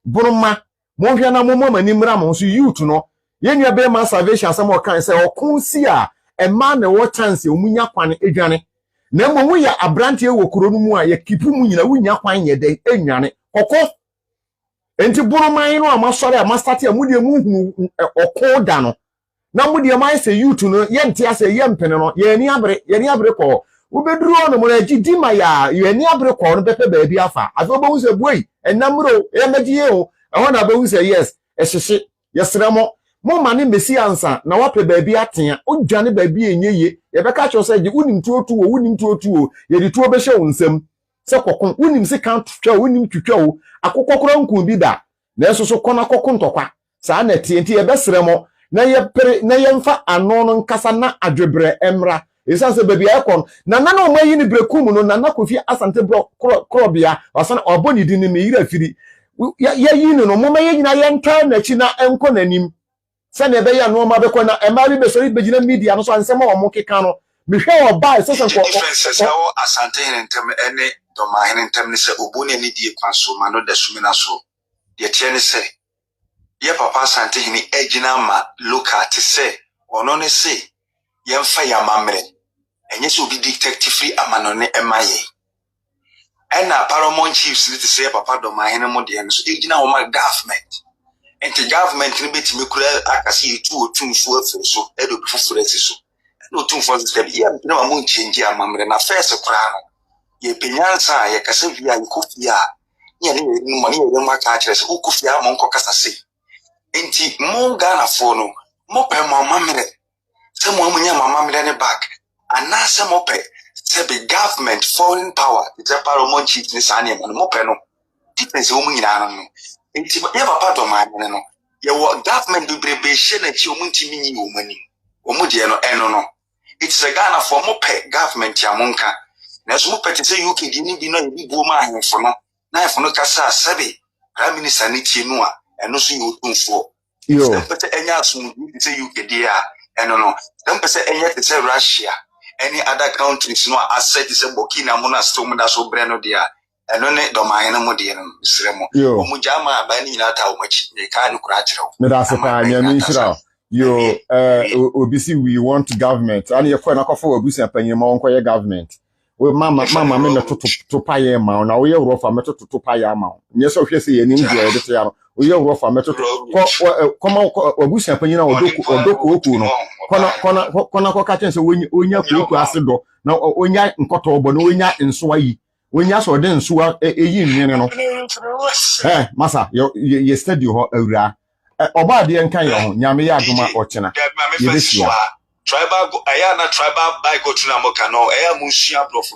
buruma monhwe na momo manimra mo so youth no yenua be man salvation asem o kan se okun si a e ma na wo chance omunya kwan edwane na mmom ya abrante wo kuro no mu a ye kipu mu nyina wunya kwan ye den enwane kokko enti boroman no amasore amastate amudie mu hu okko da no na mudie man se youth no ye nte ase ye mpene no ye ni abre ko ubeduru no mo na gidi ma ya ye ni abre ko no bepe ba bi afa aso bo se boy enamro ye megie o ehon na bo se yes ehye yesremo mo mane mesi ansa na wape ba bi atea odwane ba bi enyeye ye beka cho se gi unim tuotu o ye di tuo be hye wonsam se kokon unim se kan twa unim twtwa o akokokoro nku bi da na eso so kona kokon ntokwa saa na tienti ye besremo na ye pere na ye mfa ano no nkasa na adwebre emra esa se ba bi akon na na o mayi ni brekum no na kofi asante bro krobia wasan oboni di ni me yira firi ye yi no mo mayi nyina ye nta na chi na enko nanim sane ebe ya no ma be ko na emari be so be gina media no so ansema o mo keka no me hwe o ba so ko differences how asante hin ntem ene do ma hin ntem ne se obuni ni die kwaso ma no da sumina so ye tie ne se ye papa asante hin egina ma local te se ono ne se ye mfa ya mamre enye so bi detective free amano ne emaye ena paramount chiefs ne te se papa do ma hin mo de no so egina ho ma government enti government ni betimi kura akasi etu otumfo afiri so edo bifufure so no otumfo system ya mpina ma mo change amamre na first kura no ye penyansa ye kasa via ikofia ye ne ni mo ne ye ma ka kire so ukofia mo nko kasa se enti mo Ghana fo no mo pe mo amamre se mo amunya amamre ne back anase mo pe se be government foreign power it's a paramount chief ni sane mo pe no difference o mu nyina no enti ye papa do ma no ye wo government do brebe hye na chi o mu ntimi nyi o mani o mu de no eno no it's a Ghana for mo pe government ya monka na so mo pe te se UK di ni bi no ye bi bo ma ahemfo no na ahemfo no kasa sebe prime minister ni tie no a eno so ye otumfo yo pe te enya asum di se UK di a eno no dem pe se enya te se Russia any other countries no asset se Burkina Faso mo da so bre no dia eno ne do ma hena mo de no sremo o mu jama ba ni na ta o machi ne ka ni kura kire o me da se pa nya mi shira yo obisi we want government and ye kwa na kofo obusi apanye ma wonko ye government we mama me no to paye ma na we ye rofa me to paye ma nye so hwe se ye nim de de te ya no we ye rofa me to ko obusi apanye na odoko oku no kona ko ka chen se onya ku asedo na onya nkoto obo na onya nsoa yi onya so de nsoa eyi nwene no masa ye study ho awura oba de nkan ye ho nyame ya adoma ochena ye besia tribal ayana tribal by go to na mo kano eya musia prof